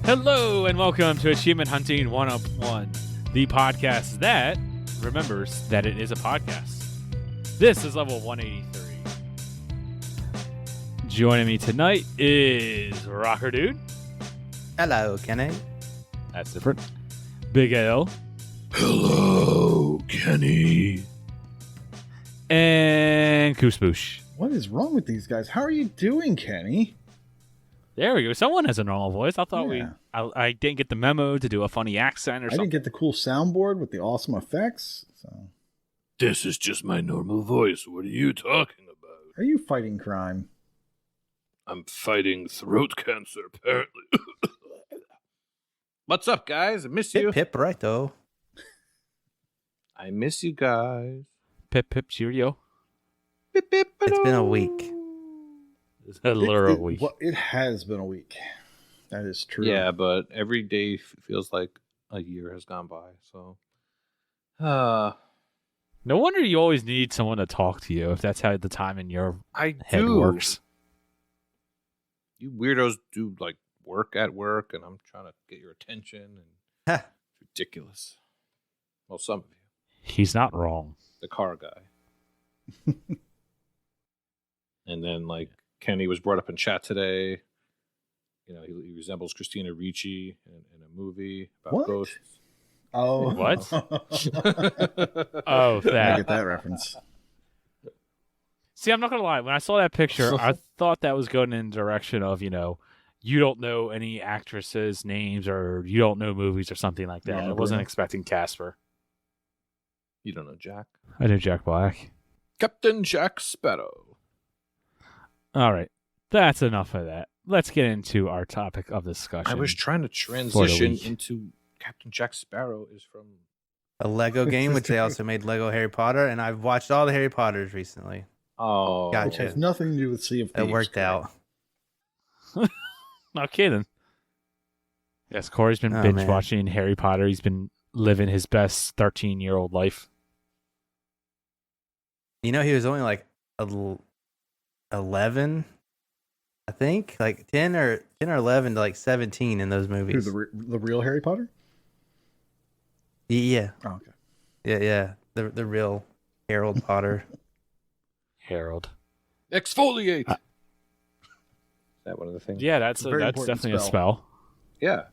Hello and welcome to Achievement Hunting 101, the podcast that remembers that it is a podcast. This is level 183. Joining me tonight is rawkerdude. Hello, Kenny. That's different. Big L. Hello, Kenny. And KooshMoose. What is wrong with these guys? How are you doing, Kenny? There we go. Someone has a normal voice. I thought Yeah. I didn't get the memo to do a funny accent or I something. didn't get the cool soundboard with the awesome effects. So, This is just my normal voice. What are you talking about? are you fighting crime? I'm fighting throat cancer, apparently. What's up, guys? I miss you. Pip, right, though. I miss you guys. Pip, pip, cheerio. Pip, pip, It's been a week. It's a literal It- week. well, it has been a week. That is true. Yeah, but every day feels like a year has gone by. So, No wonder you always need someone to talk to you if that's how the time in your I head do. works. You weirdos do like work at work, and I'm trying to get your attention, and Ha. it's ridiculous. Well, some of you, He's not wrong. the car guy, and then like Kenny was brought up in chat today. You know, he resembles Christina Ricci in a movie about What? ghosts. Oh. What? I Oh, that. get that reference. See, I'm not going to lie. When I saw that picture, I thought that was going in the direction of, you don't know any actresses' names or you don't know movies or something like You that. don't I know wasn't Bruno? expecting Casper. You don't know Jack? I knew Jack Black. Captain Jack Sparrow. All right. That's enough of that. Let's get into our topic of discussion. I was trying to transition week. into Captain Jack Sparrow is from... A Lego game, which they also made Lego Harry Potter, and I've watched all the Harry Potters recently. Oh. Gotcha. Which has nothing to do with Sea of It Thieves. worked out. Not kidding. Yes, Corey's been Oh, binge man. watching Harry Potter. He's been living his best 13-year-old life. You know, he was only like 11, I think, like 10 or 11 to like 17 in those Who, movies. the real Harry Potter? Yeah, Oh, okay. yeah. The real Harold Potter. Harold. Exfoliate! Is that one of the things? Yeah, that's Very that's important definitely a spell. spell. Yeah.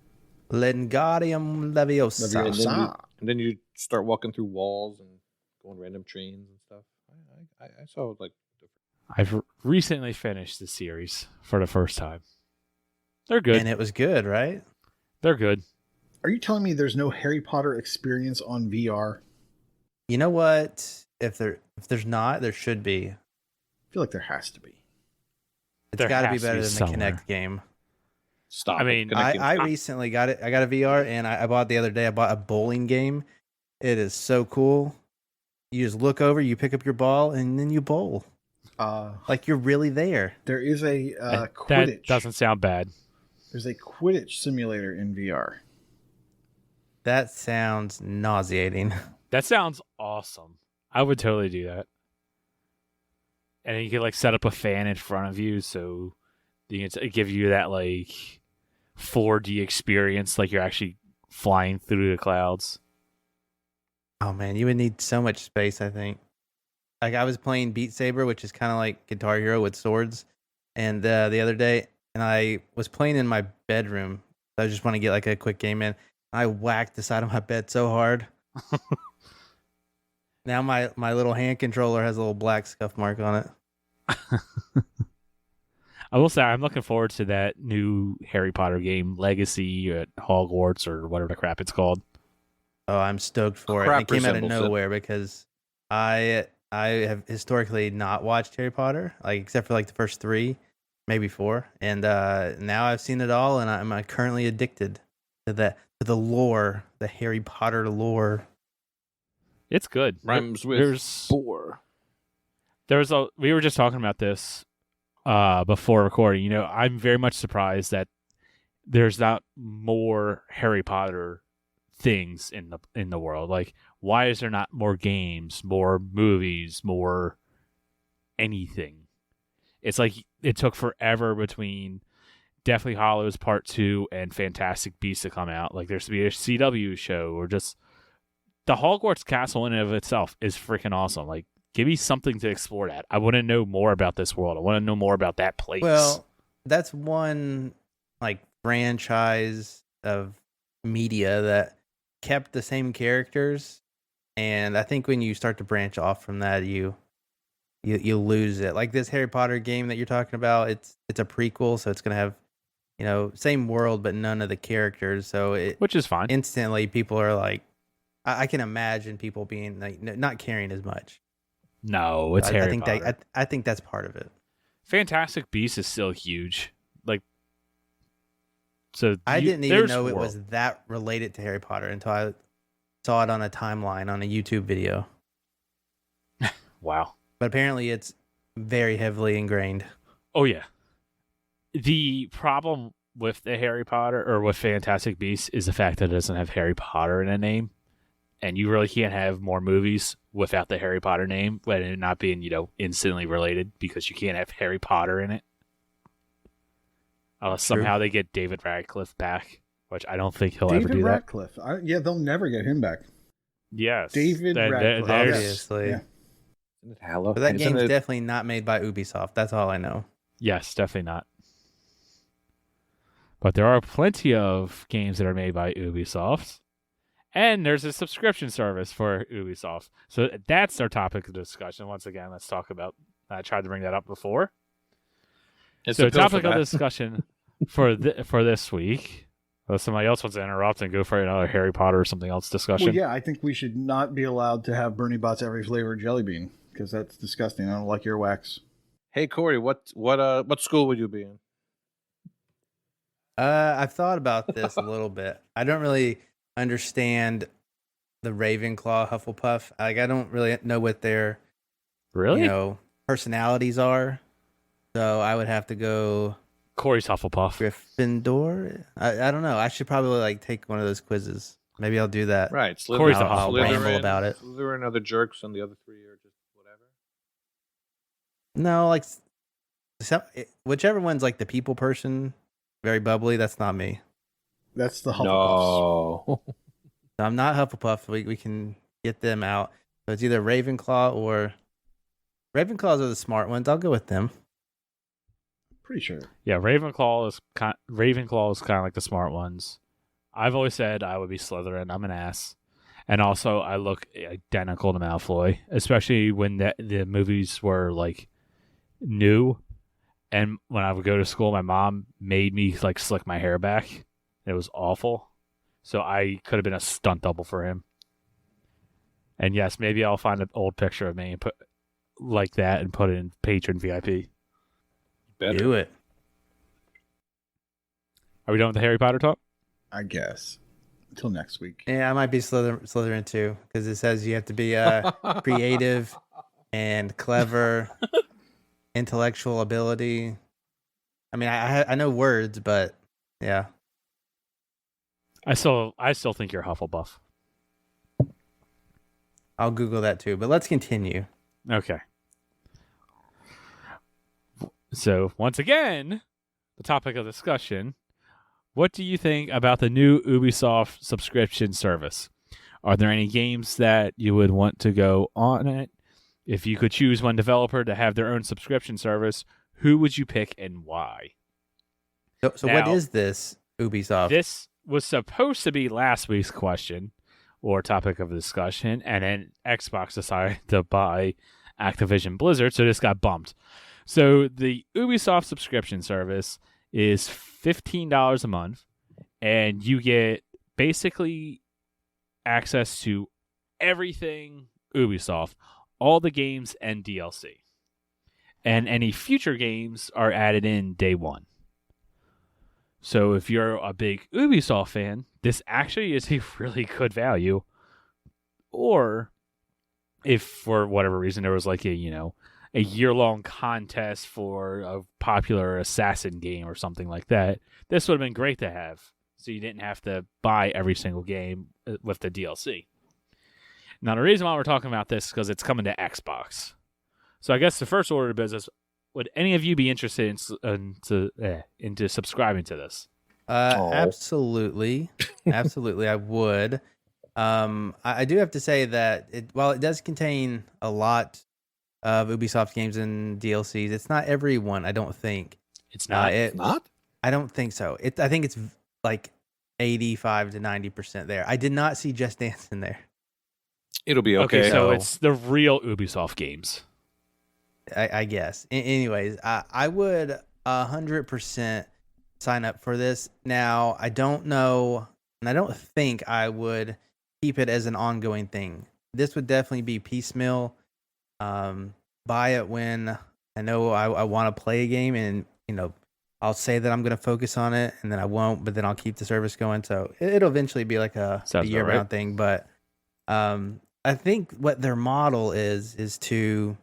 Wingardium Leviosa. Leviosa. And then you start walking through walls and going random trains and stuff. I saw like... I've recently finished the series for the first time. They're good. And it was good, right? They're good. Are you telling me there's no Harry Potter experience on VR? You know what? If there's not, there should be. I feel like there has to be. It's There got to be has to be better than somewhere. the Kinect game. Stop. I mean, I recently got it. I got a VR, and I bought the other day. I bought a bowling game. It is so cool. You just look over, you pick up your ball, and then you bowl. Like you're really there. There is a That Quidditch. doesn't sound bad. There's a Quidditch simulator in VR. That sounds nauseating. That sounds awesome. I would totally do that. And then you could set up a fan in front of you, so you can give you that 4D experience, like you're actually flying through the clouds. Oh man, you would need so much space. I think. Like I was playing Beat Saber, which is kind of like Guitar Hero with swords, and the other day, and I was playing in my bedroom. I just want to get a quick game in. I whacked the side of my bed so hard. Now my little hand controller has a little black scuff mark on it. I will say I'm looking forward to that new Harry Potter game, Legacy at Hogwarts or whatever the crap it's called. Oh, I'm stoked for it. Crap It came out of resembles it. nowhere because I have historically not watched Harry Potter, except for the first 3, maybe 4, and now I've seen it all, and I'm currently addicted to the lore, the Harry Potter lore. It's good. Rhymes with There's bore. we were just talking about this before recording. I'm very much surprised that there's not more Harry Potter things in the world. Why is there not more games, more movies, more anything? It's like it took forever between Deathly Hollows Part 2 and Fantastic Beasts to come out. Like, there's to be a CW show, or just the Hogwarts Castle in and of itself is freaking awesome. Like, give me something to explore that. I want to know more about this world. I want to know more about that place. Well, that's one like franchise of media that kept the same characters, and I think when you start to branch off from that, you lose it. Like this Harry Potter game that you're talking about, it's a prequel, so it's gonna have, same world but none of the characters. So which is fine. Instantly, people are like, I can imagine people being like not caring as much. No, it's Harry Potter. I think that's part of it. Fantastic Beasts is still huge. Like, so I didn't even know it world. was that related to Harry Potter until I saw it on a timeline on a YouTube video. Wow. But apparently it's very heavily ingrained. Oh, yeah. The problem with the Harry Potter or with Fantastic Beasts is the fact that it doesn't have Harry Potter in the name. And you really can't have more movies without the Harry Potter name, but it not being, instantly related, because you can't have Harry Potter in it. Unless somehow they get David Radcliffe back, which I don't think he'll ever do Radcliffe. Yeah, they'll never get him back. that. Yes. David Radcliffe. Obviously. Yeah. Isn't it Halo? But that Isn't game's it- definitely not made by Ubisoft. That's all I know. Yes, definitely not. But there are plenty of games that are made by Ubisoft. And there's a subscription service for Ubisoft. So that's our topic of discussion. Once again, let's talk about... I tried to bring that up before. It's So a pill topic for of that. discussion for this week. If somebody else wants to interrupt and go for another Harry Potter or something else discussion. Well, yeah, I think we should not be allowed to have Bernie Bott's every flavored jelly bean, because that's disgusting. I don't like earwax. Hey Corey, what school would you be in? I've thought about this a little bit. I don't really understand the Ravenclaw Hufflepuff. Like, I don't really know what their Really? personalities are. So I would have to go Corey's Hufflepuff. Gryffindor. I don't know. I should probably take one of those quizzes. Maybe I'll do that. Right, Corey's Slytherin, a I'll Hufflepuff. ramble about it. Slytherin are the jerks, and the other three are just whatever. No, whichever one's the people person, very bubbly. That's not me. That's the Hufflepuffs. No. So I'm not Hufflepuff. We can get them out. So it's either Ravenclaw or Ravenclaws are the smart ones. I'll go with them. Pretty sure. Yeah, Ravenclaw is kind of like the smart ones. I've always said I would be Slytherin. I'm an ass. And also, I look identical to Malfoy, especially when the movies were new. And when I would go to school, my mom made me slick my hair back. It was awful. So I could have been a stunt double for him. And yes, maybe I'll find an old picture of me and put that and put it in Patron VIP. Better. Do it. Are we done with the Harry Potter talk? I guess. Until next week. Yeah, I might be Slytherin too, because it says you have to be creative and clever, intellectual ability. I mean, I know words, but yeah. I still think you're Hufflepuff. I'll Google that too. But let's continue. Okay. So, once again, the topic of discussion, what do you think about the new Ubisoft subscription service? Are there any games that you would want to go on it? If you could choose one developer to have their own subscription service, who would you pick and why? So what is this Ubisoft? This was supposed to be last week's question or topic of discussion, and then Xbox decided to buy Activision Blizzard, so this got bumped. So the Ubisoft subscription service is $15 a month, and you get basically access to everything Ubisoft, all the games and DLC. And any future games are added in day one. So if you're a big Ubisoft fan, this actually is a really good value. Or if for whatever reason there was a year-long contest for a popular assassin game or something like that, this would have been great to have. So you didn't have to buy every single game with the DLC. Now, the reason why we're talking about this is because it's coming to Xbox. So I guess the first order of business, would any of you be interested into subscribing to this? Absolutely, absolutely, I would. I do have to say that while it does contain a lot of Ubisoft games and DLCs, it's not every one. I don't think It's not. Not? I don't think so. I think it's like 85 to 90% there. I did not see Just Dance in there. It'll be okay. So it's the real Ubisoft games. I guess. Anyways, I would 100% sign up for this. Now, I don't know, and I don't think I would keep it as an ongoing thing. This would definitely be piecemeal. Buy it when I know I want to play a game, and I'll say that I'm going to focus on it, and then I won't, but then I'll keep the service going. So it'll eventually be like a year-round thing. But I think what their model is to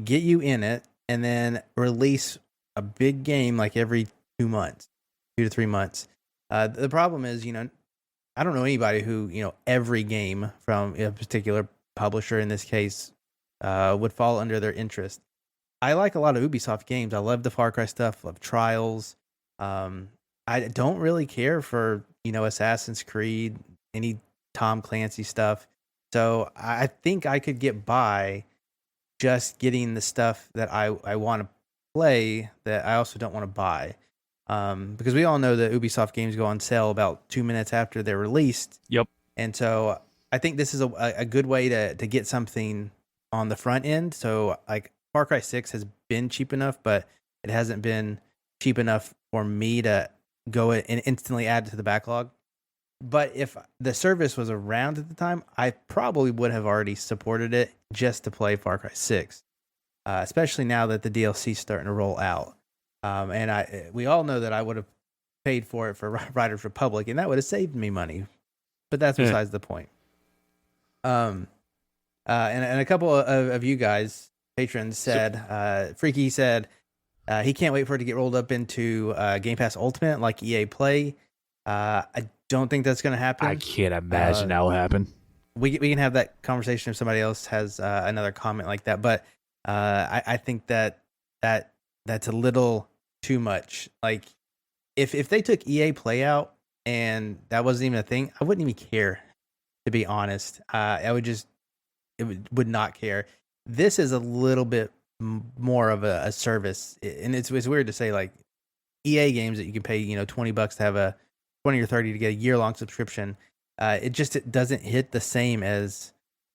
get you in it and then release a big game like every 2 months, 2 to 3 months. The problem is, I don't know anybody who, every game from a particular publisher, in this case, would fall under their interest. I like a lot of Ubisoft games. I love the Far Cry stuff, love Trials. I don't really care for, Assassin's Creed, any Tom Clancy stuff. So I think I could get by just getting the stuff that I want to play that I also don't want to buy. Because we all know that Ubisoft games go on sale about 2 minutes after they're released. Yep. And so I think this is a good way to get something on the front end. So like Far Cry 6 has been cheap enough, but it hasn't been cheap enough for me to go and instantly add to the backlog. But if the service was around at the time, I probably would have already supported it just to play Far Cry 6, especially now that the DLC is starting to roll out. And we all know that I would have paid for it for Riders Republic, and that would have saved me money. But that's besides the point. And a couple of you guys, patrons, said, Freaky said he can't wait for it to get rolled up into Game Pass Ultimate like EA Play. I don't think that's going to happen. I can't imagine that will happen. We can have that conversation if somebody else has another comment like that. But I think that's a little too much. Like if they took EA Play out and that wasn't even a thing, I wouldn't even care. To be honest, I would not care. This is a little bit more of a service, and it's weird to say like EA games that you can pay $20 to have a 20 or 30 to get a year-long subscription. It doesn't hit the same as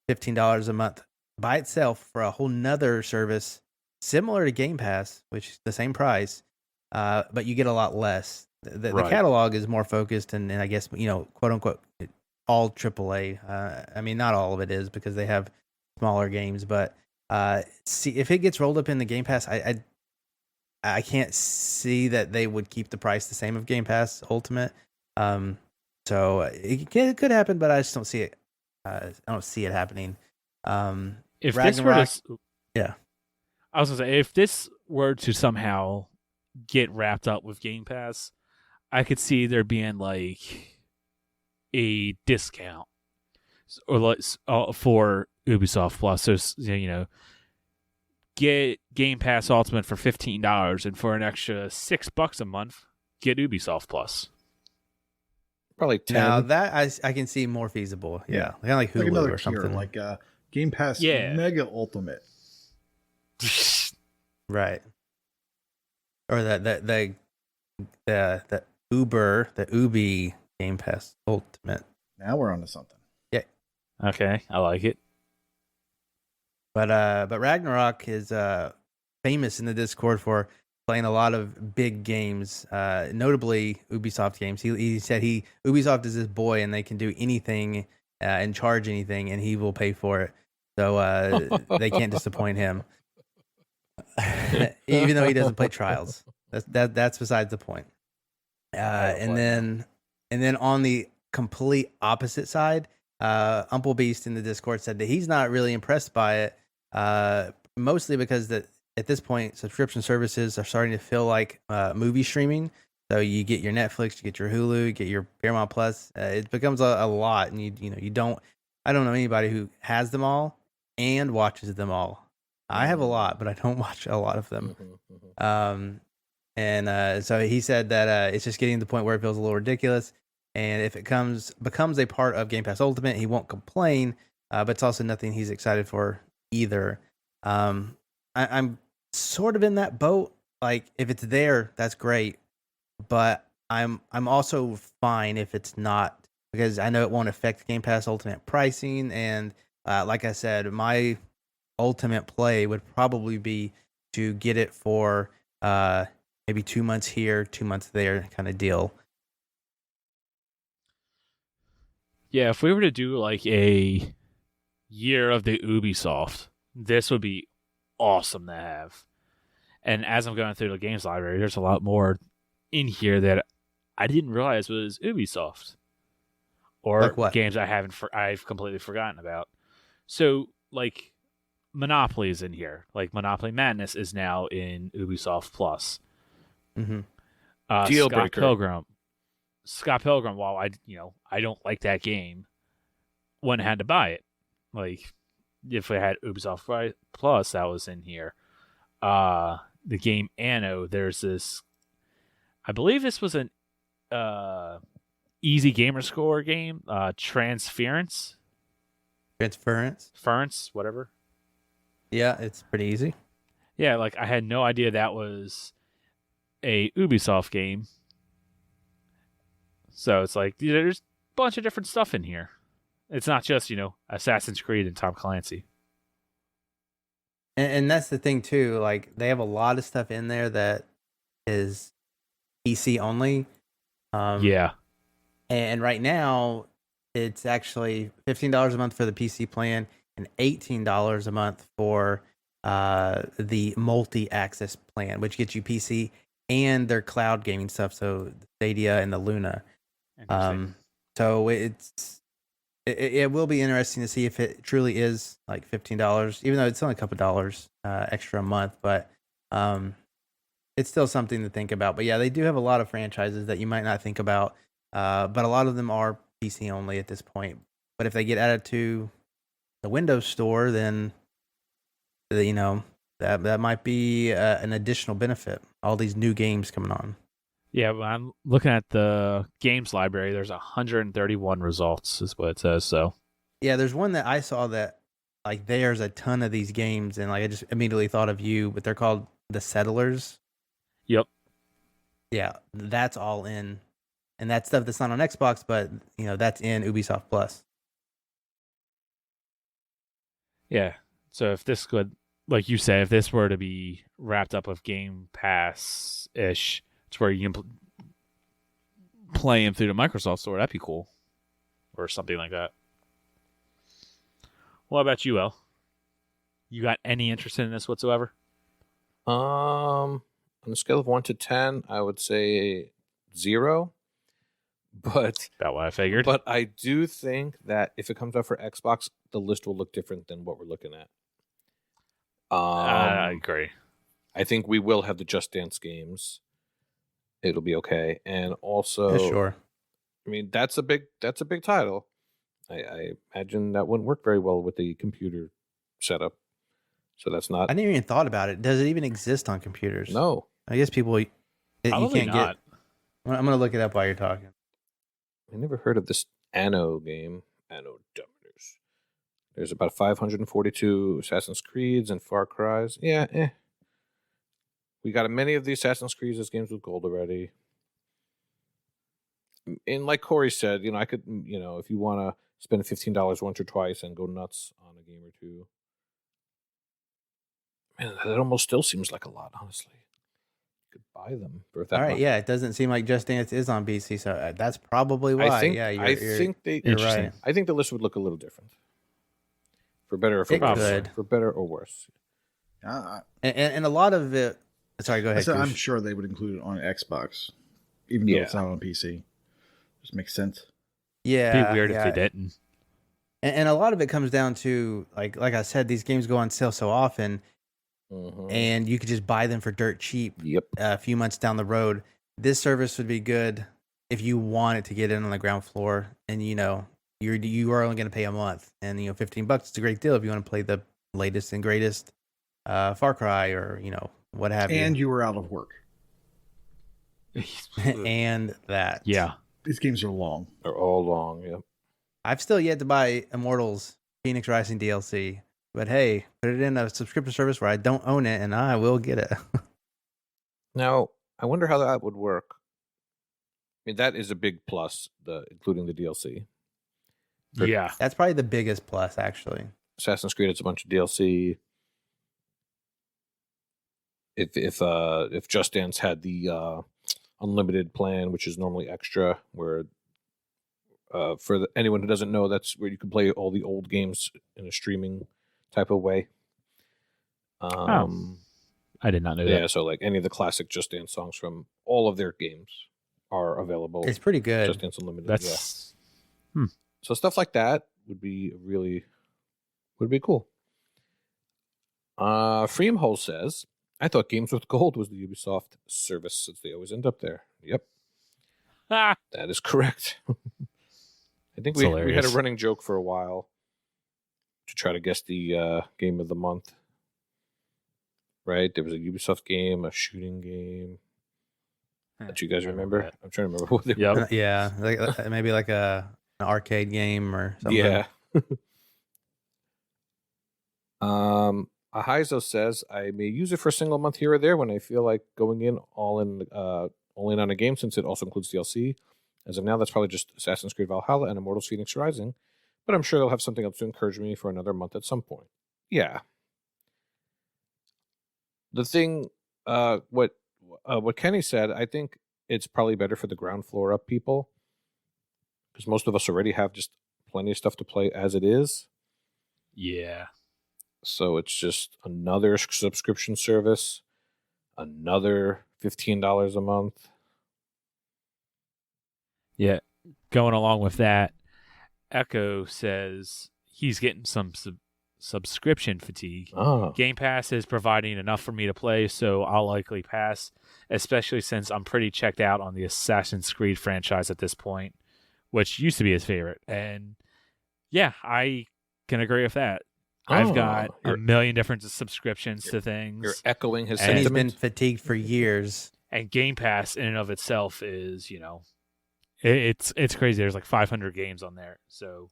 $15 a month by itself for a whole nother service similar to Game Pass, which is the same price, but you get a lot less. The catalog is more focused, and I guess quote unquote all AAA. I mean, not all of it is because they have smaller games, but see if it gets rolled up in the Game Pass, I can't see that they would keep the price the same of Game Pass Ultimate. So it could happen, but I just don't see it. I don't see it happening. If Ragnarok, this were to, I was gonna say, if this were to somehow get wrapped up with Game Pass, I could see there being like a discount or like for Ubisoft Plus. So get Game Pass Ultimate for $15, and for an extra $6 a month, get Ubisoft Plus. Probably 10. Now that I can see more feasible. Yeah. Kind of like Hulu another or something. tier, like Game Pass Mega Ultimate. Right. Or the Ubi Game Pass Ultimate. Now we're onto something. Yeah. Okay, I like it. But Ragnarok is famous in the Discord for playing a lot of big games, notably Ubisoft games. He said Ubisoft is his boy, and they can do anything and charge anything, and he will pay for it. So they can't disappoint him, even though he doesn't play Trials. That's besides the point. And then on the complete opposite side, Umple Beast in the Discord said that he's not really impressed by it, mostly because at this point, subscription services are starting to feel like movie streaming. So you get your Netflix, you get your Hulu, you get your Paramount Plus. It becomes a lot, and you don't. I don't know anybody who has them all and watches them all. I have a lot, but I don't watch a lot of them. So he said that it's just getting to the point where it feels a little ridiculous. And if it becomes a part of Game Pass Ultimate, he won't complain. But it's also nothing he's excited for either. I'm sort of in that boat. Like if it's there, that's great. But I'm also fine if it's not, because I know it won't affect Game Pass Ultimate pricing. And like I said, my ultimate play would probably be to get it for maybe 2 months here, 2 months there kind of deal. Yeah, if we were to do like a year of the Ubisoft, this would be awesome to have. And as I'm going through the games library, there's a lot more in here that I didn't realize was Ubisoft, or Like what? games I've completely forgotten about. So like Monopoly is in here. Like Monopoly Madness is now in Ubisoft Plus. Mm-hmm. Deal Scott breaker. Pilgrim. While I don't like that game, wouldn't have had to buy it. Like if I had Ubisoft Plus, that was in here. The game Anno. There's this. I believe this was an easy gamer score game. Transference, whatever. Yeah, it's pretty easy. Yeah, like I had no idea that was a Ubisoft game. So it's like there's a bunch of different stuff in here. It's not just, Assassin's Creed and Tom Clancy. And that's the thing too. Like they have a lot of stuff in there that is PC only. Yeah. And right now, it's actually $15 a month for the PC plan and $18 a month for the multi-access plan, which gets you PC and their cloud gaming stuff, so Stadia and the Luna. So it will be interesting to see if it truly is like $15, even though it's only a couple dollars extra a month. But it's still something to think about. But yeah, they do have a lot of franchises that you might not think about. But a lot of them are PC only at this point. But if they get added to the Windows Store, then that might be an additional benefit. All these new games coming on. Yeah, when I'm looking at the games library, there's 131 results, is what it says. So yeah, there's one that I saw that like there's a ton of these games, and like I just immediately thought of you, but they're called The Settlers. Yep. Yeah, that's all in. And that stuff that's not on Xbox, but that's in Ubisoft Plus. Yeah. So if this could, like you said, if this were to be wrapped up with Game Pass-ish, it's where you can play them through the Microsoft Store, that'd be cool. Or something like that. What about you, El? You got any interest in this whatsoever? On a scale of 1 to 10, I would say 0. But About what I figured. But I do think that if it comes out for Xbox, the list will look different than what we're looking at. I agree. I think we will have the Just Dance games. It'll be okay, and also, Yeah, sure. I mean, that's a big title. I imagine that wouldn't work very well with the computer setup. So that's not. I never even thought about it. Does it even exist on computers? No. I guess people. You Probably can't not. get. I'm gonna look it up while you're talking. I never heard of this Anno game. Anno Dominus. There's about 542 Assassin's Creeds and Far Cries. Yeah, We got many of the Assassin's Creeds as games with gold already. And like Corey said, I could, if you want to spend $15 once or twice and go nuts on a game or two. Man, that almost still seems like a lot, honestly. You could buy them for that. All right, much. yeah, it doesn't seem like Just Dance is on PC, so that's probably why. I think, yeah, you're right. I think the list would look a little different. For better or for It worse. could. For better or worse. And a lot of it. Sorry, go ahead. I'm Koosh. sure they would include it on Xbox, even though it's not on PC. Just makes sense. Yeah, It'd be weird if they didn't. And a lot of it comes down to like I said, these games go on sale so often, and you could just buy them for dirt cheap. Yep. A few months down the road, this service would be good if you wanted to get in on the ground floor, and you are only going to pay a month, and $15 is a great deal if you want to play the latest and greatest Far Cry or what have And you. you were out of work. And that. Yeah. These games are long. They're all long. Yep. I've still yet to buy Immortals Phoenix Rising DLC. But hey, put it in a subscription service where I don't own it and I will get it. Now, I wonder how that would work. I mean, that is a big plus, including the DLC. Yeah. That's probably the biggest plus, actually. Assassin's Creed, it's a bunch of DLC. If Just Dance had the unlimited plan, which is normally extra, where anyone who doesn't know, that's where you can play all the old games in a streaming type of way. I did not know that. Yeah, so like any of the classic Just Dance songs from all of their games are available. It's pretty good. Just Dance Unlimited. That's So stuff like that would be cool. Freemhole says, I thought Games with Gold was the Ubisoft service since they always end up there. Yep, Ah. that is correct. I think we had a running joke for a while to try to guess the game of the month. Right? There was a Ubisoft game, a shooting game. That you guys remember? I'm trying to remember what they were. Yep. Yeah, maybe like an arcade game or something. Yeah. Ahizo says, I may use it for a single month here or there when I feel like going in all in on a game, since it also includes DLC. As of now, that's probably just Assassin's Creed Valhalla and Immortals Phoenix Rising, but I'm sure they'll have something else to encourage me for another month at some point. Yeah. The thing, what Kenny said, I think it's probably better for the ground floor up people, because most of us already have just plenty of stuff to play as it is. Yeah. So it's just another subscription service, another $15 a month. Yeah. Going along with that, Echo says he's getting some subscription fatigue. Oh. Game Pass is providing enough for me to play, so I'll likely pass, especially since I'm pretty checked out on the Assassin's Creed franchise at this point, which used to be his favorite. And yeah, I can agree with that. I've got a million different subscriptions to things. You're echoing his And sentiment. he's been fatigued for years. And Game Pass in and of itself is, it's crazy. There's like 500 games on there. So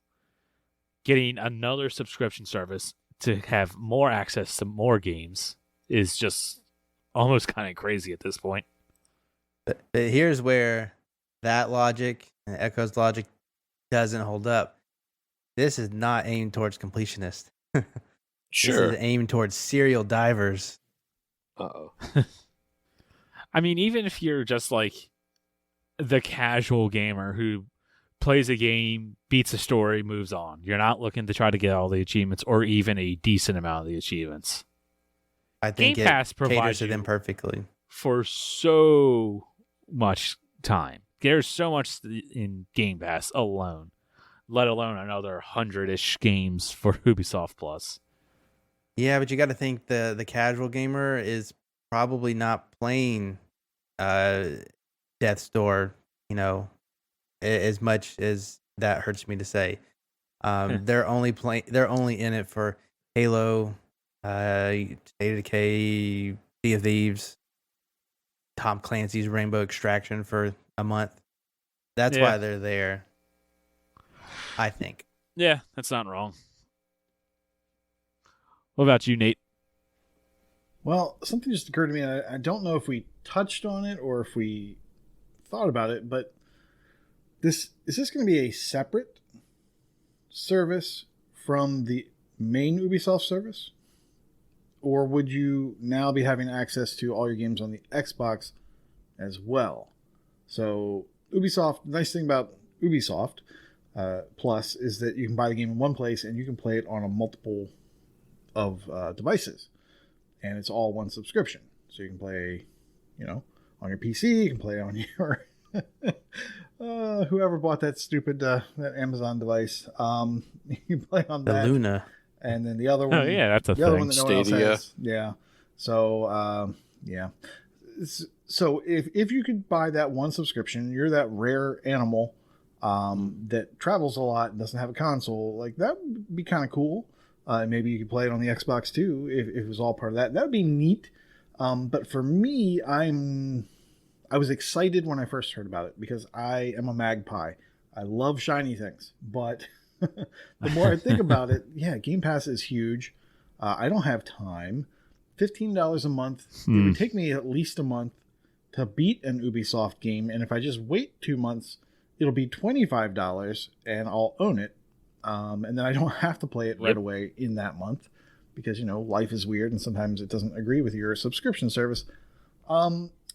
getting another subscription service to have more access to more games is just almost kind of crazy at this point. But here's where that logic and Echo's logic doesn't hold up. This is not aimed towards completionists. Sure. This is aimed towards serial divers. Uh-oh. I mean, even if you're just like the casual gamer who plays a game, beats a story, moves on. You're not looking to try to get all the achievements or even a decent amount of the achievements. I think Game Pass caters provides to you them perfectly. for so much time. There's so much in Game Pass alone, let alone another 100-ish games for Ubisoft Plus. Yeah, but you got to think the casual gamer is probably not playing Death's Door, as much as that hurts me to say. They're only in it for Halo, State of Decay, Sea of Thieves, Tom Clancy's Rainbow Extraction for a month. That's why they're there, I think. Yeah, that's not wrong. What about you, Nate? Well, something just occurred to me. I don't know if we touched on it or if we thought about it, but is this going to be a separate service from the main Ubisoft service? Or would you now be having access to all your games on the Xbox as well? So Ubisoft, the nice thing about Ubisoft Plus is that you can buy the game in one place and you can play it on a multiple of devices. And it's all one subscription. So you can play, on your PC, you can play on your whoever bought that stupid that Amazon device. You can play on The that. Luna. And then the other one. Oh, yeah, that's a the other thing. one that no one else Stadia. has. Yeah. So, yeah. So if you could buy that one subscription, you're that rare animal that travels a lot and doesn't have a console. Like, that would be kind of cool. Maybe you could play it on the Xbox too if it was all part of that. That would be neat. But for me, I was excited when I first heard about it because I am a magpie. I love shiny things, but the more I think about it, yeah, Game Pass is huge. I don't have time. $15 a month. It would take me at least a month to beat an Ubisoft game, and if I just wait 2 months, it'll be $25, and I'll own it. And then I don't have to play it right away in that month because, life is weird and sometimes it doesn't agree with your subscription service.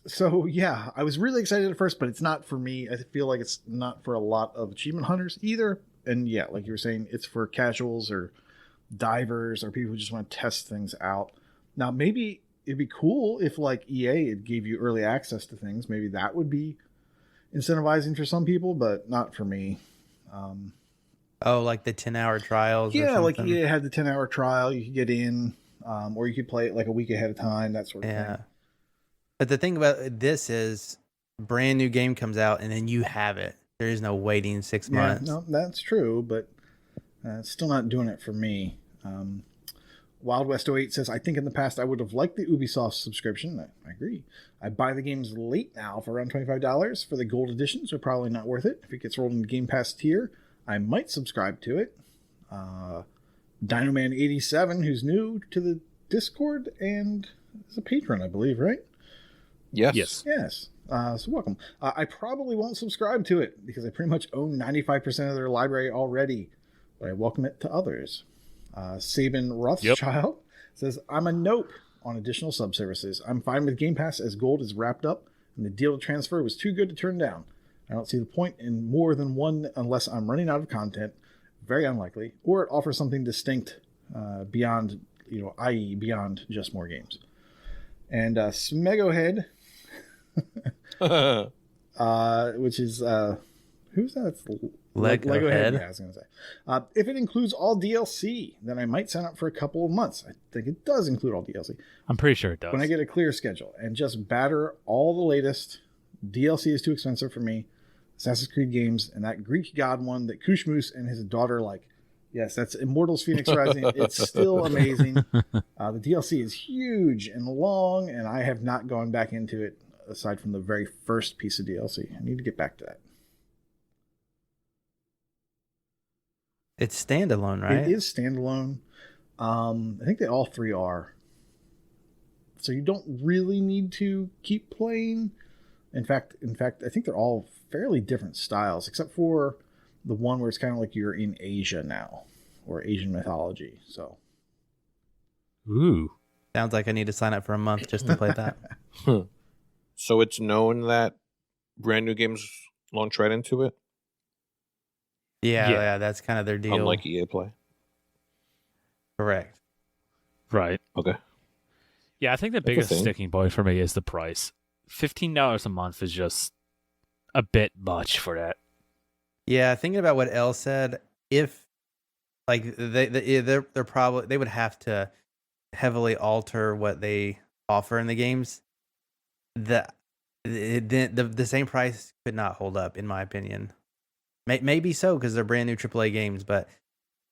So, yeah, I was really excited at first, but it's not for me. I feel like it's not for a lot of achievement hunters either. And, yeah, like you were saying, it's for casuals or divers or people who just want to test things out. Now, maybe it'd be cool if, like, EA it gave you early access to things. Maybe that would be incentivizing for some people, but not for me. Like the 10-hour trials? Yeah, or like something? EA had the 10-hour trial. You could get in, or you could play it like a week ahead of time, that sort of thing. But the thing about this is, brand new game comes out and then you have it. There is no waiting 6 months. No, that's true, but it's still not doing it for me. Wild West 08 says, I think in the past I would have liked the Ubisoft subscription. I agree. I buy the games late now for around $25 for the gold edition, so probably not worth it. If it gets rolled in the Game Pass tier, I might subscribe to it. Dinoman87, who's new to the Discord and is a patron, I believe, right? Yes. So welcome. I probably won't subscribe to it because I pretty much own 95% of their library already, but I welcome it to others. Sabin Rothschild says, I'm a nope on additional subservices. I'm fine with Game Pass as gold is wrapped up and the deal to transfer was too good to turn down. I don't see the point in more than one unless I'm running out of content. Very unlikely. Or it offers something distinct beyond, i.e. beyond just more games. And Smegohead, which is, who's that? Lego Head. Yeah, I was going to say. If it includes all DLC, then I might sign up for a couple of months. I think it does include all DLC. I'm pretty sure it does. When I get a clear schedule and just batter all the latest. DLC is too expensive for me. Assassin's Creed games and that Greek god one that KooshMoose and his daughter like. Yes, that's Immortals Phoenix Rising. It's still amazing. The DLC is huge and long, and I have not gone back into it aside from the very first piece of DLC. I need to get back to that. It's standalone, right? It is standalone. I think they all three are. So you don't really need to keep playing. In fact, I think they're all fairly different styles, except for the one where it's kind of like you're in Asia now, or Asian mythology. So, Ooh, sounds like I need to sign up for a month just to play that. So it's known that brand new games launch right into it, Yeah, that's kind of their deal. unlike EA Play. Correct. right. Okay. Yeah, I think the That's a biggest thing. sticking point for me is the price. $15 a month is just a bit much for that. Yeah, thinking about what Elle said, if like they're probably they would have to heavily alter what they offer in the games. The same price could not hold up, in my opinion. Maybe so because they're brand new AAA games, but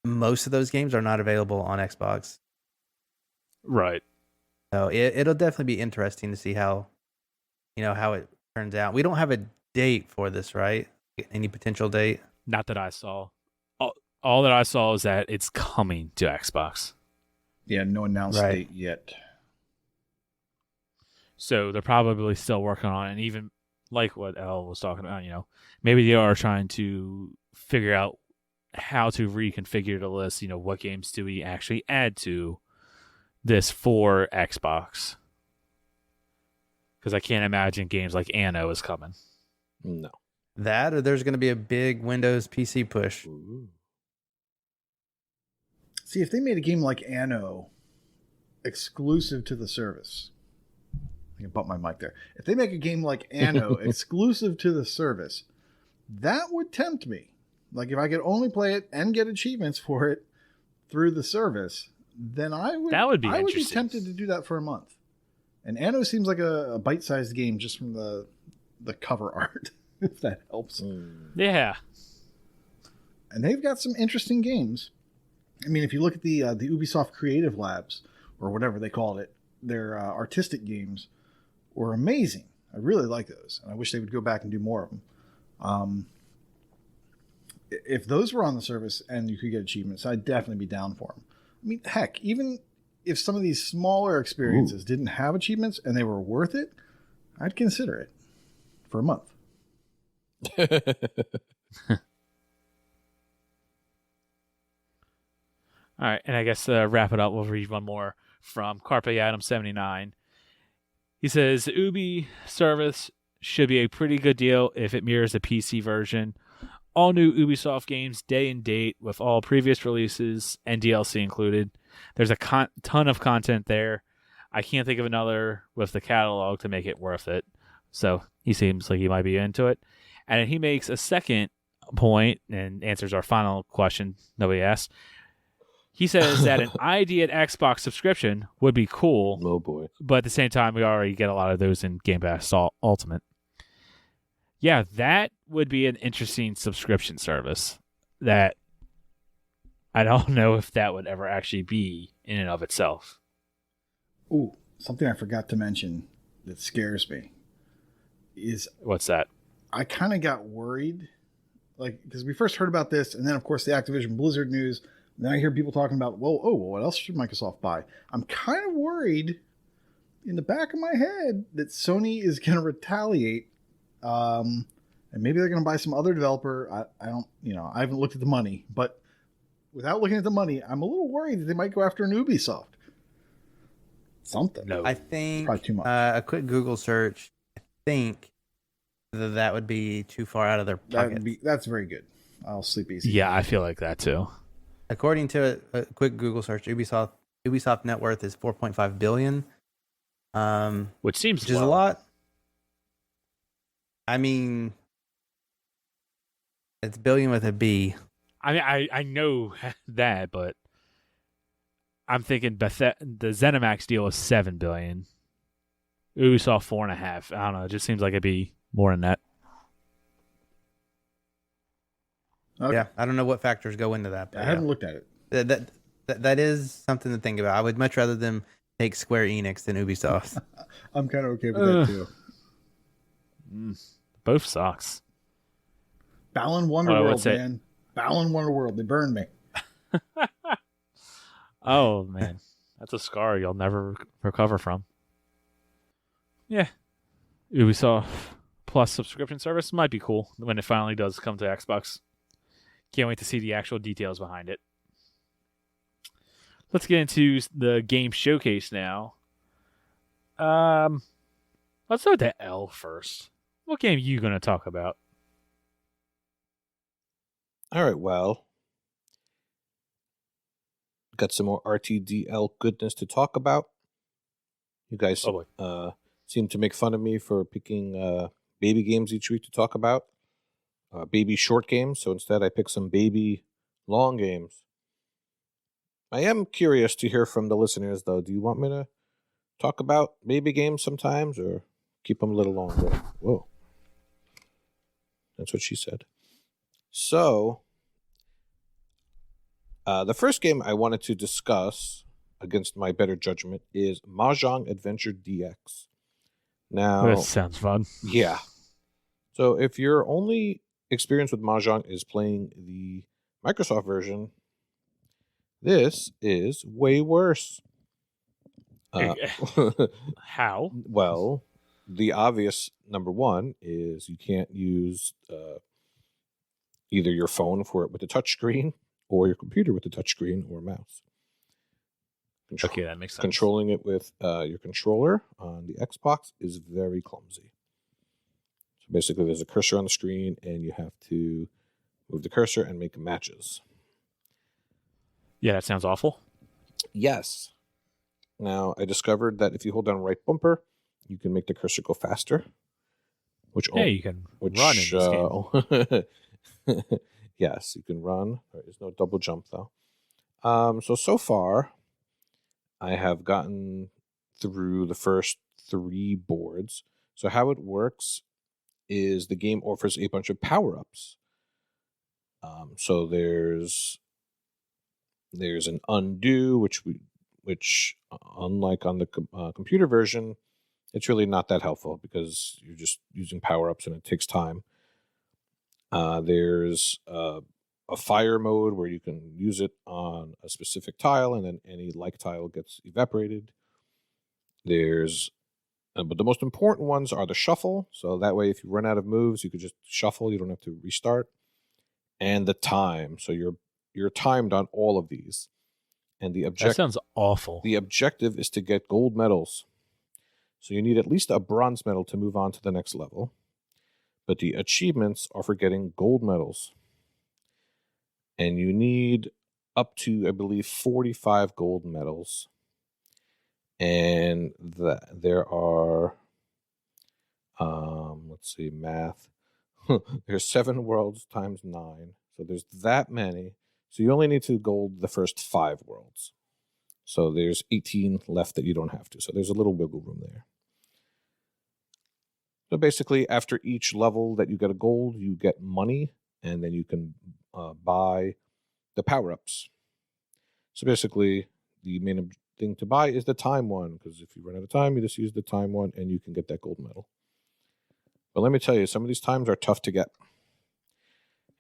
most of those games are not available on Xbox. Right. So it'll definitely be interesting to see how it turns out. We don't have a date for this, right? Any potential date? Not that I saw. All that I saw is that it's coming to Xbox. yeah, no announced Right. date yet. So they're probably still working on it. And even like what Elle was talking about, maybe they are trying to figure out how to reconfigure the list. What games do we actually add to this for Xbox? Because I can't imagine games like Anno is coming. No. That or there's going to be a big Windows PC push. Ooh. See, if they made a game like Anno exclusive to the service, I can bump my mic there. If they make a game like Anno exclusive to the service, that would tempt me. Like if I could only play it and get achievements for it through the service, then I would. That would be I would be interesting. tempted to do that for a month. And Anno seems like a bite-sized game just from the cover art, if that helps. Yeah. And they've got some interesting games. I mean, if you look at the Ubisoft Creative Labs or whatever they called it, their artistic games were amazing. I really like those, and I wish they would go back and do more of them. If those were on the service and you could get achievements, I'd definitely be down for them. I mean, heck, even if some of these smaller experiences didn't have achievements and they were worth it, I'd consider it for a month. All right, and I guess to wrap it up, we'll read one more from Carpe Adam 79. He says, Ubi service should be a pretty good deal if it mirrors the PC version. All new Ubisoft games, day and date, with all previous releases and DLC included. There's a ton of content there. I can't think of another with the catalog to make it worth it. So he seems like he might be into it. And he makes a second point and answers our final question nobody asked. He says that an ID at Xbox subscription would be cool. Oh boy. But at the same time, we already get a lot of those in Game Pass Ultimate. Yeah, that would be an interesting subscription service that I don't know if that would ever actually be in and of itself. Ooh, something I forgot to mention that scares me is What's that? I kind of got worried, like, because we first heard about this, and then of course the Activision Blizzard news. And then I hear people talking about, well, what else should Microsoft buy? I'm kind of worried in the back of my head that Sony is going to retaliate, and maybe they're going to buy some other developer. I don't, I haven't looked at the money, but without looking at the money, I'm a little worried that they might go after an Ubisoft. Something. No. I think Probably too much. A quick Google search, I think that would be too far out of their pocket. That's very good. I'll sleep easy. Yeah, I feel like that too. According to a quick Google search, Ubisoft net worth is $4.5 billion. Which seems which is a lot. I mean, it's billion with a B. I mean, I know that, but I'm thinking the ZeniMax deal is $7 billion. Ubisoft $4.5 billion. I don't know. It just seems like it'd be more than that. Okay. Yeah, I don't know what factors go into that. I haven't looked at it. That is something to think about. I would much rather them take Square Enix than Ubisoft. I'm kind of okay with that too. Both sucks. Balan Wonderworld, man. Balan Wonderworld. They burned me. Oh, man. That's a scar you'll never recover from. Yeah. Ubisoft Plus subscription service might be cool when it finally does come to Xbox. Can't wait to see the actual details behind it. Let's get into the game showcase now. Let's start with L first. What game are you going to talk about? All right, well, got some more RTDL goodness to talk about. You guys seem to make fun of me for picking baby games each week to talk about. Baby short games, so instead I picked some baby long games. I am curious to hear from the listeners, though. Do you want me to talk about baby games sometimes, or keep them a little longer? Whoa. That's what she said. So, the first game I wanted to discuss, against my better judgment, is Mahjong Adventure DX. Now, That sounds fun. Yeah. So if your only experience with Mahjong is playing the Microsoft version, this is way worse. How? Well, the obvious number one is you can't use either your phone for it with a touchscreen or your computer with a touchscreen or mouse. Okay, that makes sense. Controlling it with your controller on the Xbox is very clumsy. So basically, there's a cursor on the screen, and you have to move the cursor and make matches. Yeah, that sounds awful. Yes. Now, I discovered that if you hold down right bumper, you can make the cursor go faster. You can run in this game. Yes, you can run. There is no double jump, though. So far, I have gotten through the first 3 boards. So how it works is the game offers a bunch of power-ups. So there's There's an undo, which unlike on the computer version, it's really not that helpful because you're just using power-ups and it takes time. There's a fire mode where you can use it on a specific tile and then any like tile gets evaporated. There's but the most important ones are the shuffle. So that way, if you run out of moves, you could just shuffle. You don't have to restart. And the time. So you're timed on all of these. And That sounds awful. The objective is to get gold medals. So you need at least a bronze medal to move on to the next level. But the achievements are for getting gold medals. And you need up to, I believe, 45 gold medals. And there are, let's see, math. There's 7 worlds times 9. So there's that many. So you only need to gold the first 5 worlds. So there's 18 left that you don't have to. So there's a little wiggle room there. So basically, after each level that you get a gold, you get money. And then you can buy the power-ups. So basically, the main thing to buy is the time one, because if you run out of time, you just use the time one and you can get that gold medal. But let me tell you, some of these times are tough to get.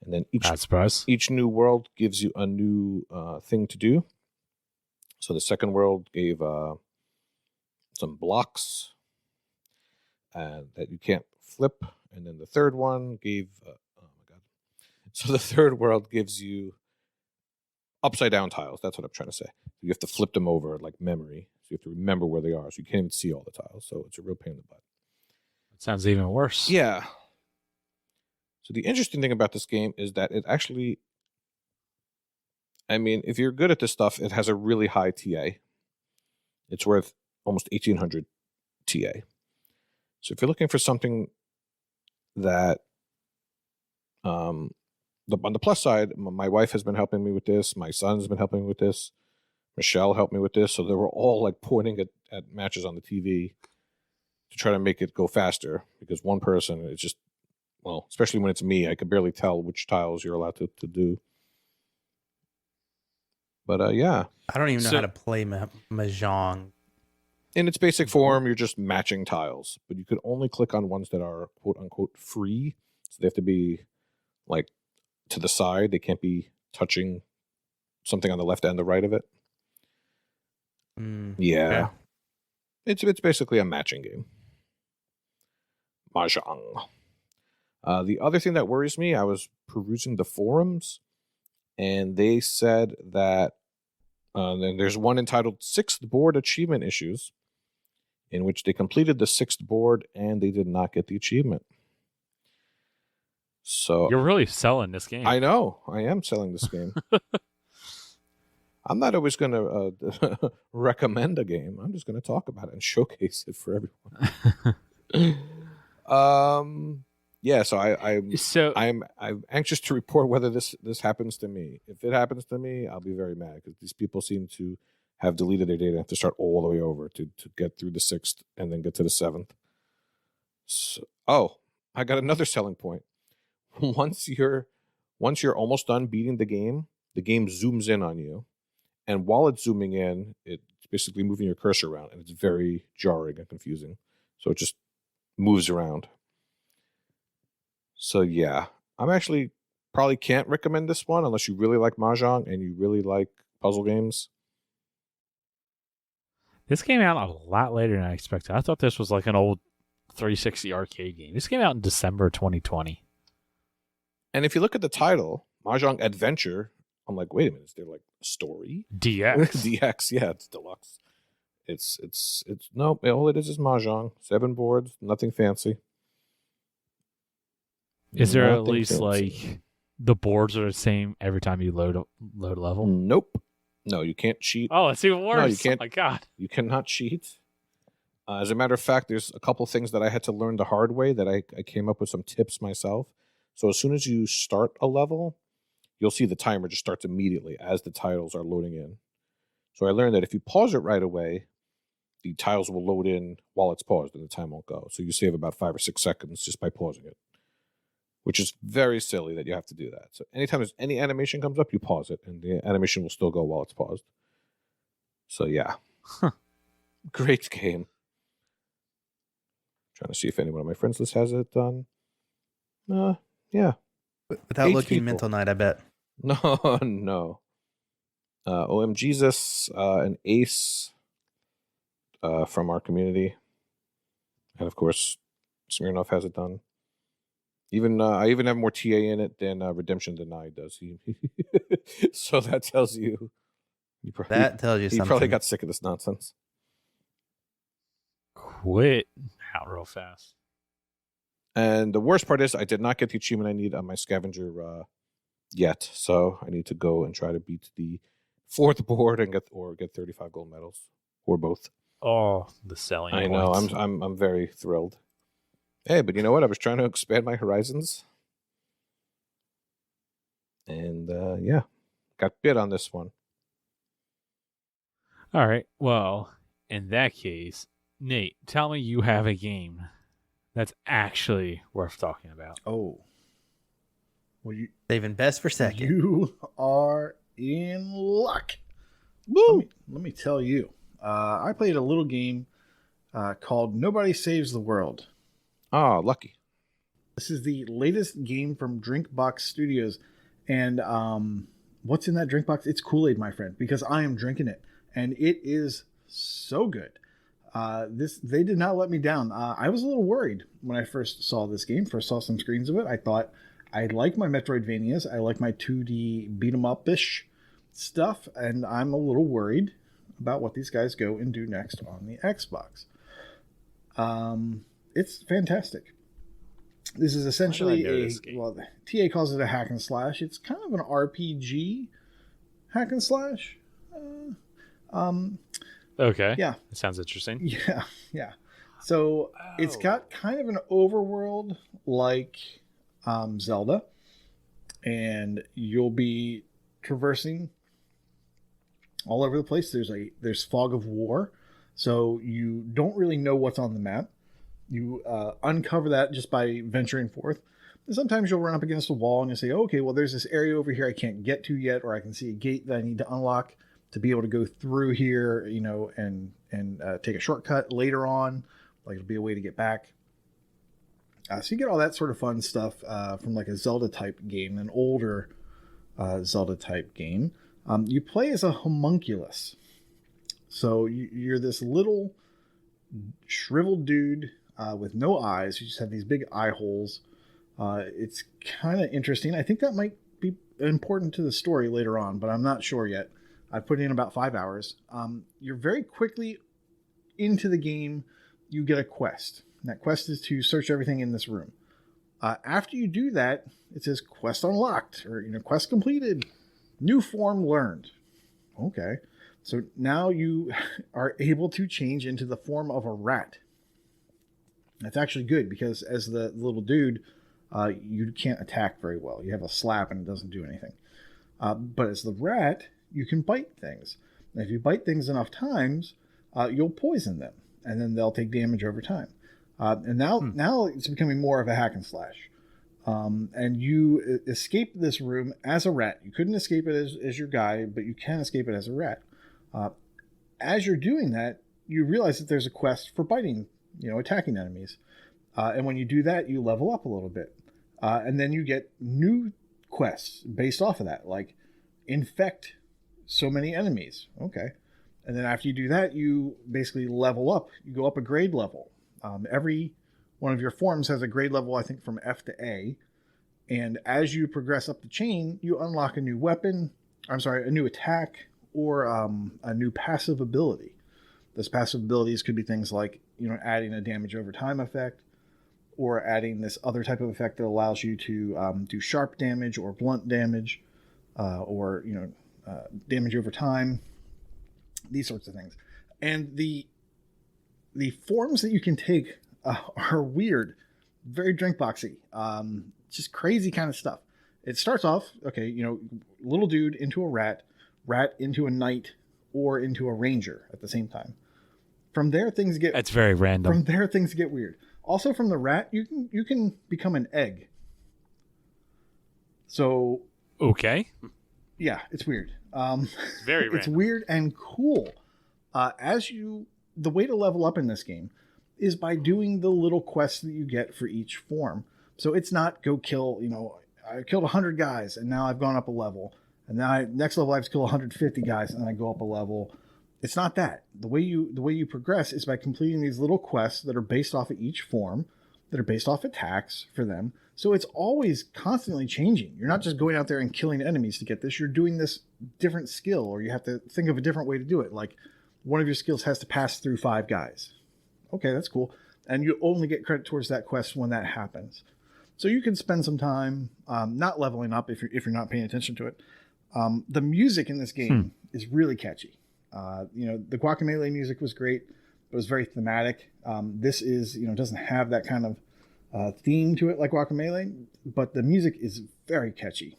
And then each new world gives you a new thing to do. So the second world gave some blocks that you can't flip. And then the third one gave, oh my God. So the third world gives you upside down tiles. That's what I'm trying to say. You have to flip them over like memory. So you have to remember where they are. So you can't even see all the tiles. So it's a real pain in the butt. That sounds even worse. Yeah. So the interesting thing about this game is that it actually, I mean, if you're good at this stuff, it has a really high TA. It's worth almost 1,800 TA. So if you're looking for something that, on the plus side, my wife has been helping me with this. My son's been helping me with this. Michelle helped me with this. So they were all like pointing at matches on the TV to try to make it go faster, because one person, it's just, well, especially when it's me, I could barely tell which tiles you're allowed to do. But yeah. I don't even know how to play Mahjong. In its basic form, you're just matching tiles, but you could only click on ones that are quote unquote free. So they have to be like to the side. They can't be touching something on the left and the right of it. Yeah. Okay. It's basically a matching game. Mahjong. The other thing that worries me, I was perusing the forums, and they said that then there's one entitled 6th Board Achievement Issues, in which they completed the 6th board and they did not get the achievement. So you're really selling this game. I know. I am selling this game. I'm not always going to recommend a game. I'm just going to talk about it and showcase it for everyone. Yeah, so I'm anxious to report whether this happens to me. If it happens to me, I'll be very mad, because these people seem to have deleted their data and have to start all the way over to get through the 6th and then get to the 7th. So, I got another selling point. Once you're almost done beating the game zooms in on you, and while it's zooming in, it's basically moving your cursor around, and it's very jarring and confusing. So it just moves around. So yeah, I'm actually probably can't recommend this one unless you really like Mahjong and you really like puzzle games. This came out a lot later than I expected. I thought this was like an old 360 arcade game. This came out in December 2020. And if you look at the title, Mahjong Adventure, I'm like, wait a minute, is there like a story? DX. DX, yeah, it's deluxe. It's no, all it is Mahjong. 7 boards, nothing fancy. Is there at least like the boards are the same every time you load a level? Nope. No, you can't cheat. Oh, it's even worse. No, you can't. Oh my God. You cannot cheat. As a matter of fact, there's a couple things that I had to learn the hard way that I came up with some tips myself. So as soon as you start a level, you'll see the timer just starts immediately as the tiles are loading in. So I learned that if you pause it right away, the tiles will load in while it's paused and the time won't go. So you save about 5 or 6 seconds just by pausing it. which is very silly that you have to do that. So anytime there's any animation comes up, you pause it, and the animation will still go while it's paused. So yeah. Great game. Trying to see if anyone on my friends list has it done. Yeah. Without 8 looking people. mental night, I bet. No. OM Jesus, an ace from our community. And of course, Smirnoff has it done. I even have more TA in it than Redemption Denied does. So that tells you. He something. probably got sick of this nonsense. Quit out real fast. And the worst part is I did not get the achievement I need on my scavenger yet. So I need to go and try to beat the 4th board and get 35 gold medals or both. Oh, the selling I know. points. I'm very thrilled. Hey, but you know what? I was trying to expand my horizons. And yeah, got bit on this one. All right. Well, in that case, Nate, tell me you have a game that's actually worth talking about. Oh. Well, Saving best for second. You are in luck. Woo! Let me tell you. I played a little game called Nobody Saves the World. Oh, lucky. This is the latest game from Drinkbox Studios. And what's in that drink box? It's Kool-Aid, my friend, because I am drinking it. And it is so good. They did not let me down. I was a little worried when I first saw this game, first saw some screens of it. I thought, I like my Metroidvanias. I like my 2D beat-em-up-ish stuff. And I'm a little worried about what these guys go and do next on the Xbox. It's fantastic. This is essentially TA calls it a hack and slash. It's kind of an RPG hack and slash. Okay. Yeah. That sounds interesting. Yeah. So it's got kind of an overworld like Zelda, and you'll be traversing all over the place. There's fog of war, so you don't really know what's on the map. You uncover that just by venturing forth. And sometimes you'll run up against a wall and you'll say, okay, well, there's this area over here I can't get to yet, or I can see a gate that I need to unlock to be able to go through here, and take a shortcut later on. Like, it'll be a way to get back. So you get all that sort of fun stuff from like a Zelda type game, an older Zelda type game. You play as a homunculus. So you're this little shriveled dude with no eyes. You just have these big eye holes. It's kind of interesting. I think that might be important to the story later on, but I'm not sure yet. I put in about 5 hours. You're very quickly into the game. You get a quest. And that quest is to search everything in this room. After you do that, it says quest unlocked, or quest completed, new form learned. Okay. So now you are able to change into the form of a rat. That's actually good, because as the little dude, you can't attack very well. You have a slap and it doesn't do anything. But as the rat, you can bite things. And if you bite things enough times, you'll poison them, and then they'll take damage over time. And now it's becoming more of a hack and slash. And you escape this room as a rat. You couldn't escape it as your guy, but you can escape it as a rat. As you're doing that, you realize that there's a quest for biting, attacking enemies. And when you do that, you level up a little bit. And then you get new quests based off of that, like infect so many enemies. Okay. And then after you do that, you basically level up. You go up a grade level. Every one of your forms has a grade level, I think, from F to A. And as you progress up the chain, you unlock a new weapon, a new attack, or a new passive ability. Those passive abilities could be things like, adding a damage over time effect, or adding this other type of effect that allows you to do sharp damage or blunt damage, or damage over time, these sorts of things. And the forms that you can take are weird, very Drinkboxy, just crazy kind of stuff. It starts off, okay, little dude into a rat into a knight, or into a ranger at the same time. From there, things get... That's very random. From there, things get weird. Also, from the rat, you can become an egg. So Okay. yeah, it's weird. Very It's random. weird and cool. The way to level up in this game is by doing the little quests that you get for each form. So it's not go kill, I killed 100 guys and now I've gone up a level. And now next level I have to kill 150 guys and then I go up a level. It's not that. The way you progress is by completing these little quests that are based off of each form, that are based off attacks for them. So it's always constantly changing. You're not just going out there and killing enemies to get this. You're doing this different skill, or you have to think of a different way to do it. Like one of your skills has to pass through 5 guys. Okay, that's cool. And you only get credit towards that quest when that happens. So you can spend some time not leveling up if you're not paying attention to it. The music in this game is really catchy. The Wakapeil music was great. It was very thematic. This is, doesn't have that kind of theme to it like Wakapeil, but the music is very catchy.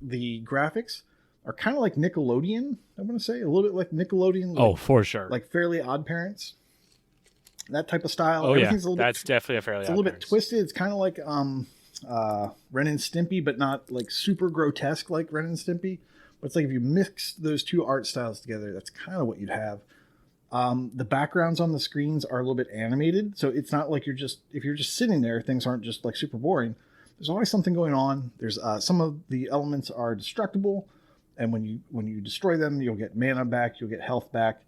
The graphics are kind of like Nickelodeon, I want to say. A little bit like Nickelodeon. For sure. Like Fairly Odd Parents. That type of style. Oh, yeah. That's definitely a Fairly Odd It's a little bit Parents. twisted. It's kind of like Ren and Stimpy, but not like super grotesque like Ren and Stimpy. But it's like if you mix those two art styles together, that's kind of what you'd have. The backgrounds on the screens are a little bit animated, so it's not like if you're just sitting there, things aren't just like super boring. There's always something going on. There's some of the elements are destructible, and when you destroy them, you'll get mana back, you'll get health back.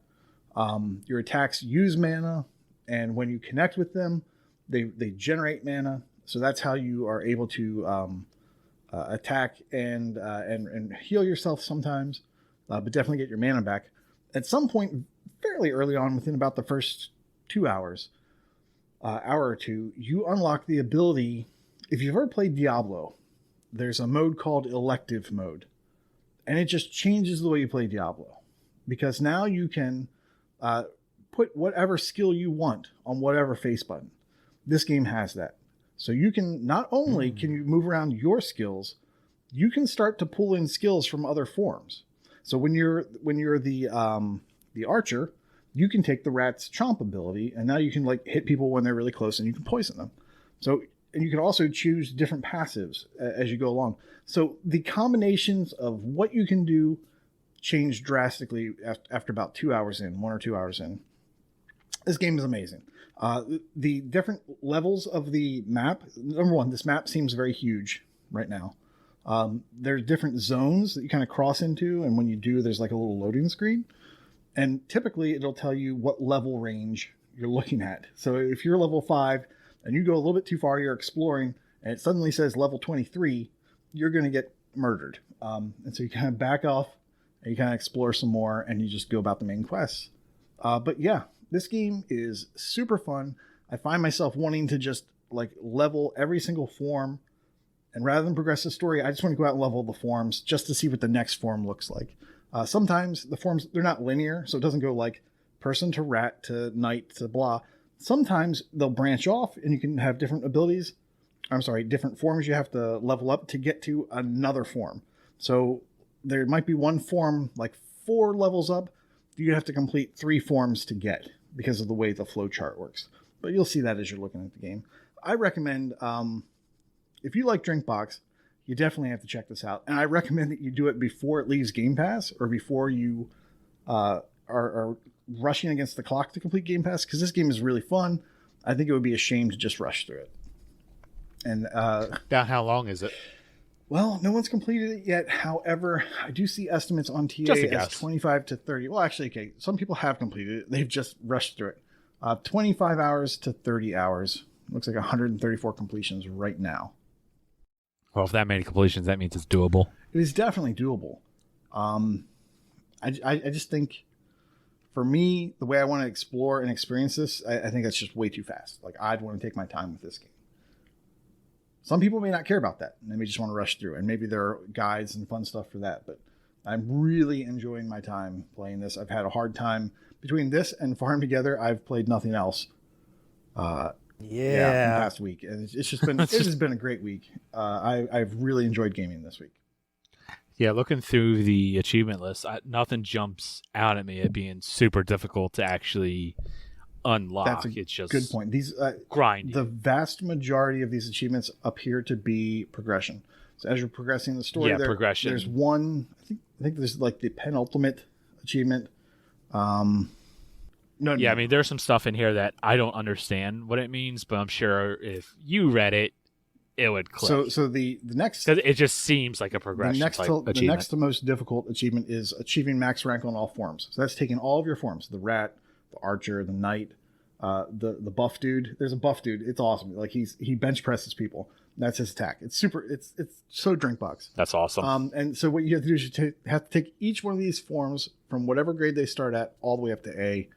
Your attacks use mana, and when you connect with them, they generate mana. So that's how you are able to attack and heal yourself sometimes, but definitely get your mana back. At some point, fairly early on, within about the first 2 hours, hour or two, you unlock the ability. If you've ever played Diablo, there's a mode called elective mode, and it just changes the way you play Diablo, because now you can put whatever skill you want on whatever face button. This game has that. So you can, not only can you move around your skills, you can start to pull in skills from other forms. So when you're the archer, you can take the rat's chomp ability, and now you can like hit people when they're really close, and you can poison them. So, and you can also choose different passives as you go along. So the combinations of what you can do change drastically after about 2 hours in, 1 or 2 hours in. This game is amazing. The different levels of the map. Number one, this map seems very huge right now. There's different zones that you kind of cross into, and when you do, there's like a little loading screen. And typically, it'll tell you what level range you're looking at. So if you're level 5 and you go a little bit too far, you're exploring, and it suddenly says level 23, you're going to get murdered. And so you kind of back off, and you kind of explore some more, and you just go about the main quests. But yeah, this game is super fun. I find myself wanting to just like level every single form, and rather than progress the story, I just want to go out and level the forms just to see what the next form looks like. Sometimes the forms, they're not linear, so it doesn't go like person to rat to knight to blah. Sometimes they'll branch off, and you can have different abilities. Different forms you have to level up to get to another form. So there might be one form like 4 levels up. You have to complete 3 forms to get, because of the way the flow chart works. But you'll see that as you're looking at the game. I recommend, if you like Drinkbox, you definitely have to check this out. And I recommend that you do it before it leaves Game Pass, or before you are rushing against the clock to complete Game Pass, because this game is really fun. I think it would be a shame to just rush through it. And Now, how long is it? well, no one's completed it yet. However, I do see estimates on TA Just a as guess. 25 to 30. Well, actually, okay, some people have completed it. They've just rushed through it. 25 hours to 30 hours. Looks like 134 completions right now. Well, if that many completions, that means it's doable. It is definitely doable. I just think, for me, the way I want to explore and experience this, I think that's just way too fast. Like, I'd want to take my time with this game. Some people may not care about that, and they may just want to rush through, and maybe there are guides and fun stuff for that, but I'm really enjoying my time playing this. I've had a hard time between this and Farm Together. I've played nothing else. From the past week, and it's just been has been a great week. I've really enjoyed gaming this week. Yeah, looking through the achievement list, nothing jumps out at me at being super difficult to actually unlock. That's a It's just good point. These grinding. the vast majority of these achievements appear to be progression. So as you're progressing the story, progression. There's one. I think there's like the penultimate achievement. No, I mean, there's some stuff in here that I don't understand what it means, but I'm sure if you read it, it would click. So the next, because it just seems like a progression. the next to most difficult achievement is achieving max rank on all forms. So that's taking all of your forms: the rat, the archer, the knight, the buff dude. There's a buff dude. It's awesome. Like he bench presses people. That's his attack. It's super. It's so Drinkbox. That's awesome. And so what you have to do is you have to take each one of these forms from whatever grade they start at all the way up to A,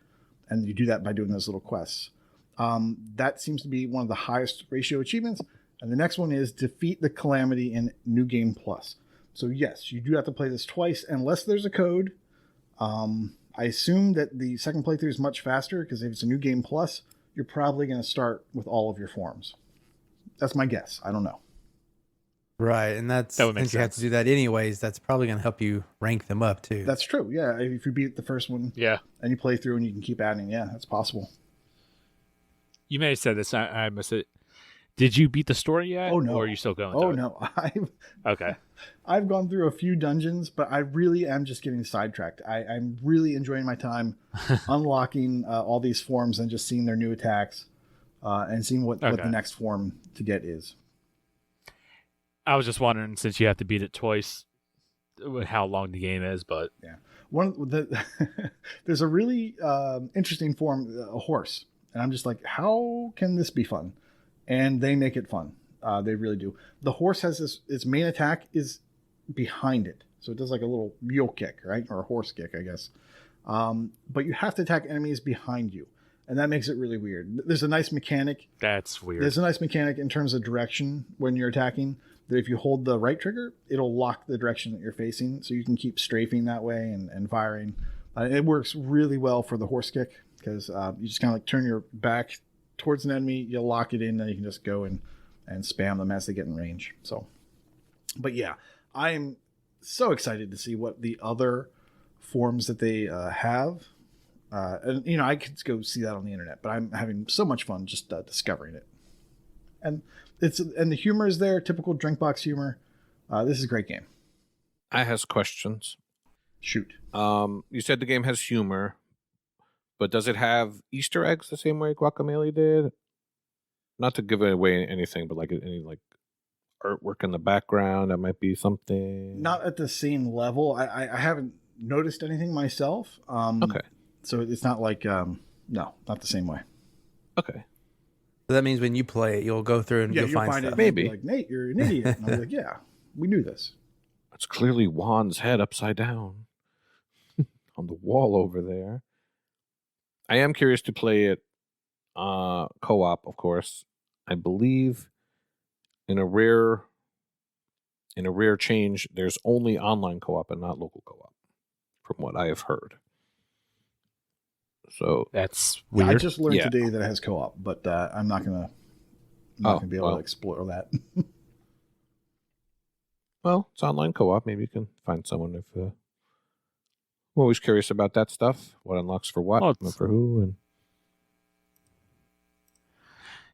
and you do that by doing those little quests. That seems to be one of the highest ratio achievements. And the next one is defeat the calamity in New Game Plus. So yes, you do have to play this twice unless there's a code. I assume that the second playthrough is much faster because if it's a New Game Plus, you're probably going to start with all of your forms. That's my guess. I don't know. Right, and That would make since you have sense. to do that anyways, that's probably going to help you rank them up too. That's true. Yeah, if you beat the first one Yeah. and you play through and you can keep adding, yeah, that's possible. You may have said this. I missed it. Did you beat the story yet? Oh, no. Or are you still going? Oh through no, Okay. I've gone through a few dungeons, but I really am just getting sidetracked. I'm really enjoying my time unlocking all these forms and just seeing their new attacks and seeing what the next form to get is. I was just wondering, since you have to beat it twice, how long the game is, but Yeah. One of the there's a really interesting form, a horse, and I'm just like, how can this be fun? And they make it fun. They really do. The horse has its main attack is behind it, so it does like a little mule kick, right, or a horse kick, I guess. But you have to attack enemies behind you, and that makes it really weird. There's a nice mechanic. that's weird. There's a nice mechanic in terms of direction when you're attacking. That if you hold the right trigger, it'll lock the direction that you're facing, so you can keep strafing that way and firing. It works really well for the horse kick because you just kind of like turn your back towards an enemy, you lock it in, then you can just go and spam them as they get in range. So, but yeah, I am so excited to see what the other forms that they have. And you know, I could go see that on the internet, but I'm having so much fun just discovering it. And the humor is there, typical Drinkbox humor. This is a great game. I has questions. Shoot. You said the game has humor, but does it have Easter eggs the same way Guacamelee did? Not to give away anything, but like any like artwork in the background that might be something. Not at the same level. I haven't noticed anything myself. Okay. So it's not like no, not the same way. Okay. So that means when you play it, you'll go through and Yeah, you'll find stuff. it. Maybe. Like, Nate, you're an idiot. And I'll be like, yeah, we knew this. It's clearly Juan's head upside down on the wall over there. I am curious to play it co-op, of course. I believe in a rare change, there's only online co-op and not local co-op, from what I have heard. So That's Yeah, weird. I just learned Yeah. today that it has co-op, but I'm not gonna be able to explore that. well, it's online co-op. Maybe you can find someone if. I'm always curious about that stuff. What unlocks for what, Well, and for who, and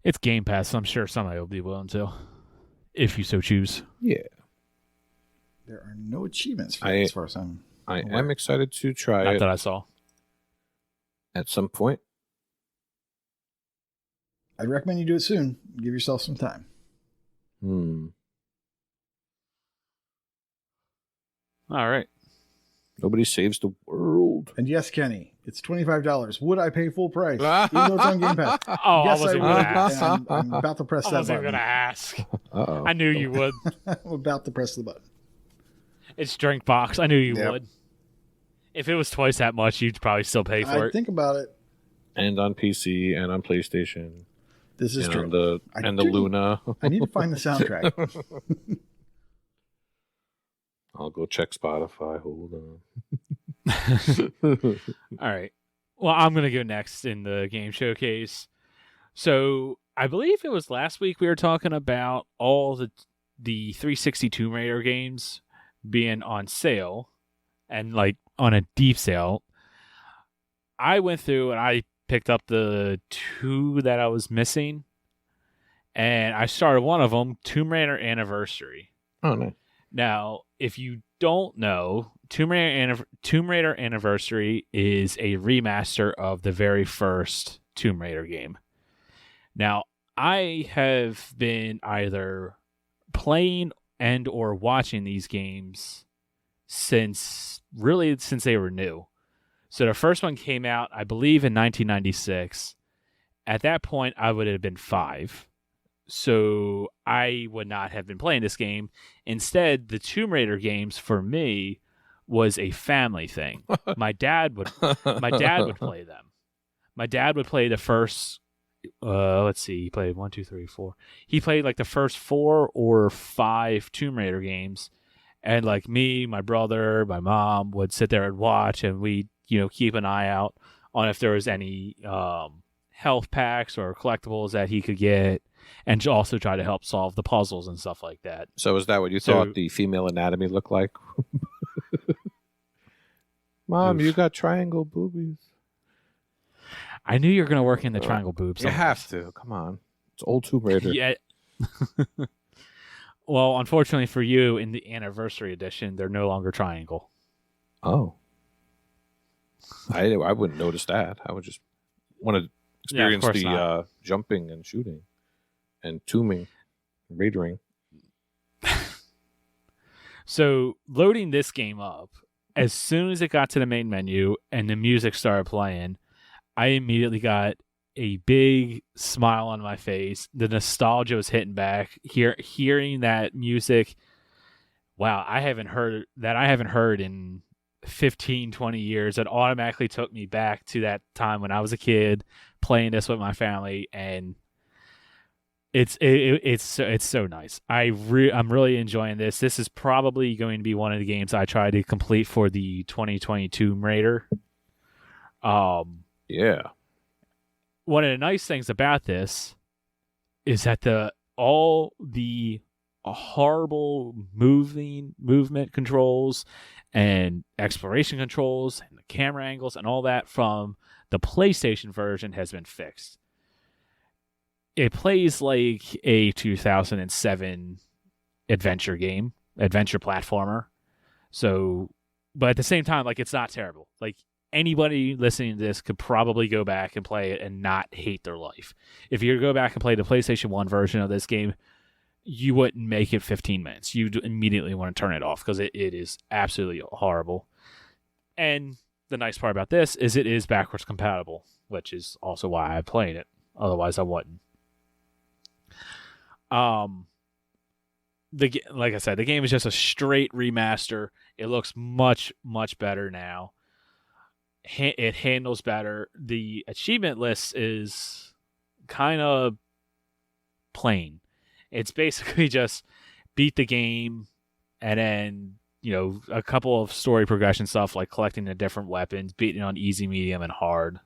It's Game Pass, so I'm sure somebody will be willing to, if you so choose. yeah. There are no achievements for I- that as far as I'm. I aware. am excited to try Not it that I saw. at some point. I'd recommend you do it soon. Give yourself some time. All right. Nobody saves the world. And yes, Kenny, it's $25. Would I pay full price? Even though it's on Game Pass. Oh, Yes, I wasn't I going would. to ask. And I'm about to press I that wasn't going button. to ask. Uh-oh. I knew you would. I'm about to press the button. It's Drinkbox. I knew you Yep. would. If it was twice that much, you'd probably still pay for I it. think about it. And on PC and on PlayStation. This is and true. on the I and the do. Luna. I need to find the soundtrack. I'll go check Spotify. Hold on. All right. Well, I'm going to go next in the game showcase. So I believe it was last week we were talking about all the 360 Tomb Raider games being on sale and like on a deep sale. I went through and I picked up the 2 that I was missing, and I started one of them, Tomb Raider Anniversary. Oh, nice. Now, if you don't know, Tomb Raider Anniversary is a remaster of the very first Tomb Raider game. Now, I have been either playing and or watching these games since they were new. So the first one came out, I believe, in 1996. At that point, I would have been 5. So I would not have been playing this game. Instead, the Tomb Raider games for me was a family thing. My dad would play them. My dad would play the first let's see, he played 1, 2, 3, 4. He played like the first 4 or 5 Tomb Raider games. And like me, my brother, my mom would sit there and watch, and we, keep an eye out on if there was any health packs or collectibles that he could get, and also try to help solve the puzzles and stuff like that. So is that what you thought the female anatomy looked like? Mom, you got triangle boobies. I knew you were going to work in the triangle boobs. You have to. Come on. It's old Tomb Raider. Yeah. Well, unfortunately for you, in the anniversary edition, they're no longer triangle. Oh. I wouldn't notice that. I would just want to experience the jumping and shooting and tombing, raidering. So, loading this game up, as soon as it got to the main menu and the music started playing, I immediately got a big smile on my face. The nostalgia was hitting back. Hearing that music, wow, I haven't heard in 15, 20 years. It automatically took me back to that time when I was a kid playing this with my family, and it's so nice. I'm really enjoying this. This is probably going to be one of the games I try to complete for the 2022 Tomb Raider. Yeah. One of the nice things about this is that all the horrible movement controls and exploration controls and the camera angles and all that from the PlayStation version has been fixed. It plays like a 2007 adventure platformer. So, but at the same time, like, it's not terrible. Like, anybody listening to this could probably go back and play it and not hate their life. If you go back and play the PlayStation 1 version of this game, you wouldn't make it 15 minutes. You'd immediately want to turn it off because it is absolutely horrible. And the nice part about this is it is backwards compatible, which is also why I'm playing it. Otherwise, I wouldn't. Like I said, the game is just a straight remaster. It looks much, much better now. It handles better. The achievement list is kind of plain. It's basically just beat the game and then, a couple of story progression stuff like collecting the different weapons, beating on easy, medium, and hard.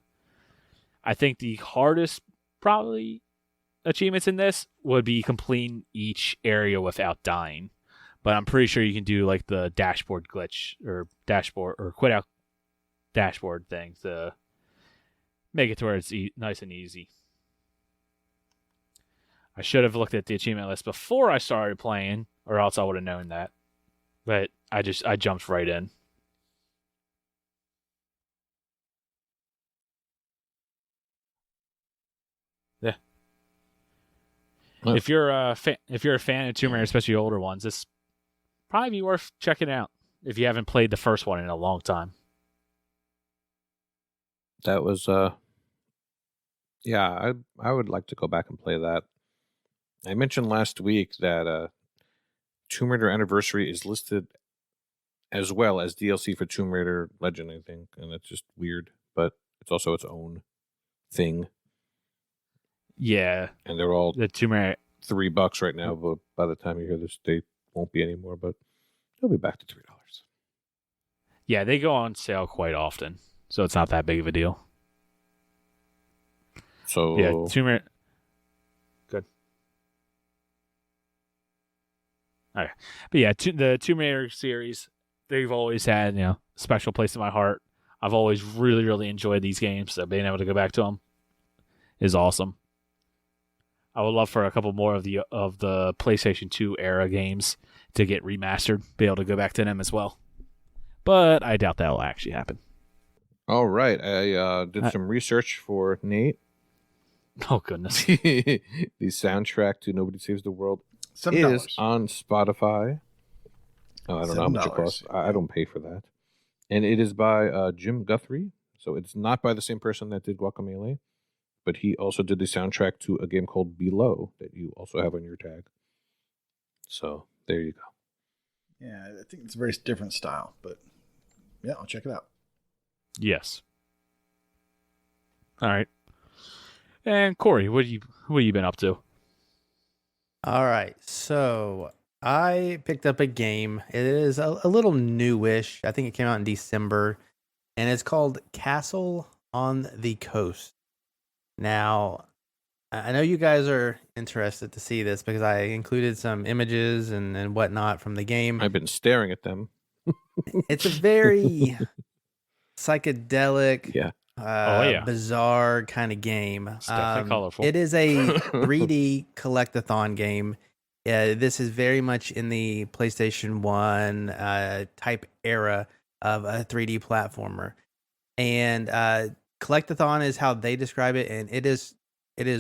I think the hardest probably achievements in this would be completing each area without dying. But I'm pretty sure you can do like the dashboard glitch or quit out dashboard thing to make it to where it's nice and easy. I should have looked at the achievement list before I started playing, or else I would have known that. But I jumped right in. Yeah. Oh. If you're a fan of Tomb Raider, especially older ones, this probably be worth checking out if you haven't played the first one in a long time. That was yeah, I would like to go back and play that. I mentioned last week that Tomb Raider Anniversary is listed as well as DLC for Tomb Raider Legend, I think, and that's just weird, but it's also its own thing. Yeah, and they're all the Tomb Raider $3 right now, but by the time you hear this, they won't be anymore, but they'll be back to $3. Yeah, they go on sale quite often, so it's not that big of a deal. So yeah, Tomb Raider. Good. All right, but yeah, the Tomb Raider series, they've always had special place in my heart. I've always really, really enjoyed these games, so being able to go back to them is awesome. I would love for a couple more of the PlayStation 2 era games to get remastered, be able to go back to them as well. But I doubt that will actually happen. All right. I did some research for Nate. Oh, goodness. The soundtrack to Nobody Saves the World $7. is on Spotify. Oh, I don't know how much it $7. costs. I don't pay for that. And it is by Jim Guthrie. So it's not by the same person that did Guacamelee, but he also did the soundtrack to a game called Below that you also have on your tag. So there you go. Yeah, I think it's a very different style, but yeah, I'll check it out. Yes. All right. And Corey, what have you been up to? All right, so I picked up a game. It is a little newish. I think it came out in December, and it's called Castle on the Coast. Now, I know you guys are interested to see this because I included some images and whatnot from the game. I've been staring at them. It's a very psychedelic, bizarre kind of game. It's definitely colorful. It is a 3D collect-a-thon game. This is very much in the PlayStation 1 type era of a 3D platformer. And collect-a-thon is how they describe it, and it is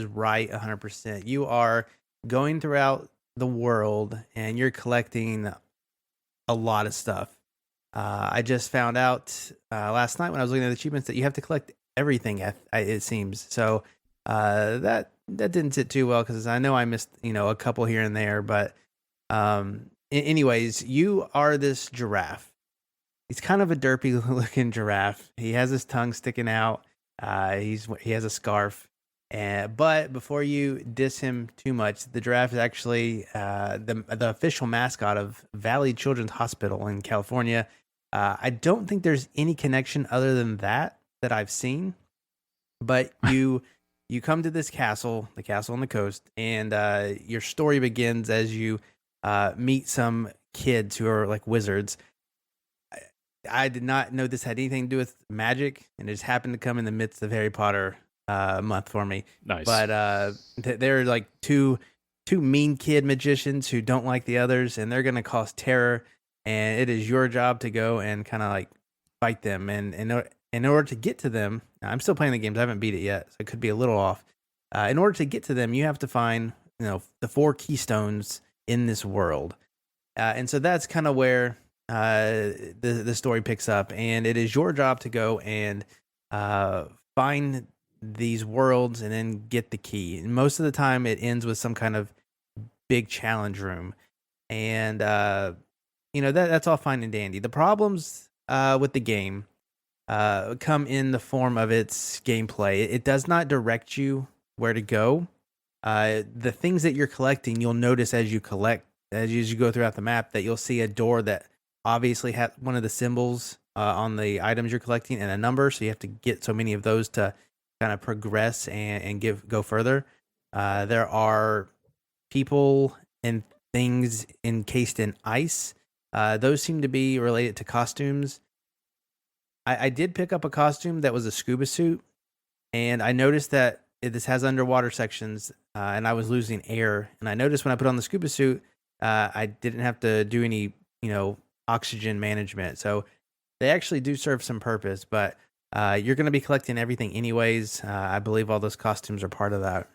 right 100%. You are going throughout the world, and you're collecting a lot of stuff. I just found out last night when I was looking at the achievements that you have to collect everything. It seems so. That didn't sit too well because I know I missed a couple here and there. But anyways, you are this giraffe. He's kind of a derpy looking giraffe. He has his tongue sticking out. He has a scarf. But before you diss him too much, the giraffe is actually the official mascot of Valley Children's Hospital in California. I don't think there's any connection other than that I've seen. But you come to this castle, the castle on the coast, and your story begins as you meet some kids who are like wizards. I did not know this had anything to do with magic, and it just happened to come in the midst of Harry Potter month for me. Nice. But they're like two mean kid magicians who don't like the others, and they're going to cause terror. And it is your job to go and kind of like fight them. And in order to get to them, I'm still playing the games. I haven't beat it yet, so it could be a little off. In order to get to them, you have to find the 4 keystones in this world. And so that's kind of where the story picks up. And it is your job to go and find these worlds and then get the key. And most of the time it ends with some kind of big challenge room. And that's all fine and dandy. The problems with the game come in the form of its gameplay. It does not direct you where to go. The things that you're collecting, you'll notice as you go throughout the map that you'll see a door that obviously has one of the symbols on the items you're collecting and a number. So you have to get so many of those to kind of progress and go further. There are people and things encased in ice. Those seem to be related to costumes. I did pick up a costume that was a scuba suit, and I noticed that this has underwater sections, and I was losing air. And I noticed when I put on the scuba suit, I didn't have to do any, oxygen management. So they actually do serve some purpose, but you're going to be collecting everything anyways. I believe all those costumes are part of that.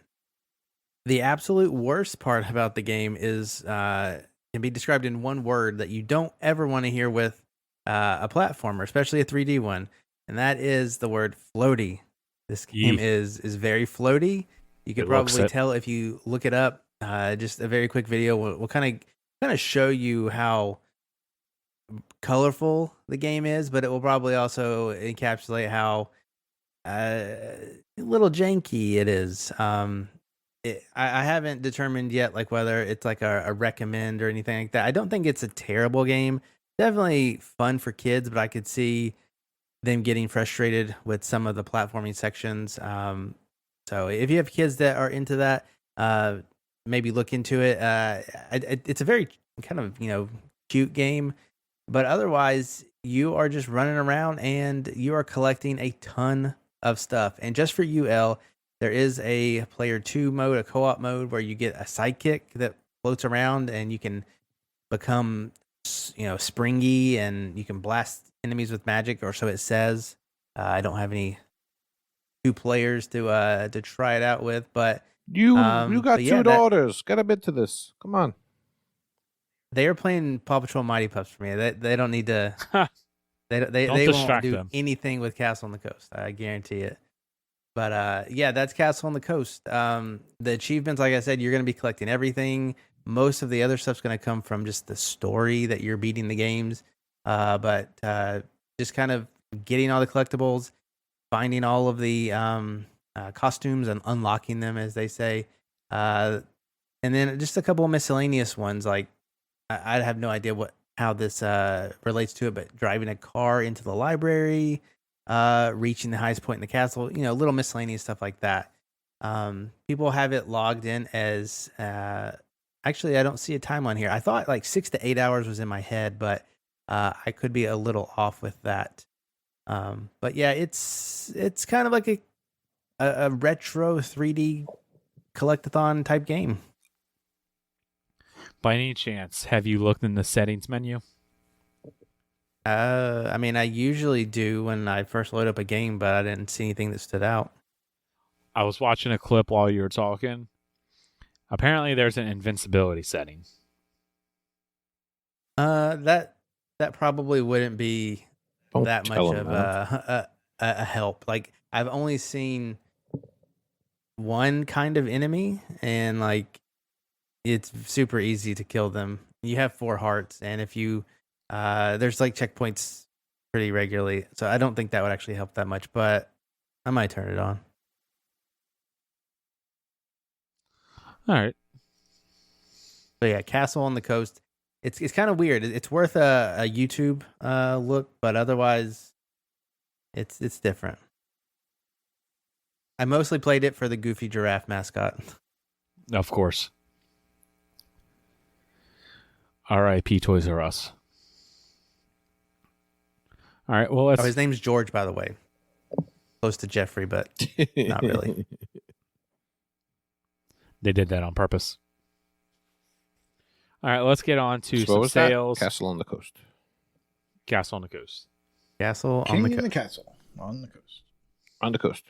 The absolute worst part about the game is can be described in one word that you don't ever want to hear with a platformer, especially a 3D one, and that is the word floaty. This game is very floaty. You could probably tell if you look it up. Just a very quick video will kind of show you how colorful the game is, but it will probably also encapsulate how a little janky it is. I haven't determined yet like whether it's like a recommend or anything like that. I don't think it's a terrible game. Definitely fun for kids, but I could see them getting frustrated with some of the platforming sections. So if you have kids that are into that, maybe look into it. It's a very kind of cute game. But otherwise, you are just running around and you are collecting a ton of stuff. And just for you, L, there is a player 2 mode, a co-op mode where you get a sidekick that floats around and you can become, springy and you can blast enemies with magic, or so it says. I don't have any 2 players to try it out with, but You got but yeah, two daughters. Get a bit to this. Come on. they are playing Paw Patrol Mighty Pups for me. They don't need to. They Don't won't distract do them. anything with Castle on the Coast. I guarantee it. But yeah, that's Castle on the Coast. The achievements, like I said, you're going to be collecting everything. Most of the other stuff's going to come from just the story that you're beating the games. But just kind of getting all the collectibles, finding all of the costumes and unlocking them, as they say. And then just a couple of miscellaneous ones. Like I have no idea how this relates to it, but driving a car into the library, reaching the highest point in the castle, little miscellaneous stuff like that. People have it logged in as actually, I don't see a time on here. I thought like 6 to 8 hours was in my head, but I could be a little off with that. But yeah, it's kind of like a retro 3D collectathon type game. By any chance, have you looked in the settings menu? I mean, I usually do when I first load up a game, but I didn't see anything that stood out. I was watching a clip while you were talking. Apparently, there's an invincibility setting. That probably wouldn't be Don't that much tell 'em of that. a help. Like I've only seen one kind of enemy, and like it's super easy to kill them. You have 4 hearts, and if you there's like checkpoints pretty regularly, so I don't think that would actually help that much. But I might turn it on. All right. So yeah, Castle on the Coast. It's kind of weird. It's worth a YouTube look, but otherwise, it's different. I mostly played it for the goofy giraffe mascot. Of course. R.I.P. Toys R Us. All right. Well, let's. Oh, his name's George, by the way. Close to Jeffrey, but not really. They did that on purpose. All right. Let's get on to So what some was that? sales. Castle on the Coast. Castle on the Coast. Castle King on the in the Coast. castle on the coast. On the coast.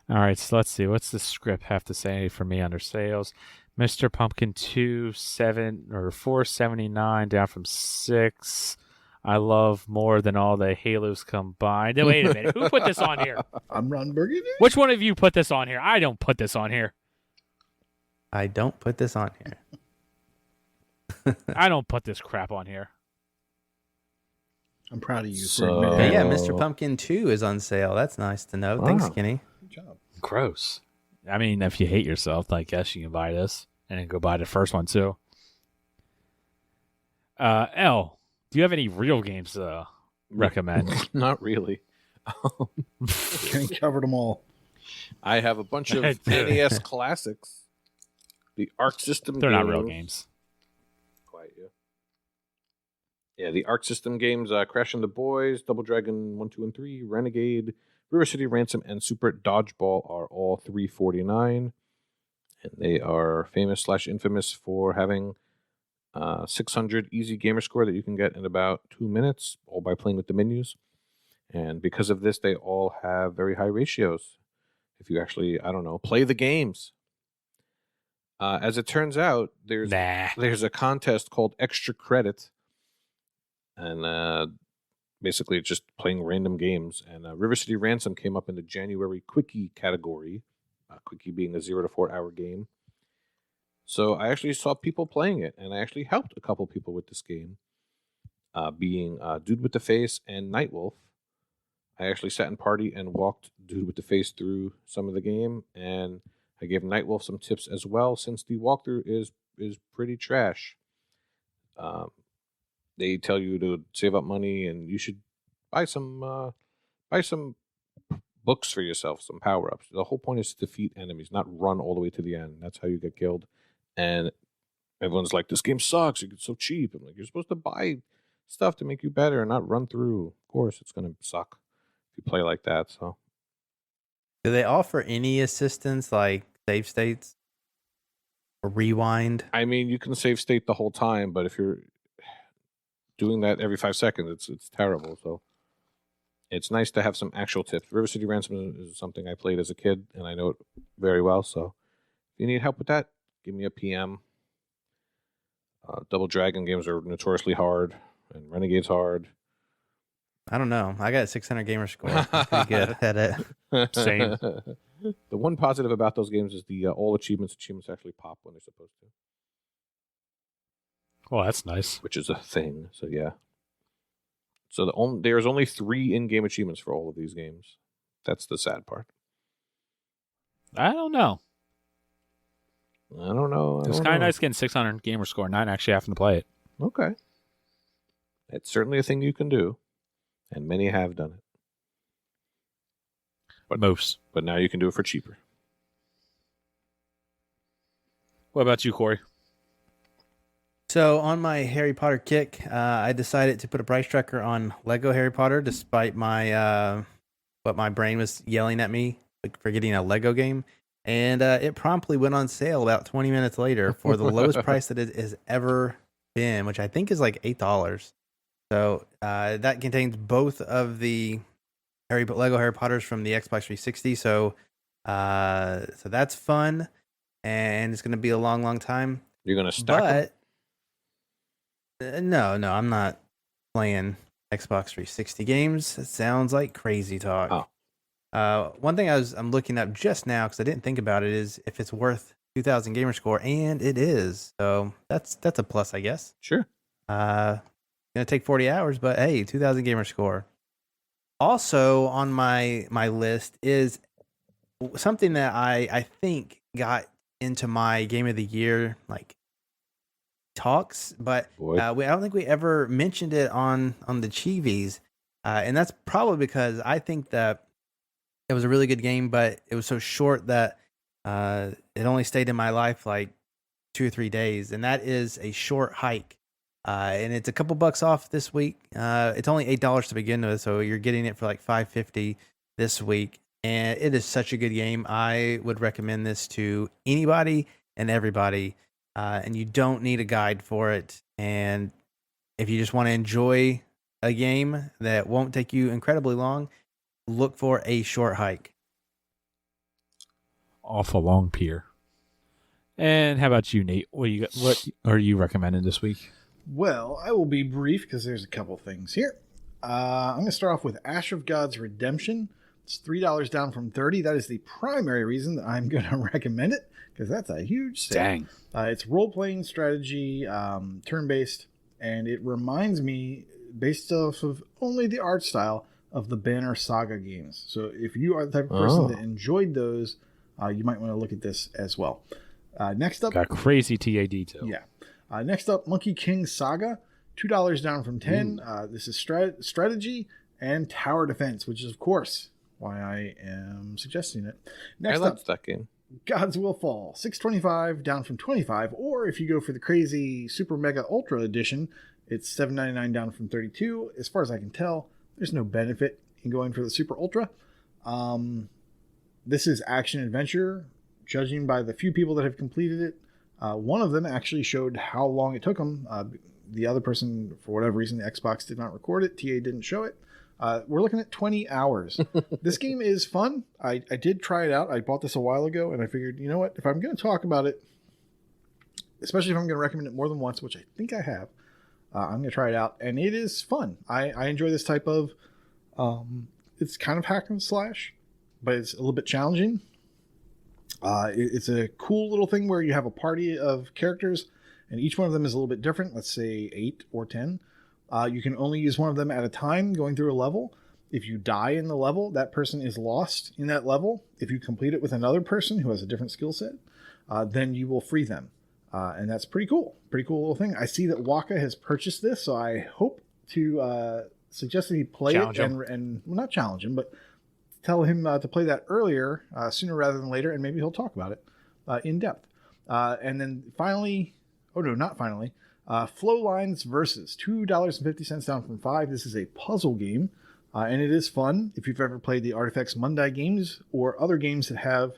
All right. So let's see. What's the script have to say for me under sales? Mr. Pumpkin 479 down from 6. I love more than all the Halos combined. Wait a minute. Who put this on here? I'm Ron Burgundy. Which one of you put this on here? I don't put this on here. I don't put this on here. I don't put this crap on here. I'm proud of you So- for admitting But that. yeah, Mr. Pumpkin 2 is on sale. That's nice to know. Thanks, Wow. Skinny. Good job. Gross. I mean, if you hate yourself, I guess you can buy this and then go buy the first one too. L, do you have any real games to recommend? Not really. Kenny covered them all. I have a bunch of Dude. NES classics. The Arc System They're games. not real games. Quiet you. Yeah, the Arc System games, Crash and the Boys, Double Dragon 1, 2, and 3, Renegade, River City Ransom, and Super Dodgeball are all $3.49. And they are famous/infamous for having 600 easy gamer score that you can get in about 2 minutes, all by playing with the menus. And because of this, they all have very high ratios. If you actually, play the games. As it turns out, there's a contest called Extra Credit. And basically it's just playing random games. And River City Ransom came up in the January Quickie category. Quickie being a 0 to 4 hour game. So I actually saw people playing it, and I actually helped a couple people with this game, being Dude with the Face and Nightwolf. I actually sat in party and walked Dude with the Face through some of the game, and I gave Nightwolf some tips as well, since the walkthrough is pretty trash. They tell you to save up money, and you should buy some books for yourself, some power-ups. The whole point is to defeat enemies, not run all the way to the end. That's how you get killed. And everyone's like, this game sucks. It's so cheap. I'm like, you're supposed to buy stuff to make you better and not run through. Of course, it's going to suck if you play like that. So, Do they offer any assistance like save states or rewind? I mean, you can save state the whole time, but if you're doing that every 5 seconds, it's terrible. So, it's nice to have some actual tips. River City Ransom is something I played as a kid, and I know it very well. So, if you need help with that, give me a PM. Double Dragon games are notoriously hard, and Renegade's hard. I don't know. I got a 600 gamer score. I'm pretty good at it. Same. The one positive about those games is the all achievements actually pop when they're supposed to, Well, that's nice. which is a thing. So yeah. So there's only 3 in-game achievements for all of these games. That's the sad part. I don't know. I don't know. It's kind of nice getting 600 gamer score, not actually having to play it. Okay. It's certainly a thing you can do, and many have done it. Most. But now you can do it for cheaper. What about you, Corey? So on my Harry Potter kick, I decided to put a price tracker on Lego Harry Potter, despite my what my brain was yelling at me for getting a Lego game. And it promptly went on sale about 20 minutes later for the lowest price that it has ever been, which I think is like $8. So that contains both of the Lego Harry Potters from the Xbox 360. So that's fun, and it's going to be a long, long time. You're going to stack them? But no, I'm not playing Xbox 360 games. It sounds like crazy talk. Oh. One thing I'm looking up just now because I didn't think about it is if it's worth 2,000 gamer score, and it is. So that's a plus, I guess. Sure. Gonna take 40 hours, but hey, 2,000 gamer score. Also on my list is something that I think got into my game of the year like talks, but I don't think we ever mentioned it on the Chivis, and that's probably because I think that it was a really good game, but it was so short that it only stayed in my life like 2 or 3 days, and that is a short hike. And it's a couple bucks off this week. It's only $8 to begin with, so you're getting it for like $5.50 this week. And it is such a good game. I would recommend this to anybody and everybody. And you don't need a guide for it. And if you just want to enjoy a game that won't take you incredibly long, look for a short hike. Off a long pier. And how about you, Nate? What are you recommending this week? Well, I will be brief because there's a couple things here. I'm going to start off with Ash of God's Redemption. It's $3 down from $30. That is the primary reason that I'm going to recommend it because that's a huge sale. Dang. It's role-playing strategy, turn-based, and it reminds me, based off of only the art style, of the Banner Saga games. So if you are the type of person that enjoyed those, you might want to look at this as well. Next up, got crazy TA detail. Yeah. Next up, Monkey King Saga, $2 down from $10. This is strategy and tower defense, which is of course why I am suggesting it. Next up, that game. Gods Will Fall, $6.25 down from $25. Or if you go for the crazy Super Mega Ultra Edition, it's $7.99 down from $32. As far as I can tell, there's no benefit in going for the Super Ultra. This is action adventure, judging by the few people that have completed it. One of them actually showed how long it took them. The other person, for whatever reason, the Xbox did not record it. TA didn't show it. We're looking at 20 hours. This game is fun. I did try it out. I bought this a while ago, and I figured, you know what? If I'm going to talk about it, especially if I'm going to recommend it more than once, which I think I have, I'm going to try it out. And it is fun. I enjoy this type of... it's kind of hack and slash, but it's a little bit challenging. It's a cool little thing where you have a party of characters, and each one of them is a little bit different. Let's say 8 or 10. You can only use one of them at a time going through a level. If you die in the level, that person is lost in that level. If you complete it with another person who has a different skill set, then you will free them. And that's pretty cool. Pretty cool little thing. I see that Waka has purchased this, so I hope to suggest that he play it and well, not challenge him, but tell him to play that earlier, sooner rather than later, and maybe he'll talk about it in depth. And then finally, not finally, Flow Lines Versus, $2.50 down from $5. This is a puzzle game, and it is fun. If you've ever played the Artifacts Mundi games or other games that have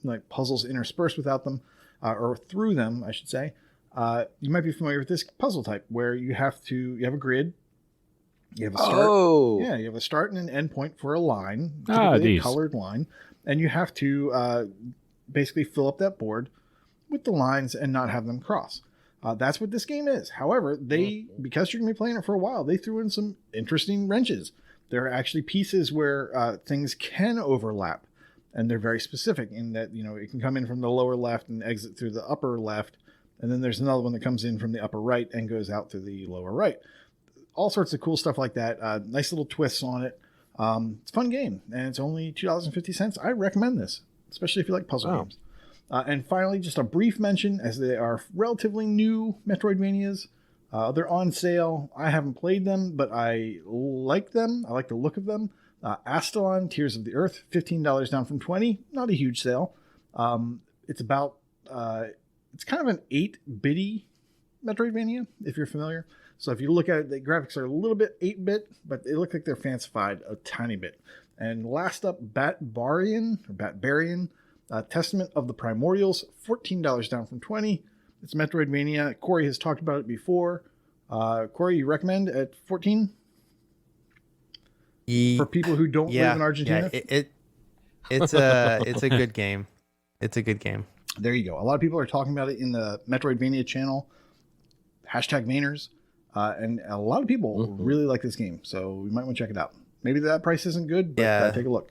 like puzzles interspersed without them, or through them, I should say, you might be familiar with this puzzle type where you have a grid. You have a start. Oh, Yeah, you have a start and an end point for a line, typically a colored line, and you have to basically fill up that board with the lines and not have them cross. That's what this game is. However, because you're going to be playing it for a while, they threw in some interesting wrenches. There are actually pieces where things can overlap, and they're very specific in that, it can come in from the lower left and exit through the upper left, and then there's another one that comes in from the upper right and goes out through the lower right. All sorts of cool stuff like that. Nice little twists on it. It's a fun game, and it's only $2.50. I recommend this, especially if you like puzzle games. And finally, just a brief mention, as they are relatively new Metroidvanias. They're on sale. I haven't played them, but I like them. I like the look of them. Astalon, Tears of the Earth, $15 down from $20. Not a huge sale. It's about, it's kind of an 8-bitty Metroidvania, if you're familiar. So if you look at it, the graphics are a little bit 8-bit, but they look like they're fancified a tiny bit. And last up, Batbarian, Testament of the Primordials, $14 down from $20. It's Metroidvania. Corey has talked about it before. Corey, you recommend at $14? For people who don't live in Argentina? Yeah, it's a good game. It's a good game. There you go. A lot of people are talking about it in the Metroidvania channel. #Mainers. And a lot of people really like this game, so we might want to check it out. Maybe that price isn't good, but take a look.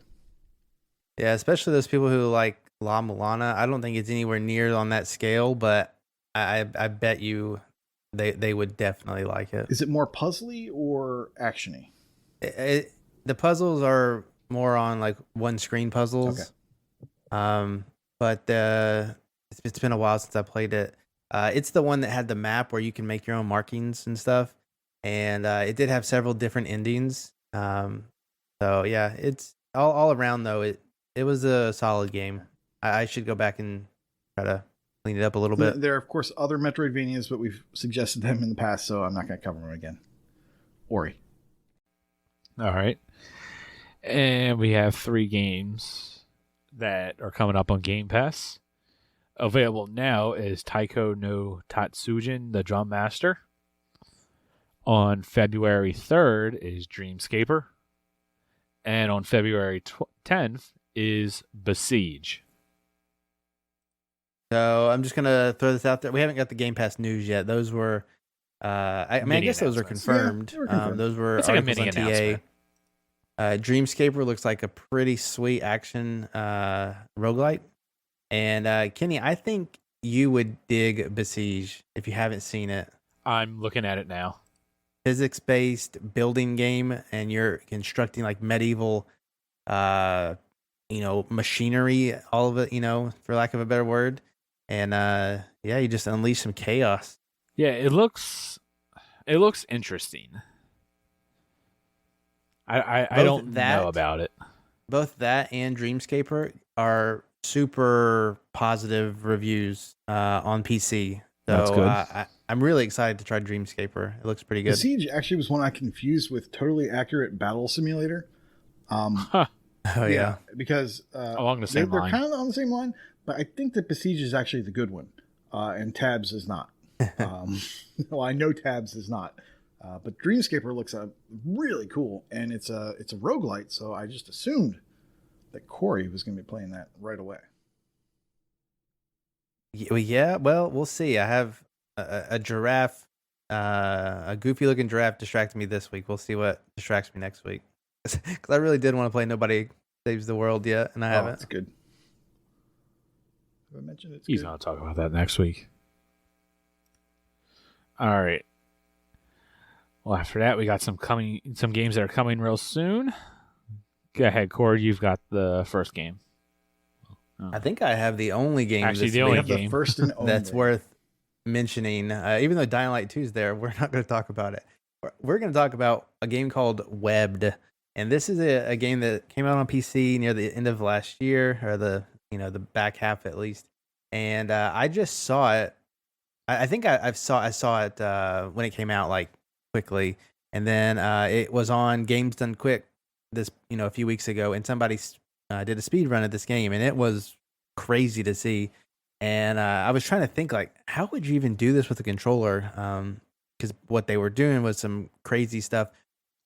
Yeah, especially those people who like La Mulana. I don't think it's anywhere near on that scale, but I bet you they would definitely like it. Is it more puzzly or actiony? The puzzles are more on like one screen puzzles. Okay. But it's been a while since I played it. It's the one that had the map where you can make your own markings and stuff. And it did have several different endings. So yeah, it's all around though. It was a solid game. I should go back and try to clean it up a little bit. There are, of course, other Metroidvanias, but we've suggested them in the past, so I'm not going to cover them again. Ori. All right. And we have 3 games that are coming up on Game Pass. Available now is Taiko no Tatsujin, the Drum Master. On February 3rd is Dreamscaper. And on February 10th is Besiege. So I'm just going to throw this out there. We haven't got the Game Pass news yet. Those were, I guess those are confirmed. Yeah, confirmed. Those were it's like a articles mini on TA. announcement. Dreamscaper looks like a pretty sweet action roguelite. And Kenny, I think you would dig Besiege if you haven't seen it. I'm looking at it now. Physics-based building game, and you're constructing like medieval, machinery, all of it, for lack of a better word. And you just unleash some chaos. Yeah, it looks interesting. I don't know about it. Both that and Dreamscaper are super positive reviews on PC. So That's good. I'm really excited to try Dreamscaper. It looks pretty good. Siege actually was one I confused with Totally Accurate Battle Simulator. Oh yeah, because along the same line. They're kind of on the same line, but I think that Besiege is actually the good one, and Tabs is not. Well, I know Tabs is not, but Dreamscaper looks really cool, and it's a roguelite, so I just assumed that Corey was going to be playing that right away. Yeah, well, we'll see. I have a giraffe, a goofy looking giraffe distracted me this week. We'll see what distracts me next week. Because I really did want to play Nobody Saves the World yet, and I haven't. That's good. Have I mentioned it's He's good? going to talk about that next week. All right. Well, after that, we got some games that are coming real soon. Go ahead, Corey. You've got the first game. I think I have the only game. Actually, the We only have the game first and only. that's worth mentioning. Even though Dying Light 2 is there, we're not going to talk about it. We're going to talk about a game called Webbed, and this is a game that came out on PC near the end of last year, or the back half at least. And I just saw it I think I saw it when it came out like quickly, and then it was on Games Done Quick a few weeks ago, and somebody did a speed run of this game, and it was crazy to see. And I was trying to think like, how would you even do this with a controller? Because what they were doing was some crazy stuff,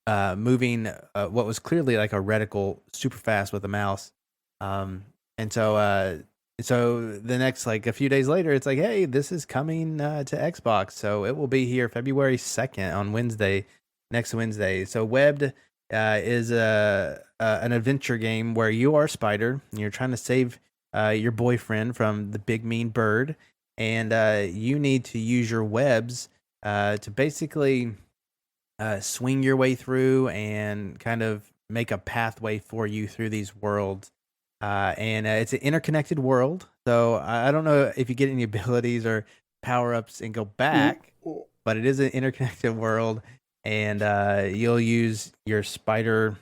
moving what was clearly like a reticle super fast with a mouse. And so the next like a few days later, it's like, hey, this is coming to Xbox, so it will be here February 2nd on next Wednesday. So Webbed is an adventure game where you are a spider and you're trying to save your boyfriend from the big mean bird, and you need to use your webs to basically swing your way through and kind of make a pathway for you through these worlds. And it's an interconnected world, so I don't know if you get any abilities or power-ups and go back, but it is an interconnected world, and you'll use your spider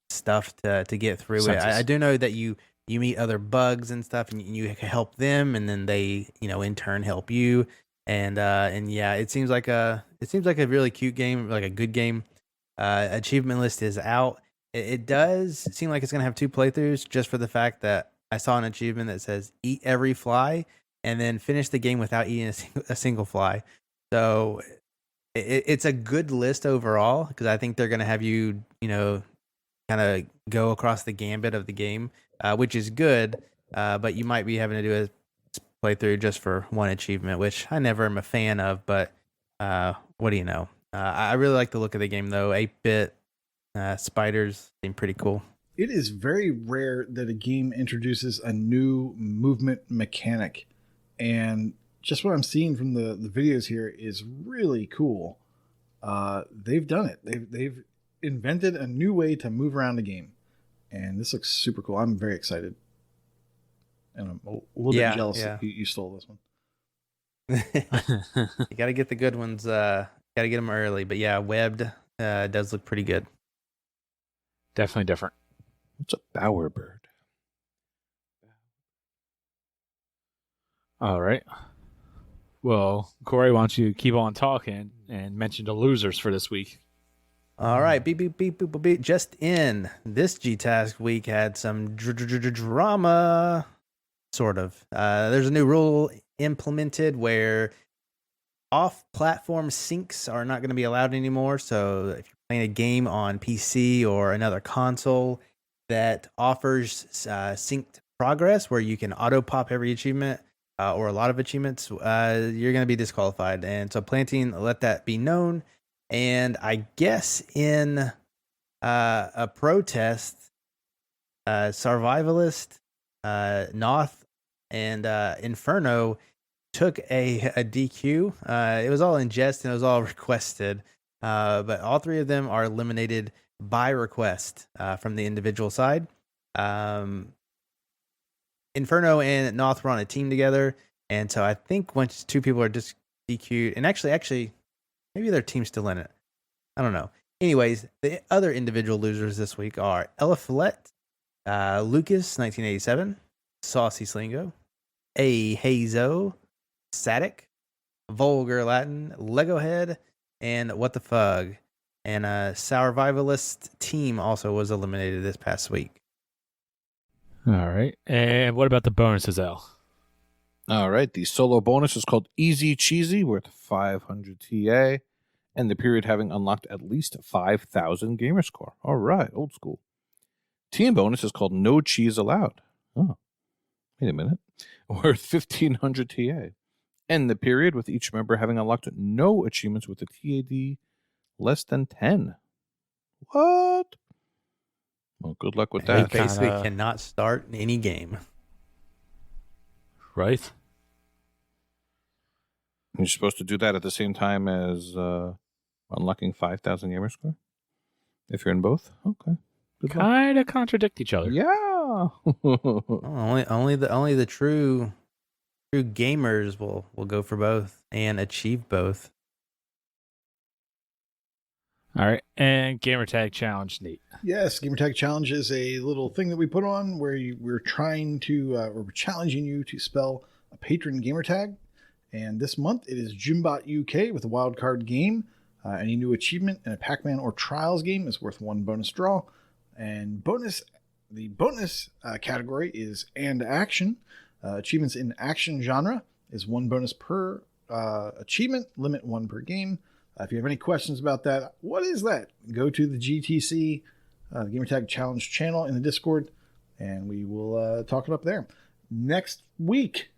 stuff to get through it. I do know that you meet other bugs and stuff, and you help them, and then they, in turn help you. And yeah, it seems like a really cute game, like a good game. Achievement list is out. It does seem like it's gonna have 2 playthroughs, just for the fact that I saw an achievement that says eat every fly and then finish the game without eating a single fly. So it's a good list overall, because I think they're gonna have you, kind of go across the gambit of the game, which is good. But you might be having to do a playthrough just for one achievement, which I never am a fan of. But what do you know? I really like the look of the game, though. 8-bit spiders seem pretty cool. It is very rare that a game introduces a new movement mechanic, and just what I'm seeing from the videos here is really cool. They've done it. They've invented a new way to move around the game, and this looks super cool. I'm very excited, and I'm a little bit jealous that you stole this one. You got to get the good ones. Got to get them early. But yeah, Webbed does look pretty good. Definitely different. What's a bowerbird? All right. Well, Corey, why don't you keep on talking and mention the losers for this week? All right. Beep, beep, beep, beep, beep. Just in. This G-Task week had some drama, sort of. There's a new rule implemented where off-platform syncs are not going to be allowed anymore. So if you're playing a game on PC or another console that offers synced progress, where you can auto-pop every achievement or a lot of achievements, you're going to be disqualified. And so Planting let that be known. And I guess in a protest, Survivalist, Noth, and Inferno took a DQ. It was all in jest and it was all requested. But all 3 of them are eliminated by request from the individual side. Inferno and Noth were on a team together. And so I think once 2 people are just DQ'd, and actually, maybe their team's still in it. I don't know. Anyways, the other individual losers this week are Eliphalet, Lucas, 1987, Saucy Slingo, A. Hazo, Satic, Vulgar Latin, Lego Head, and What the Fug. And Survivalist team also was eliminated this past week. All right. And what about the bonuses, Al? All right. The solo bonus is called Easy Cheesy, worth 500 TA, and the period having unlocked at least 5,000 gamer score. All right. Old school. Team bonus is called No Cheese Allowed. Oh, wait a minute. Worth 1,500 TA. End the period with each member having unlocked no achievements with a TAD less than 10. What? Well, good luck with that. They basically cannot start any game. Right? You're supposed to do that at the same time as unlocking 5,000 gamer score? If you're in both? Okay. Kind of contradict each other. Yeah. Only the true gamers will go for both and achieve both. All right. And Gamertag Challenge, Nate. Yes, Gamertag Challenge is a little thing that we put on where we're trying to, or we're challenging you to spell a patron gamertag. And this month it is Gymbot UK with a wildcard game. Any new achievement in a Pac-Man or Trials game is worth 1 bonus draw. And the bonus category is and action. Achievements in action genre is 1 bonus per achievement, limit 1 per game. If you have any questions about that, what is that? Go to the GTC, the Gamertag Challenge channel in the Discord, and we will talk it up there. Next week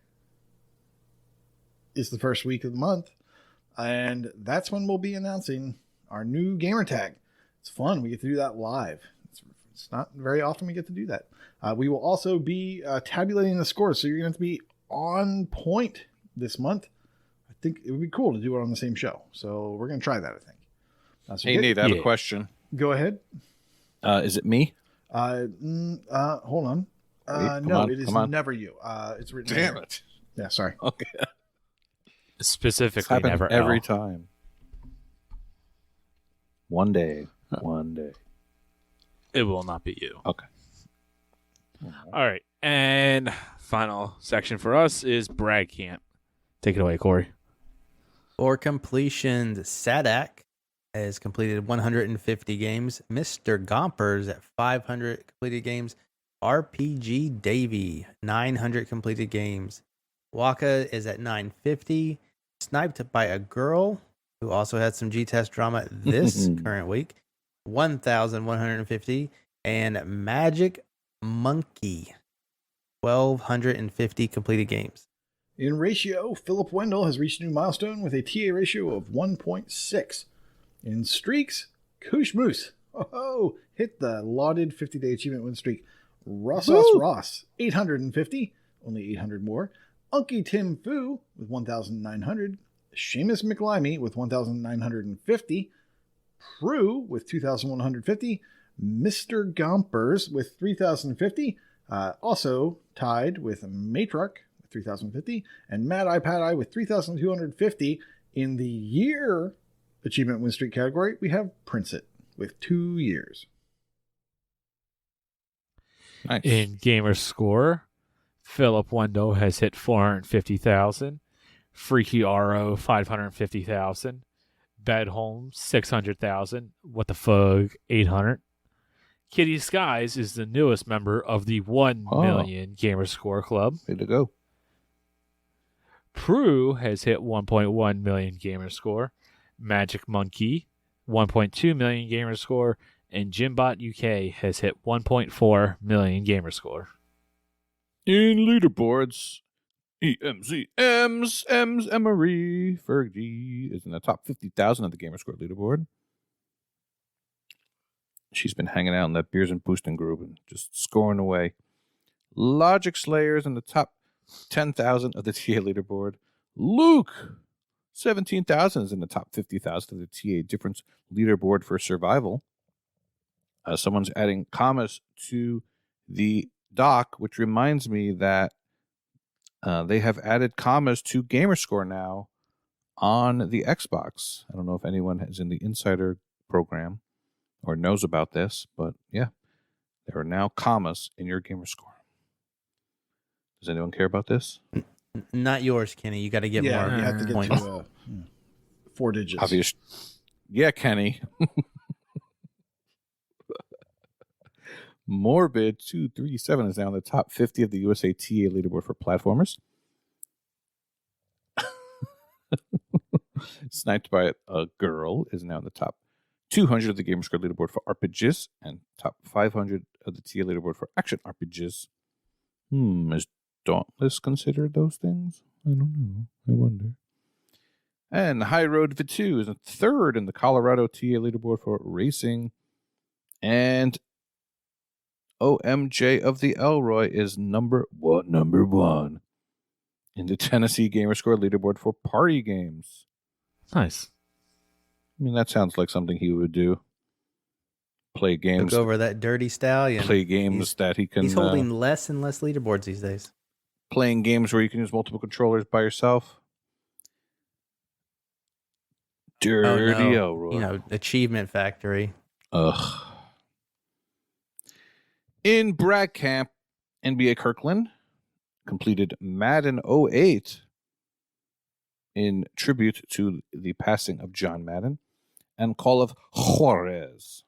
is the first week of the month, and that's when we'll be announcing our new Gamertag. It's fun. We get to do that live. It's not very often we get to do that. We will also be tabulating the scores, so you're going to be on point this month. I think it would be cool to do it on the same show. So we're going to try that, I think. Hey, Nate, I have a question. Go ahead. Is it me? Hold on. It is never you. It's written. Damn it. Yeah, sorry. Okay. Specifically, never every L. time. One day. It will not be you. Okay. All right. And final section for us is Brag Camp. Take it away, Corey. For completion, Sadak has completed 150 games. Mr. Gompers at 500 completed games. RPG Davy, 900 completed games. Waka is at 950. Sniped by a girl who also had some G-Test drama this current week. 1,150. And Magic Monkey, 1,250 completed games. In ratio, Philip Wendell has reached a new milestone with a TA ratio of 1.6. In streaks, KooshMoose hit the lauded 50-day achievement win streak. Ross, 850, only 800 more. Unky Tim Fu with 1,900. Seamus McLimey with 1,950. Prue with 2,150. Mr. Gompers with 3,050. Also tied with Matriarch with 3,050. And Mad iPad with 3,250. In the year achievement win streak category, we have Prince It with 2 years. Nice. In gamer score, Philip Wendell has hit 450,000. Freaky RO 550,000. Bed Holmes 600,000. What the fuck 800. Kitty Skies is the newest member of the 1 million gamer score club. Way to go. Prue has hit 1.1 million gamer score. Magic Monkey 1.2 million gamer score. And Gymbot UK has hit 1.4 million gamer score. In leaderboards, Emery Fergie is in the top 50,000 of the Gamerscore leaderboard. She's been hanging out in that Beers and Boosting group and just scoring away. Logic Slayer's in the top 10,000 of the TA leaderboard. Luke, 17,000 is in the top 50,000 of the TA difference leaderboard for survival. Someone's adding commas to the doc, which reminds me that they have added commas to Gamerscore now on the Xbox. I don't know if anyone is in the Insider program or knows about this, but yeah, there are now commas in your Gamerscore. Does anyone care about this? Not yours, Kenny. You got to get more. You have to get points. to 4 digits. Obvious. Yeah, Kenny. Morbid 237 is now in the top 50 of the USA TA leaderboard for platformers. Sniped by a Girl is now in the top 200 of the Gamerscore leaderboard for RPGs and top 500 of the TA leaderboard for action RPGs. Is Dauntless considered those things? I don't know. I wonder. And High Road V2 is in third in the Colorado TA leaderboard for racing. And OMJ of the Elroy is number one in the Tennessee Gamerscore leaderboard for party games. Nice. I mean, that sounds like something he would do. Play games. Took over that dirty stallion. Play games that he can. He's holding less and less leaderboards these days. Playing games where you can use multiple controllers by yourself. Dirty Elroy. You know, Achievement Factory. Ugh. In Brag Camp, NBA Kirkland completed Madden 08. in tribute to the passing of John Madden, and Call of Juarez.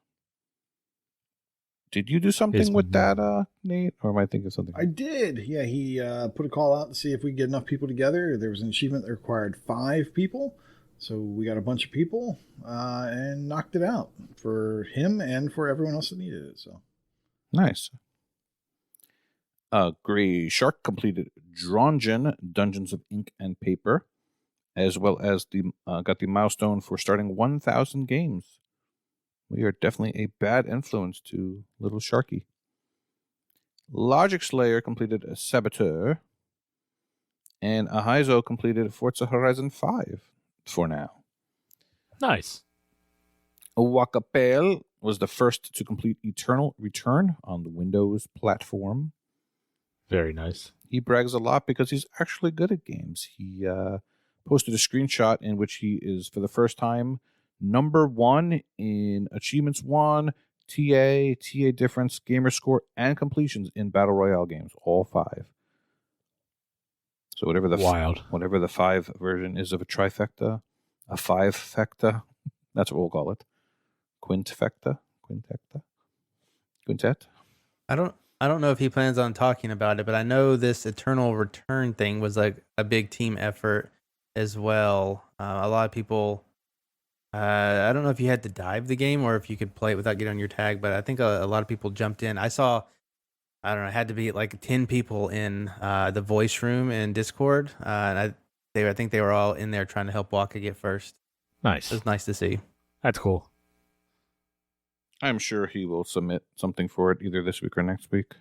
Did you do something with that, Nate? Or am I thinking of something? I did. Yeah, he put a call out to see if we could get enough people together. There was an achievement that required 5 people. So we got a bunch of people and knocked it out for him and for everyone else that needed it. So Nice. Gray Shark completed Drongen, Dungeons of Ink and Paper, as well as got the milestone for starting 1,000 games. We are definitely a bad influence to little Sharky. Logic Slayer completed a Saboteur, and Ahizo completed Forza Horizon 5 for now. Nice. Wakapeil was the first to complete Eternal Return on the Windows platform. Very nice. He brags a lot because he's actually good at games. He posted a screenshot in which he is, for the first time, number 1 in Achievements 1, TA difference, gamer score, and completions in Battle Royale games. All 5. So whatever the 5 version is of a trifecta, a 5-fecta, that's what we'll call it. Quintet. I don't know if he plans on talking about it, but I know this Eternal Return thing was like a big team effort as well. A lot of people, I don't know if you had to dive the game or if you could play it without getting on your tag, but I think a lot of people jumped in. I saw, I don't know, it had to be like 10 people in the voice room in Discord. And I think they were all in there trying to help Waka get first. Nice. It was nice to see. That's cool. I'm sure he will submit something for it either this week or next week.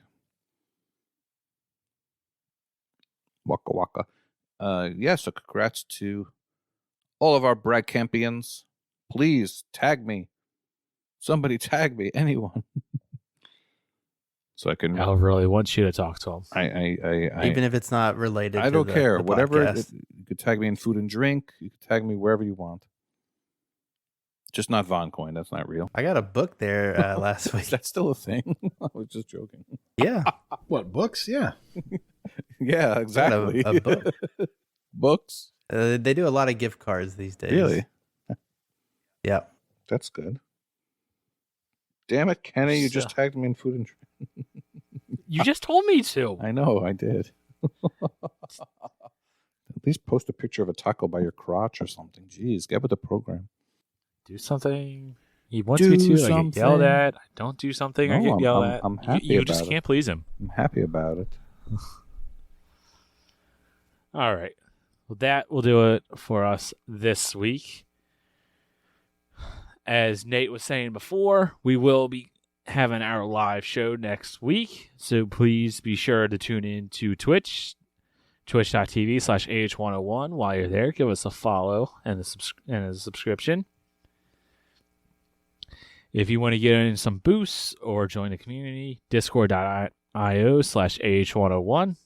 Waka Waka. So congrats to all of our Brag Campions. Please tag me. Somebody tag me. Anyone. So I can. Al really wants you to talk to him. Even if it's not related. I don't care. The Whatever. podcast. You could tag me in food and drink. You could tag me wherever you want. Just not Von Coin. That's not real. I got a book there last week. Is that still a thing? I was just joking. Yeah. what, books? Yeah. Yeah, exactly. A book. Books? They do a lot of gift cards these days. Really? Yeah. That's good. Damn it, Kenny, you just tagged me in food and drink. You just told me to. I know, I did. At least post a picture of a taco by your crotch or something. Jeez, get with the program. Do something. He wants me to. I get yelled at. I don't do something. I get yelled at. I'm happy you about just it. can't please him. I'm happy about it. All right. Well, that will do it for us this week. As Nate was saying before, we will be having our live show next week. So please be sure to tune in to Twitch, twitch.tv/AH101. While you're there, give us a follow and a subscription. If you want to get in some boosts or join the community, discord.io/AH101.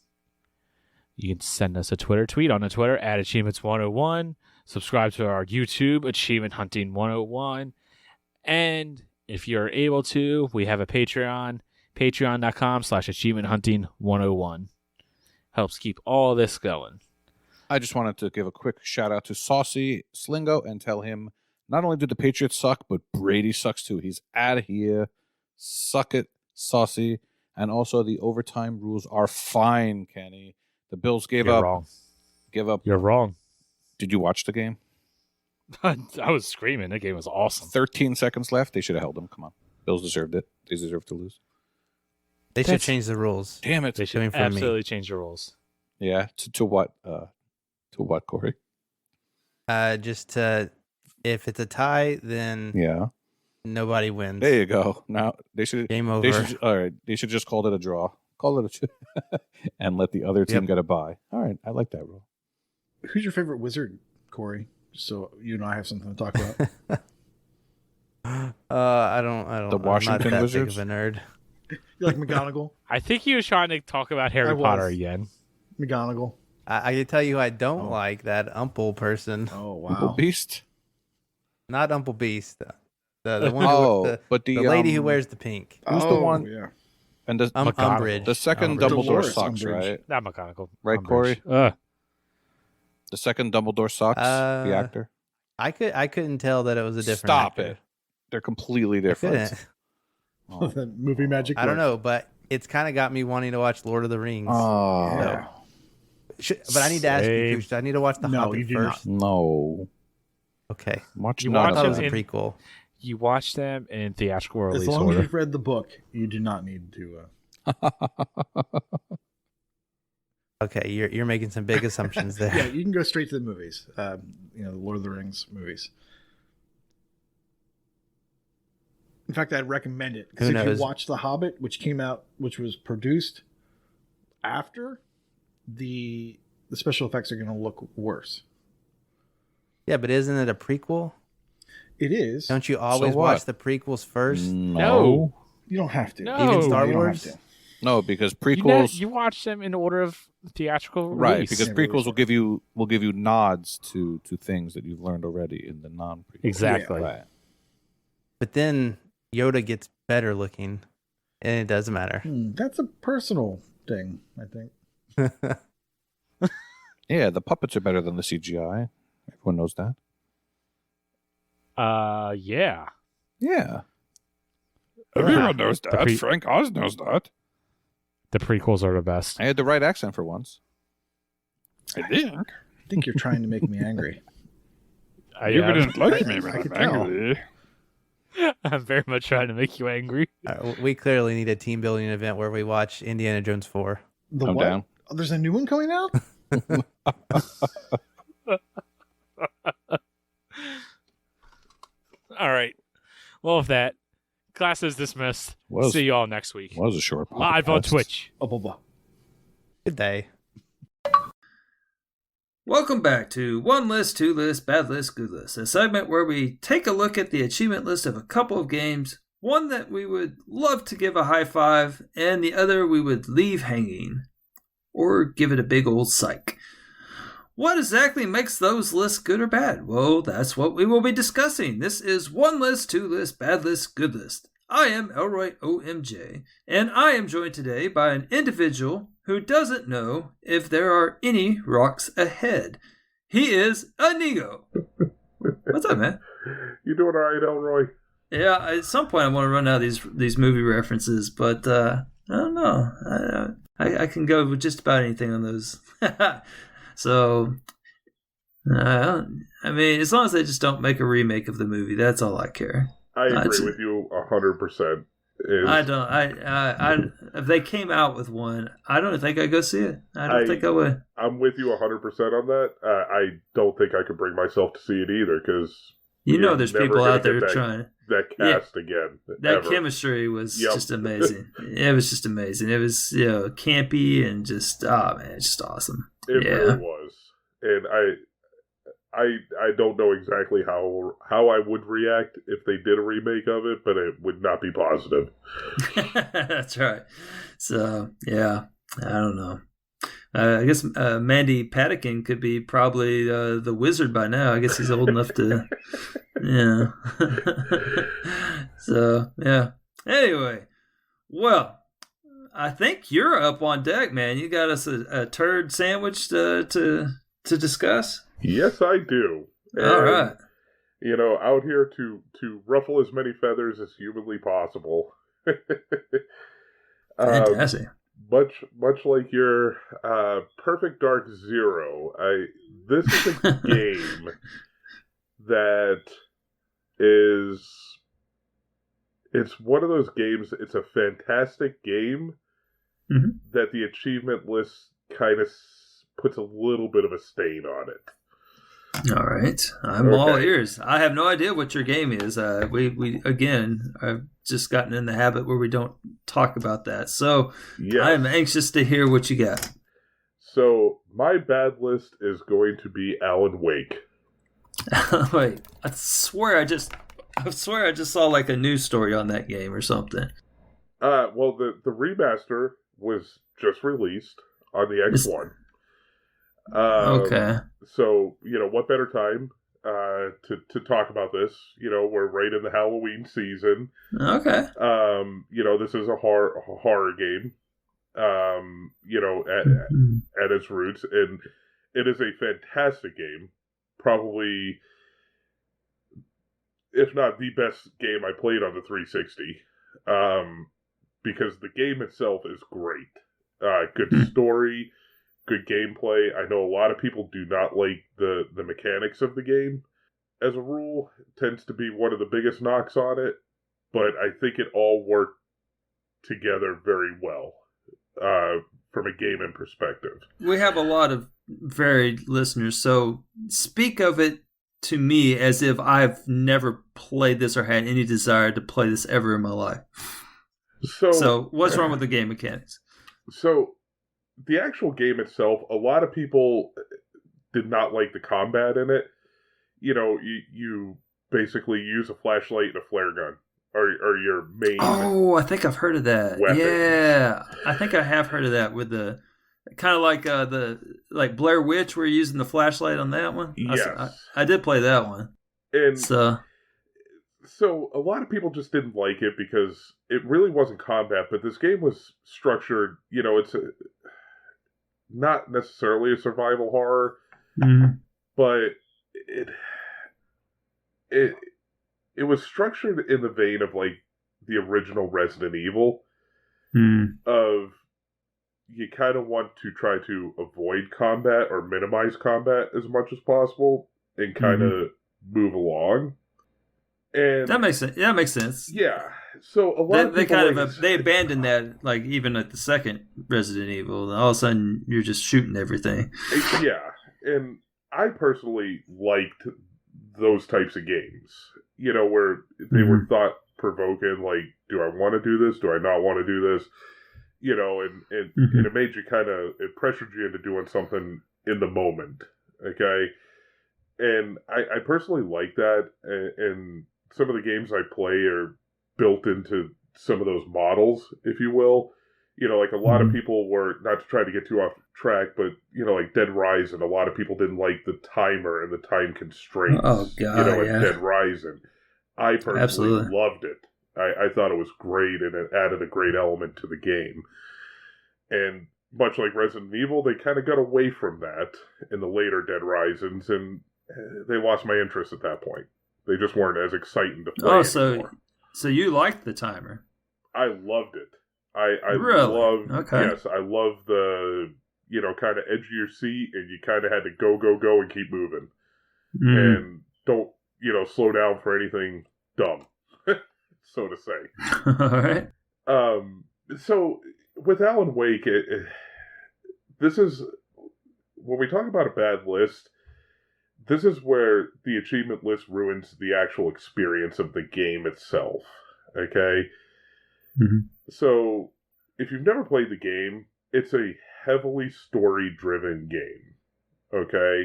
You can send us a Twitter tweet on the Twitter at Achievements101. Subscribe to our YouTube, Achievement Hunting 101. And if you're able to, we have a Patreon, patreon.com/Achievement Hunting 101. Helps keep all this going. I just wanted to give a quick shout out to Saucy Slingo and tell him not only do the Patriots suck, but Brady sucks too. He's out of here. Suck it, Saucy. And also the overtime rules are fine, Kenny. The Bills gave You're up. wrong. Give up. You're wrong. Did you watch the game? I was screaming. That game was awesome. 13 seconds left. They should have held them. Come on. Bills deserved it. They deserve to lose. They should change the rules. Damn it. They should absolutely change the rules. Yeah. To what? To what, Corey? If it's a tie, then Yeah. nobody wins. There you go. Now they should. Game over. All right. They should just call it a draw. Call it a and let the other team get a bye. All right. I like that rule. Who's your favorite wizard, Corey? So you and I have something to talk about. I don't. The Washington I'm not that Wizards? big of a nerd. You like McGonagall? I think he was trying to talk about Harry Potter again. McGonagall. I can tell you, I don't like that Umple person. Oh Little wow. Beast. Not Umple Beast. The one. But the lady who wears the pink. Who's the one? Yeah. And the Umbridge. the second Umbridge. Dumbledore Dolores sucks, Umbridge. right? Not McGonagall. Right, Umbridge. Corey? The second Dumbledore sucks. The actor. I couldn't tell that it was a different. Stop actor. it. They're completely I different. couldn't. Oh. The movie magic. I don't work. know, but it's kind of got me wanting to watch Lord of the Rings. Oh. Yeah. But I need to ask you, Same. Koosh, do I need to watch The No, Hobbit you do first? No. Okay. Watch You none I watch thought it of was a in- prequel. You watch them in theatrical As release long as order. you've read the book, you do not need to. Okay, you're making some big assumptions there. Yeah, you can go straight to the movies. The Lord of the Rings movies. In fact, I'd recommend it because Who if you knows? watch The Hobbit, which was produced after, the special effects are going to look worse. Yeah, but isn't it a prequel? It is. Don't you always what? watch the prequels first? No. You don't have to. No. Even Star You don't have Wars? to. No, because You, prequels. you watch them in order of theatrical Right, release. because Yeah, prequels release will give you nods to things that you've learned already in the non-prequels. Exactly. Right. But then Yoda gets better looking, and it doesn't matter. That's a personal thing, I think. Yeah, the puppets are better than the CGI. Everyone knows that. Yeah. Yeah. Everyone knows The that. pre- Frank Oz knows that. The prequels are the best. I had the right accent for once. I think. I think you're trying to make me angry. You didn't like me I when could I'm tell. angry. I'm very much trying to make you angry. We clearly need a team building event where we watch Indiana Jones 4. The I'm what? down. Oh, there's a new one coming out? All right. Well, with that, class is dismissed. Was- See you all next week. Was a short Live on podcast. Twitch. Oh, blah, blah. Good day. Welcome back to One List, Two List, Bad List, Good List, a segment where we take a look at the achievement list of a couple of games, one that we would love to give a high five, and the other we would leave hanging, or give it a big old psych. What exactly makes those lists good or bad? Well, that's what we will be discussing. This is One List, Two List, Bad List, Good List. I am Elroy OMJ, and I am joined today by an individual who doesn't know if there are any rocks ahead. He is Inigo. What's up, man? You doing all right, Elroy? Yeah, at some point I want to run out of these movie references, but I don't know. I can go with just about anything on those. So, I mean, as long as they just don't make a remake of the movie, that's all I care. I agree It's- with you 100%. I don't. I if they came out with one, I don't think I'd go see it. I don't think I would. I'm with you 100% on that. I don't think I could bring myself to see it either because You know, You're there's never people gonna out there get that- trying. that cast again. That ever. chemistry was Yep. just amazing. It was just amazing. It was campy and just it's just awesome. It Yeah. really was, and I don't know exactly how I would react if they did a remake of it, but it would not be positive. That's right. So yeah, I don't know. I guess Mandy Patinkin could be probably the wizard by now. I guess he's old enough to. Yeah. So yeah. Anyway, well, I think you're up on deck, man. You got us a turd sandwich to discuss. Yes, I do. All right. You know, out here to ruffle as many feathers as humanly possible. Fantastic. Much like your Perfect Dark Zero, this is a game that it's one of those games. It's a fantastic game Mhm. that the achievement list kind of puts a little bit of a stain on it. All right, I'm all Okay. ears. I have no idea what your game is. We again, I've just gotten in the habit where we don't talk about that. So Yes. I'm anxious to hear what you got. So my bad list is going to be Alan Wake. Wait, I swear I just saw like a news story on that game or something. Well, the remaster was just released on the X1. Okay. So, what better time to talk about this? We're right in the Halloween season. Okay. This is a horror game. At its roots, and it is a fantastic game. Probably, if not the best game I played on the 360. Because the game itself is great. Good story, good gameplay. I know a lot of people do not like the mechanics of the game. As a rule, tends to be one of the biggest knocks on it, but I think it all worked together very well from a gaming perspective. We have a lot of varied listeners, so speak of it to me as if I've never played this or had any desire to play this ever in my life. So what's wrong with the game mechanics? So the actual game itself, a lot of people did not like the combat in it. You know, you basically use a flashlight and a flare gun or your main. Oh, I think I've heard of that. Weapons. Yeah, I think I have heard of that with the kind of like Blair Witch, where you're using the flashlight on that one. Yes, I did play that one. And so a lot of people just didn't like it because it really wasn't combat, but this game was structured. You know, it's not necessarily a survival horror, but it was structured in the vein of like the original Resident Evil, of you kind of want to try to avoid combat or minimize combat as much as possible and kind of move along. And that makes sense. Yeah, that makes sense. Yeah. So a lot of people they abandoned that, like even at the second Resident Evil, and all of a sudden you're just shooting everything. Yeah, and I personally liked those types of games. You know, where they were thought provoking, like, do I want to do this? Do I not want to do this? You know, and it made you it pressured you into doing something in the moment. Okay, and I personally like that, and some of the games I play are built into some of those models, if you will. You know, like a lot of people were, not to try to get too off track, but, you know, like Dead Rising, a lot of people didn't like the timer and the time constraints. Oh, God, you know, in Dead Rising. I personally Absolutely. loved it. I thought it was great, and it added a great element to the game. And much like Resident Evil, they kind of got away from that in the later Dead Risings, and they lost my interest at that point. They just weren't as exciting to play anymore. So you liked the timer? I loved it. I really? loved, okay. Yes, I love the, you know, kind of edge of your seat, and you kind of had to go and keep moving. And don't, you know, slow down for anything dumb, so to say. All right. So with Alan Wake, this is, when we talk about a bad list, this is where the achievement list ruins the actual experience of the game itself. Okay? So, if you've never played the game, it's a heavily story-driven game. Okay?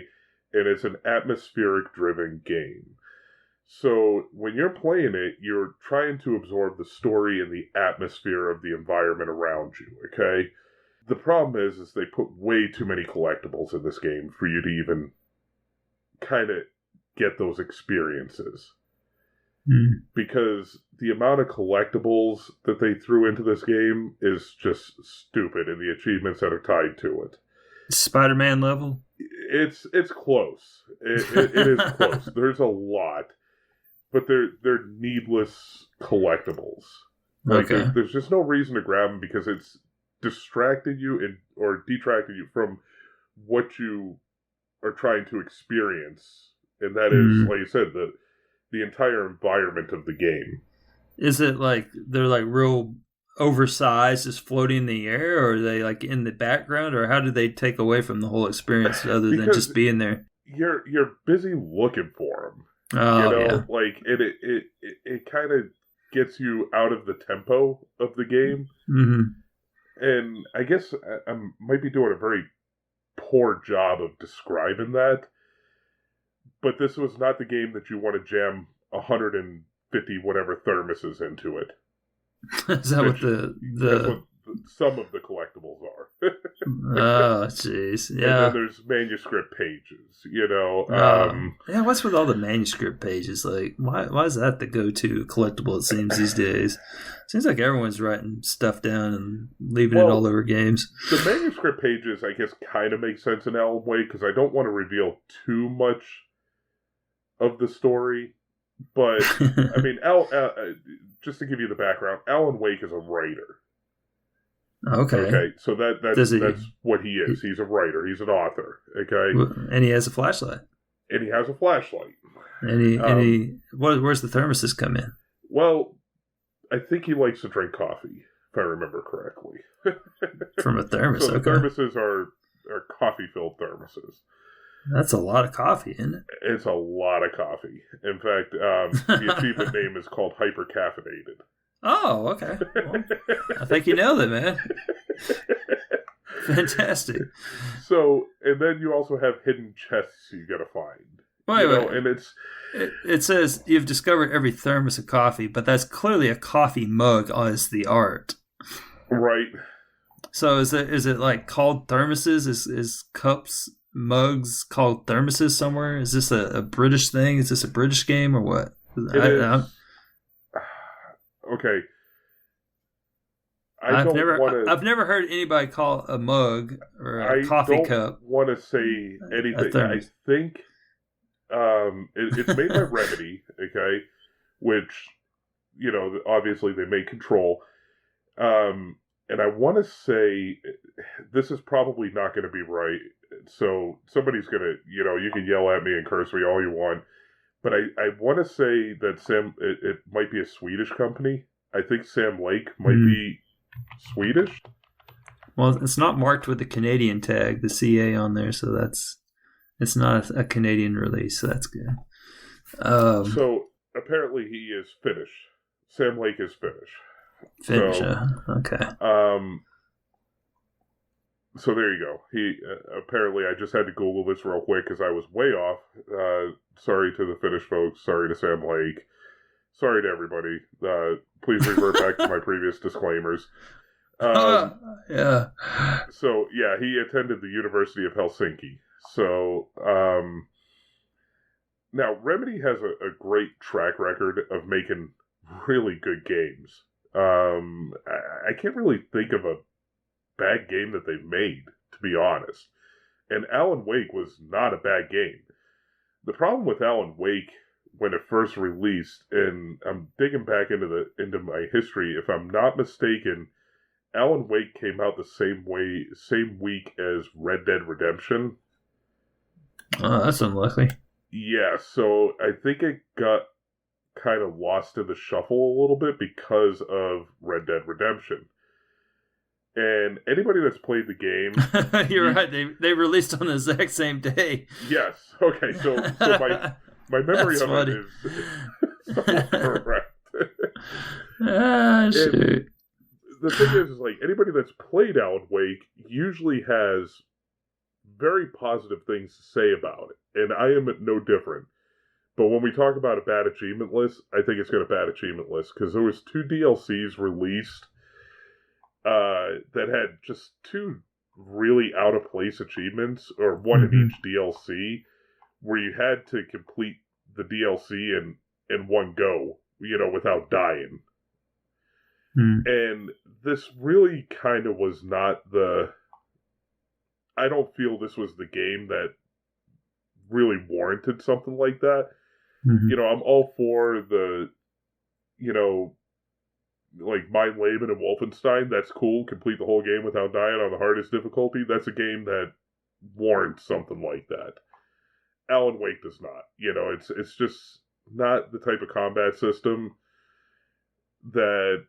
And it's an atmospheric-driven game. So, when you're playing it, you're trying to absorb the story and the atmosphere of the environment around you. Okay? The problem is they put way too many collectibles in this game for you to even kind of get those experiences. Because the amount of collectibles that they threw into this game is just stupid, and the achievements that are tied to it. Spider-Man level? It's close. It is close. There's a lot, but they're needless collectibles. Like, Okay. there's just no reason to grab them because it's distracted you or detracted you from what you are trying to experience, and that is, like you said, the entire environment of the game. Is it like they're like real oversized, just floating in the air, or are they like in the background, or how do they take away from the whole experience other than just being there? You're busy looking for them. Oh, you know, yeah. like it kind of gets you out of the tempo of the game. And I guess I might be doing a very poor job of describing that. But this was not the game that you want to jam 150 whatever thermoses into it. Is that what That's what some of the collectibles are. Oh, jeez. And Yeah. then there's manuscript pages, you know. Yeah, what's with all the manuscript pages? Like, why is that the go-to collectible, it seems, these days? Seems like everyone's writing stuff down and leaving it all over games. The manuscript pages, I guess, kind of make sense in Alan Wake, because I don't want to reveal too much of the story. But, I mean, just to give you the background, Alan Wake is a writer. Okay, so that's what he is. He's a writer. He's an author. Okay, and he has a flashlight. And he has a flashlight. Where's the thermoses come in? Well, I think he likes to drink coffee, if I remember correctly. From a thermos. So the thermoses are coffee-filled thermoses. That's a lot of coffee, isn't it? It's a lot of coffee. In fact, the achievement name is called Hypercaffeinated. Oh, okay. Well, I think you nailed it, man. Fantastic. So, and then you also have hidden chests you gotta find. Wait. And it says you've discovered every thermos of coffee, but that's clearly a coffee mug as the art. Right. So is it like called thermoses? Is cups, mugs called thermoses somewhere? Is this a British thing? Is this a British game or what? Okay. I've never heard anybody call a mug or a coffee cup. I don't want to say anything. I think it's made by Remedy, okay, which, you know, obviously they may control. And I want to say this is probably not going to be right. So somebody's going to, you know, you can yell at me and curse me all you want. But I want to say that it might be a Swedish company. I think Sam Lake might be Swedish. Well, it's not marked with the Canadian tag, the CA on there, so it's not a Canadian release, so that's good. So apparently he is Finnish. Sam Lake is Finnish. Finnish, okay. So there you go. He apparently, I just had to Google this real quick because I was way off. Sorry to the Finnish folks. Sorry to Sam Lake. Sorry to everybody. Please revert back to my previous disclaimers. Yeah. So yeah, he attended the University of Helsinki. So now Remedy has a great track record of making really good games. I can't really think of a bad game that they've made, to be honest. And Alan Wake was not a bad game. The problem with Alan Wake when it first released, and I'm digging back into my history, if I'm not mistaken, Alan Wake came out the same week as Red Dead Redemption. Oh, that's unlucky. Yeah, so I think it got kind of lost in the shuffle a little bit because of Red Dead Redemption. And anybody that's played the game... You're right, they released on the exact same day. Yes, okay, so my memory of it is correct. Shoot. The thing is, like, anybody that's played Alan Wake usually has very positive things to say about it, and I am no different. But when we talk about a bad achievement list, I think it's got a bad achievement list, because there was 2 DLCs released that had just 2 really out-of-place achievements, or one in each DLC, where you had to complete the DLC in one go, you know, without dying. And this really kind of was not I don't feel this was the game that really warranted something like that. You know, I'm all for the, you know, like Mind Laban and Wolfenstein, that's cool, complete the whole game without dying on the hardest difficulty. That's a game that warrants something like that. Alan Wake does not. You know, it's just not the type of combat system that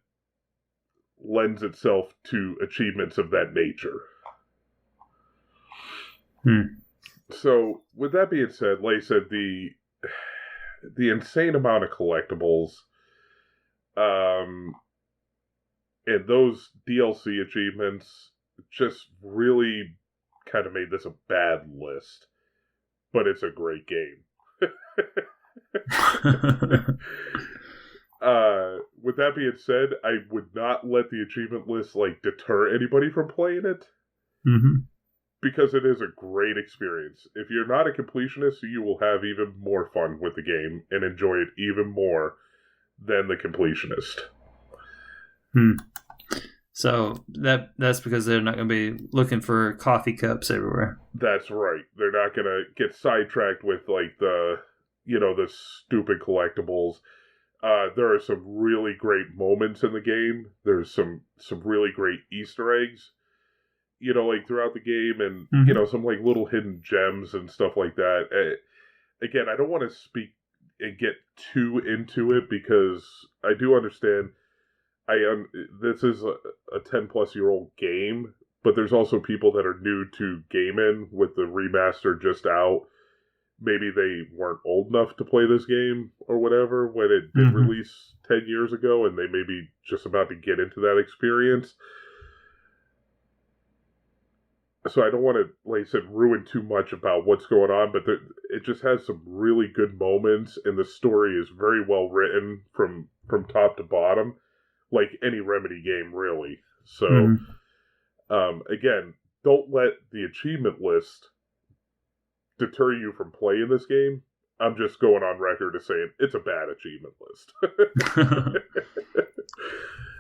lends itself to achievements of that nature. So, with that being said, like I said, the insane amount of collectibles, and those DLC achievements just really kind of made this a bad list. But it's a great game. With that being said, I would not let the achievement list, like, deter anybody from playing it. Mm-hmm. Because it is a great experience. If you're not a completionist, you will have even more fun with the game and enjoy it even more than the completionist. So that's because they're not going to be looking for coffee cups everywhere. That's right. They're not going to get sidetracked with like the stupid collectibles. There are some really great moments in the game. There's some really great Easter eggs, like throughout the game, and some like little hidden gems and stuff like that. Again, I don't want to speak and get too into it because I do understand. This is a 10-plus-year-old game, but there's also people that are new to gaming with the remaster just out. Maybe they weren't old enough to play this game or whatever when it did release 10 years ago, and they may be just about to get into that experience. So I don't want to, like I said, ruin too much about what's going on, but it just has some really good moments, and the story is very well written from top to bottom, like any Remedy game, really. So, again, don't let the achievement list deter you from playing this game. I'm just going on record as saying it's a bad achievement list.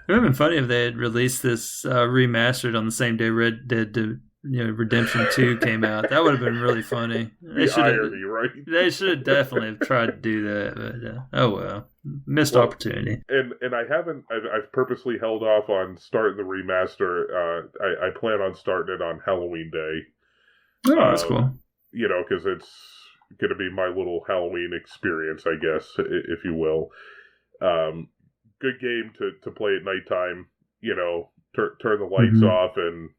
It would have been funny if they had released this remastered on the same day Red Dead Redemption 2 came out. That would have been really funny. The irony, right? They should have definitely have tried to do that, but oh well. Missed opportunity. And I've purposely held off on starting the remaster. I plan on starting it on Halloween Day. Oh, that's cool. Because it's going to be my little Halloween experience, I guess, if you will. Good game to play at nighttime. Turn the lights off and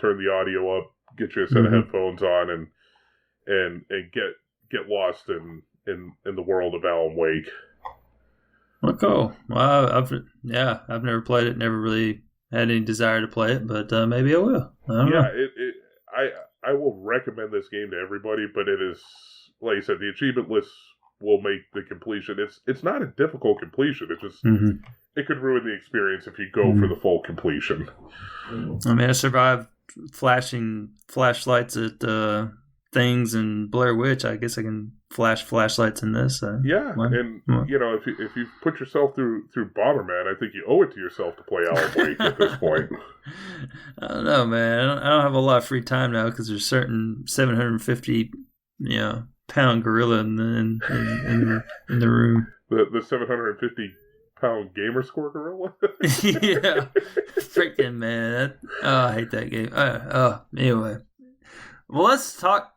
turn the audio up. Get you a set of headphones on and get lost in the world of Alan Wake. Well, cool. Well, I've never played it. Never really had any desire to play it, but maybe I will. I don't know. I will recommend this game to everybody, but it is, like I said, the achievement list will make the completion. It's not a difficult completion. It's just it could ruin the experience if you go for the full completion. I mean, I survived flashing flashlights at things and Blair Witch. I guess I can flash flashlights in this. If you put yourself through Bomberman, I think you owe it to yourself to play Alan Wake at this point. I don't know, man. I don't have a lot of free time now because there's certain 750 pound gorilla in the room. The 750-pound gamer score gorilla. Yeah, freaking man! I hate that game. Anyway. Well, let's talk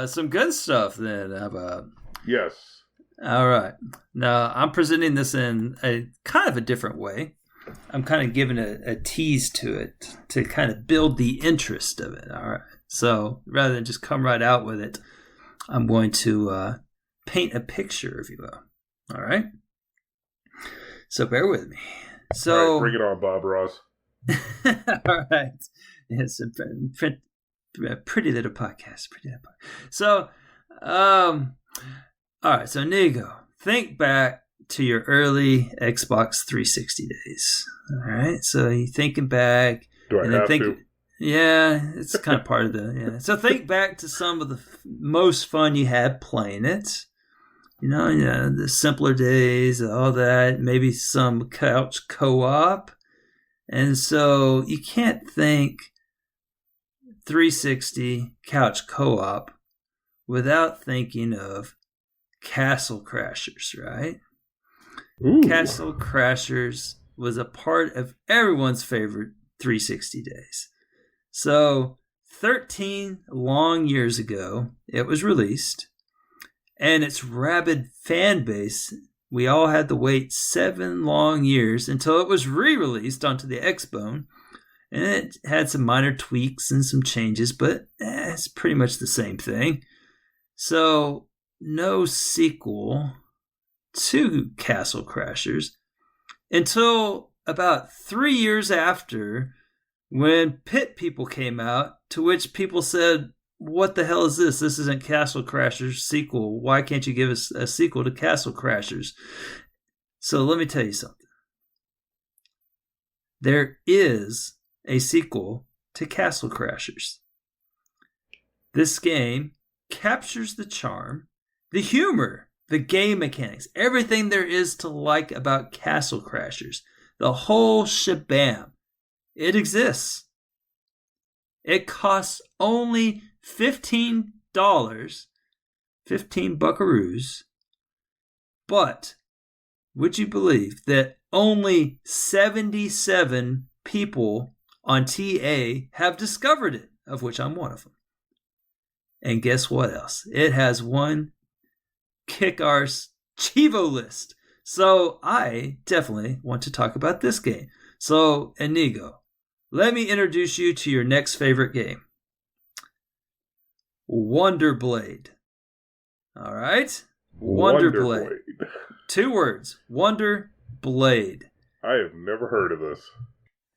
some good stuff then. How about? Yes. All right. Now, I'm presenting this in a kind of a different way. I'm kind of giving a tease to it to kind of build the interest of it. All right. So rather than just come right out with it, I'm going to paint a picture, if you will. All right. So bear with me. So all right, bring it on, Bob Ross. All right. It's a pretty little podcast. So, all right. So, Inigo, think back to your early Xbox 360 days. All right. So, you're thinking back. Do I have to? Yeah, it's kind of part of So, think back to some of the most fun you had playing it. The simpler days, all that. Maybe some couch co-op. And so, you can't think 360 couch co-op without thinking of Castle Crashers, right? Ooh. Castle Crashers was a part of everyone's favorite 360 days. So 13 long years ago, it was released, and its rabid fan base, we all had to wait 7 long years until it was re-released onto the Xbone. And it had some minor tweaks and some changes, but it's pretty much the same thing. So, no sequel to Castle Crashers until about 3 years after, when Pit People came out, to which people said, what the hell is this? This isn't Castle Crashers sequel. Why can't you give us a sequel to Castle Crashers? So let me tell you something. There is a sequel to Castle Crashers. This game captures the charm, the humor, the game mechanics, everything there is to like about Castle Crashers. The whole shebang. It exists. It costs only $15, 15 buckaroos. But would you believe that only 77 people on TA have discovered it, of which I'm one of them. And guess what else? It has one kick-arse chievo list. So I definitely want to talk about this game. So, Inigo, let me introduce you to your next favorite game. Wonder Blade. All right? Wonder Blade. 2 words. Wonder Blade. I have never heard of this.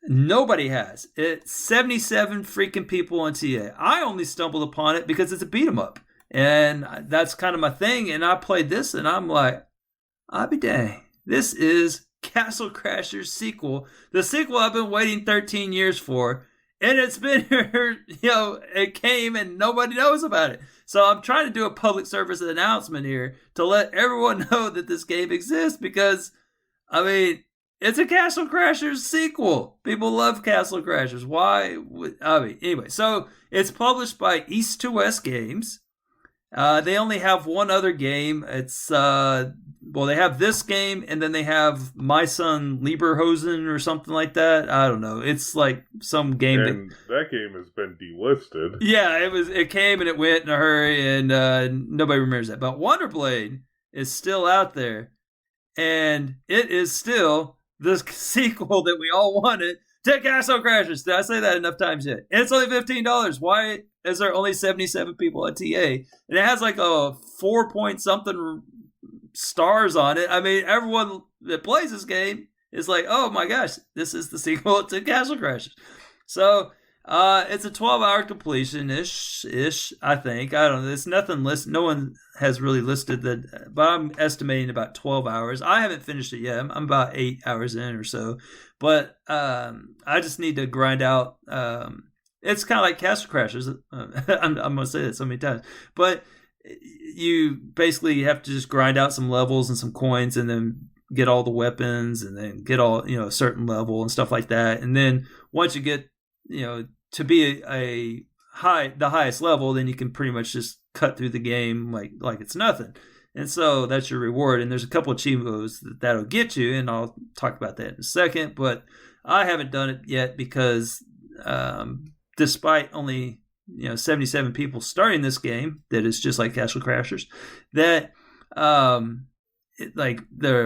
Nobody has. It's 77 freaking people on TA. I only stumbled upon it because it's a beat 'em up. And that's kind of my thing. And I played this and I'm like, I'll be dang. This is Castle Crashers sequel. The sequel I've been waiting 13 years for. And it's been here, it came and nobody knows about it. So I'm trying to do a public service announcement here to let everyone know that this game exists because, it's a Castle Crashers sequel. People love Castle Crashers. Why? Anyway, so it's published by East to West Games. They only have one other game. It's, they have this game and then they have My Son Lieberhosen or something like that. I don't know. It's like some game. And that game has been delisted. Yeah, it came and it went in a hurry and nobody remembers that. But Wonder Blade is still out there and it is still the sequel that we all wanted to Castle Crashers. Did I say that enough times yet? And it's only $15. Why is there only 77 people at TA? And it has like a 4-point-something stars on it. Everyone that plays this game is like, oh my gosh, this is the sequel to Castle Crashers. So it's a 12-hour completion-ish, I think. I don't know. There's nothing listed. No one has really listed that, but I'm estimating about 12 hours. I haven't finished it yet. I'm about 8 hours in or so. But I just need to grind out. It's kind of like Castle Crashers. I'm going to say that so many times. But you basically have to just grind out some levels and some coins and then get all the weapons and then get all, a certain level and stuff like that. And then once you get, to be the highest level, then you can pretty much just cut through the game like it's nothing. And so that's your reward. And there's a couple of chievos that'll get you, and I'll talk about that in a second. But I haven't done it yet because despite only 77 people starting this game, that is just like Castle Crashers, that the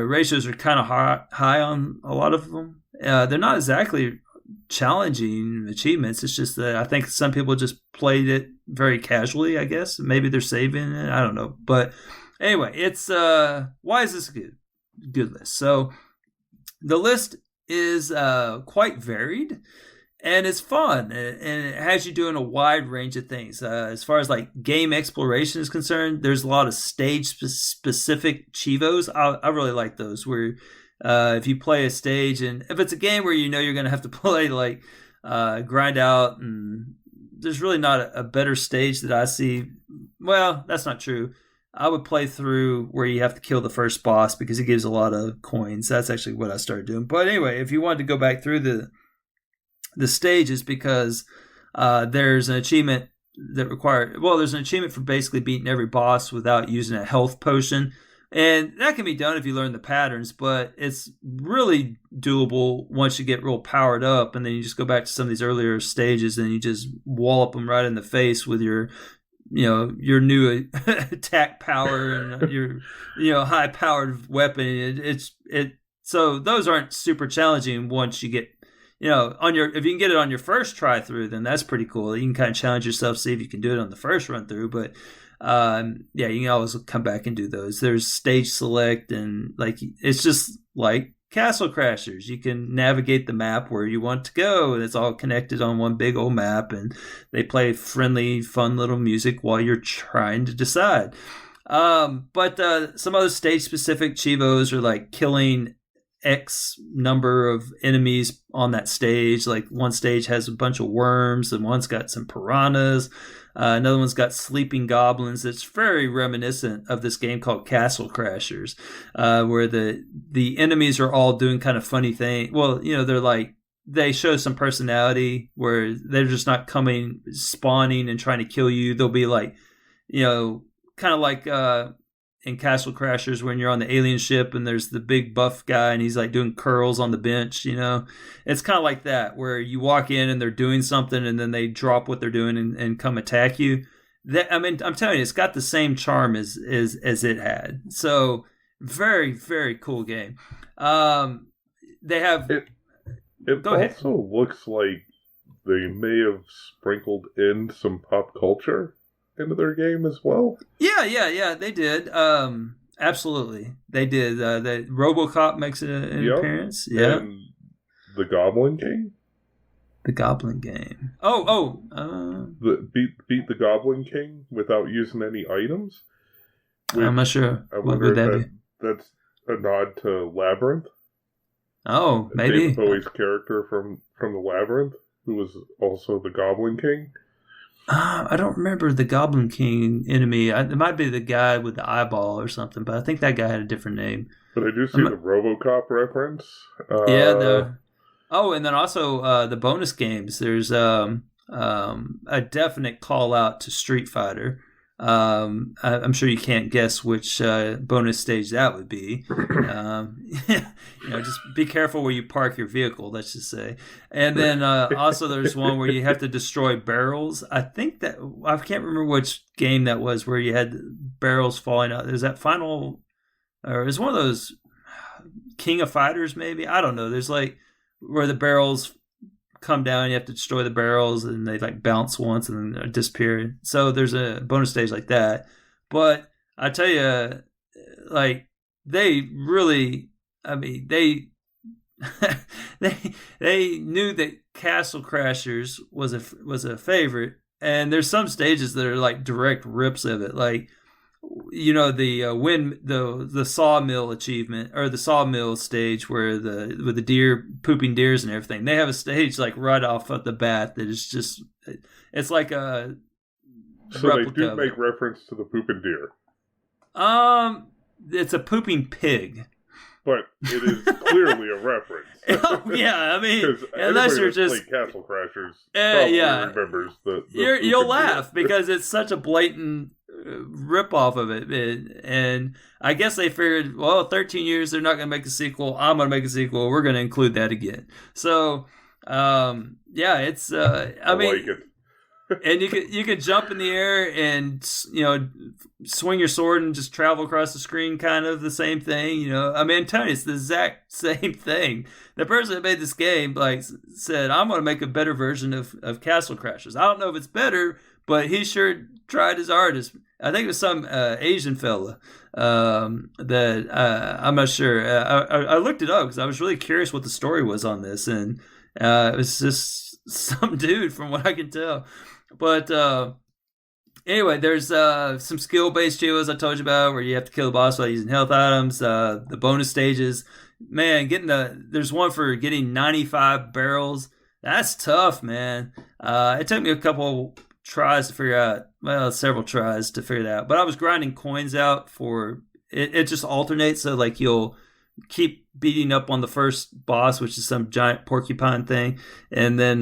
ratios are kind of high on a lot of them. They're not exactly challenging achievements. It's just that I think some people just played it very casually, I guess. Maybe they're saving it. I don't know. But anyway, it's why is this a good list? So the list is quite varied and it's fun, and it has you doing a wide range of things. As far as like game exploration is concerned, there's a lot of stage specific chivos. I really like those where if you play a stage, and if it's a game where you're going to have to play grind out, and there's really not a better stage that I see. Well, that's not true. I would play through where you have to kill the first boss because it gives a lot of coins. That's actually what I started doing. But anyway, if you wanted to go back through the stages, because there's an achievement there's an achievement for basically beating every boss without using a health potion. And that can be done if you learn the patterns, but it's really doable once you get real powered up, and then you just go back to some of these earlier stages and you just wallop them right in the face with your new attack power and your high powered weapon. So those aren't super challenging once you get if you can get it on your first try through, then that's pretty cool. You can kind of challenge yourself, see if you can do it on the first run through, but you can always come back and do those. There's stage select, and it's just like Castle Crashers. You can navigate the map where you want to go, and it's all connected on one big old map, and they play friendly, fun little music while you're trying to decide. But some other stage specific chivos are like killing X number of enemies on that stage. Like one stage has a bunch of worms, and one's got some piranhas. Another one's got sleeping goblins. It's very reminiscent of this game called Castle Crashers, where the enemies are all doing kind of funny things. Well, they're like, they show some personality where they're just not spawning and trying to kill you. They'll be like, kind of like in Castle Crashers when you're on the alien ship and there's the big buff guy and he's like doing curls on the bench, It's kind of like that where you walk in and they're doing something and then they drop what they're doing and come attack you. I'm telling you, it's got the same charm as it had. So very, very cool game. They have... It also looks like they may have sprinkled in some pop culture into their game as well. Yeah, they did. Absolutely, they did. The RoboCop makes an appearance. Yeah, and the Goblin King. The Goblin Game. Beat the Goblin King without using any items. I'm not sure. What would that be? That's a nod to Labyrinth. Oh, maybe. David Bowie's character from the Labyrinth, who was also the Goblin King. I don't remember the Goblin King enemy. It might be the guy with the eyeball or something, but I think that guy had a different name. But I do see the RoboCop reference. And then also the bonus games. There's a definite call out to Street Fighter. I'm sure you can't guess which bonus stage that would be. Just be careful where you park your vehicle, let's just say. And then also there's one where you have to destroy barrels. I can't remember which game that was where you had barrels falling out. Is that final, or is one of those King of Fighters maybe? I don't know. There's like where the barrels come down, you have to destroy the barrels and they like bounce once and then disappear. So there's a bonus stage like that. But I tell you, like, they really, they they knew that Castle Crashers was a favorite, and there's some stages that are like direct rips of it, like the sawmill achievement, or the sawmill stage where with the deer pooping deers and everything. They have a stage like right off of the bat that is just, it's like a so they do make reference to the pooping deer. It's a pooping pig. But it is clearly a reference. Oh, yeah, unless you're just played Castle Crashers, remembers the you'll laugh because it's such a blatant rip off of it. And I guess they figured, 13 years they're not going to make a sequel. I'm going to make a sequel. We're going to include that again. So, it's I mean, like it. And you could jump in the air and swing your sword and just travel across the screen, kind of the same thing. I'm telling you, it's the exact same thing. The person that made this game said, I'm going to make a better version of Castle Crashers. I don't know if it's better, but he sure tried his hardest. I think it was some Asian fella that I'm not sure. I looked it up because I was really curious what the story was on this, and it was just some dude from what I can tell. But anyway, there's some skill-based duos I told you about where you have to kill the boss by using health items. The bonus stages, man, there's one for getting 95 barrels. That's tough, man. It took me a couple tries to figure out, several tries to figure that out. But I was grinding coins out for it. It just alternates, so like you'll keep beating up on the first boss, which is some giant porcupine thing, and then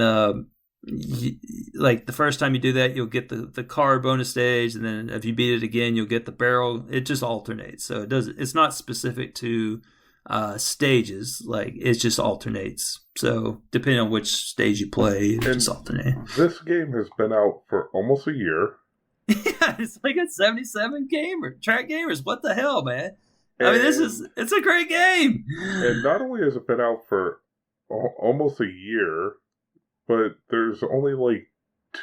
like the first time you do that, you'll get the car bonus stage, and then if you beat it again, you'll get the barrel. It just alternates, so it's not specific to stages. Like, it just alternates. So depending on which stage you play, it just alternates. This game has been out for almost a year. Yeah, it's like a 77 track gamers. What the hell, man? It's a great game. And not only has it been out for almost a year, but there's only like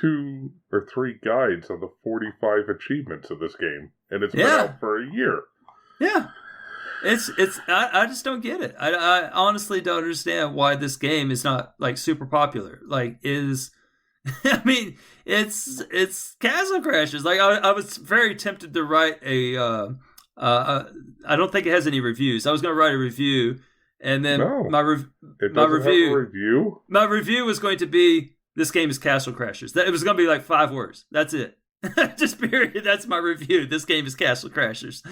2 or 3 guides on the 45 achievements of this game, and it's been out for a year. Yeah, I just don't get it. I honestly don't understand why this game is not like super popular. Like, it's Castle Crashers. Like, I was very tempted to write I don't think it has any reviews. I was going to write a review And then No. my It doesn't have a review? My review was going to be, this game is Castle Crashers. It was going to be like 5 words. That's it. Just period. That's my review. This game is Castle Crashers.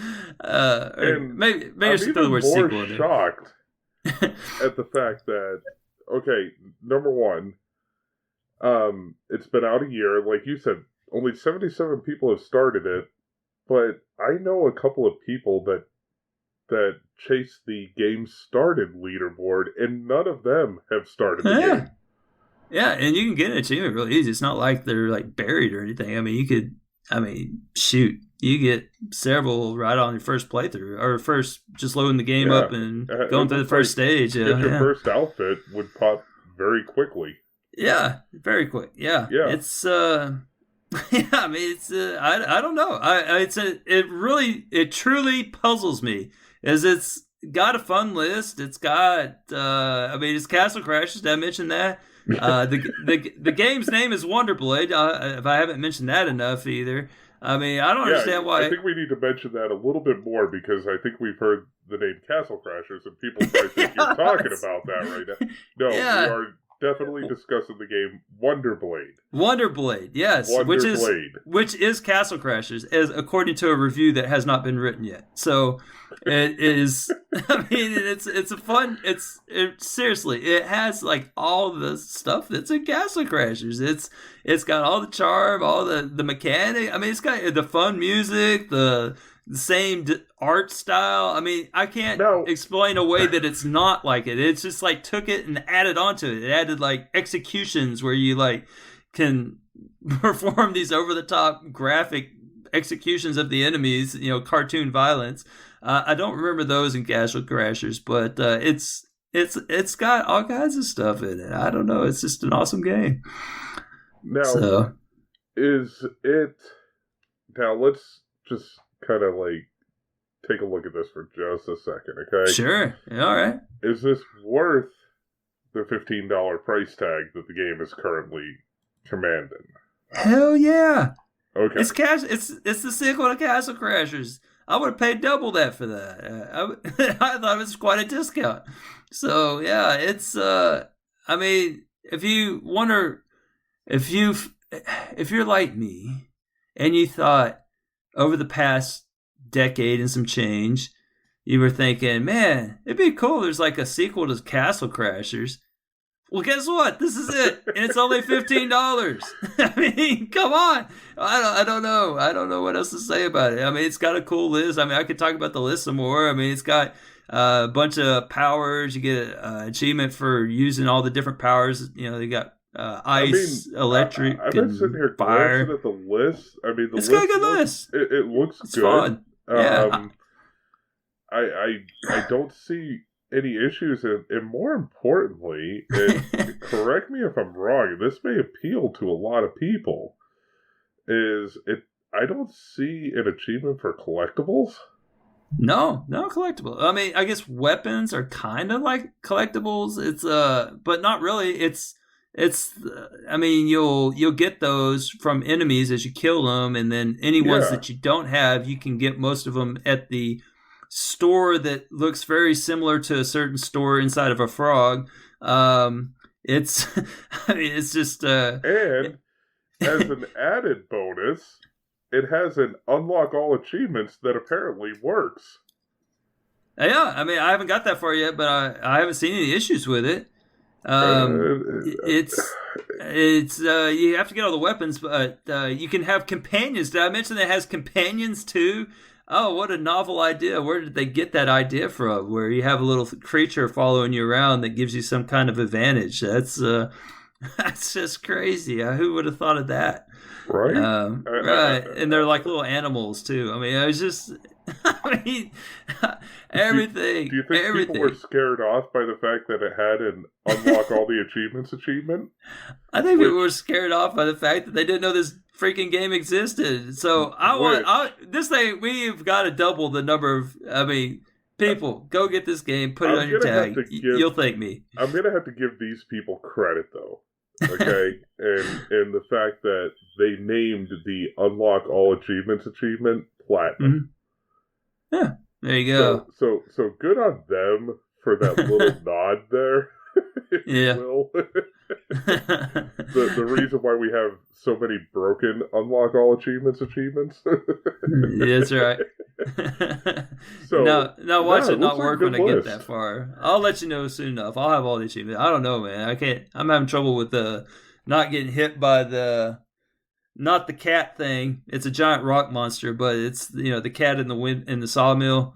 Maybe I should throw the word sequel in there. Shocked at the fact that, okay, number one, it's been out a year. Like you said, only 77 people have started it, but I know a couple of people that chase the game started leaderboard, and none of them have started the game. Yeah, and you can get an achievement really easy. It's not like they're like buried or anything. I mean, shoot, you get several right on your first playthrough or first just loading the game up and going through the first stage. Your first outfit would pop very quickly. Yeah, very quick. Yeah. It's yeah. I mean, it's I don't know. It truly puzzles me, as it's got a fun list. It's got it's Castle Crashers. Did I mention that? The game's name is Wonderblade. If I haven't mentioned that enough either. I mean, I don't understand why. I think we need to mention that a little bit more, because I think we've heard the name Castle Crashers and people probably think you're talking about that right now. No, we are definitely discussing the game Wonderblade. Wonderblade, yes, which is Castle Crashers, as according to a review that has not been written yet. So it is. I mean, it's a fun. Seriously, it has like all the stuff that's in Castle Crashers. It's got all the charm, all the mechanic. I mean, it's got the fun music, the same art style. I mean, I can't explain a way that it's not like it. It's just like took it and added onto it. It added like executions where you like can perform these over the top graphic executions of the enemies, cartoon violence. I don't remember those in Castle Crashers, but it's got all kinds of stuff in it. I don't know. It's just an awesome game. Now, now let's just kind of like take a look at this for just a second, okay? Sure. Yeah, all right. Is this worth the $15 price tag that the game is currently commanding? Hell yeah. Okay. It's the sequel to Castle Crashers. I would have paid double that for that. I thought it was quite a discount. So yeah, it's I mean, if you're like me and you thought over the past decade and some change, you were thinking, man, it'd be cool. There's like a sequel to Castle Crashers. Well, guess what? This is it, and it's only $15. I mean, come on. I don't know. I don't know what else to say about it. I mean, it's got a cool list. I mean, I could talk about the list some more. I mean, it's got a bunch of powers. You get an achievement for using all the different powers. They got ice, electric, I've been sitting here fire. Glancing at the list. I mean, it's got a good list. It looks it's good. Fun. Yeah. I don't see any issues, and more importantly, and correct me if I'm wrong, this may appeal to a lot of people, I don't see an achievement for collectibles. No collectible. I mean, I guess weapons are kind of like collectibles. It's but not really. It's I mean, you'll get those from enemies as you kill them, and then any ones that you don't have, you can get most of them at the store that looks very similar to a certain store inside of a frog. It's I mean, it's just and as an added bonus, it has an unlock all achievements that apparently works. Yeah, I mean, I haven't got that far yet, but I haven't seen any issues with it. It's you have to get all the weapons, but you can have companions. Did I mention that it has companions too? Oh, what a novel idea. Where did they get that idea from? Where you have a little creature following you around that gives you some kind of advantage. That's just crazy. Who would have thought of that? Right. Right. And they're like little animals too. I mean, I was just everything. Do you think people were scared off by the fact that it had an unlock all the achievements achievement? I think people were scared off by the fact that they didn't know this freaking game existed. So this thing, we've got to double the number of, people, go get this game, put it on your tag. You'll thank me. I'm going to have to give these people credit though. Okay. and the fact that they named the unlock all achievements achievement platinum. Mm-hmm. Yeah. There you go. So good on them for that little nod there. If Yeah. you will. the reason why we have so many broken unlock all achievements. That's right. So now watch it not looks like work a when good I get list. that far. I'll let you know soon enough. I'll have all the achievements. I don't know, man. I can't. I'm having trouble with not getting hit by not the cat thing. It's a giant rock monster, but it's the cat in the sawmill.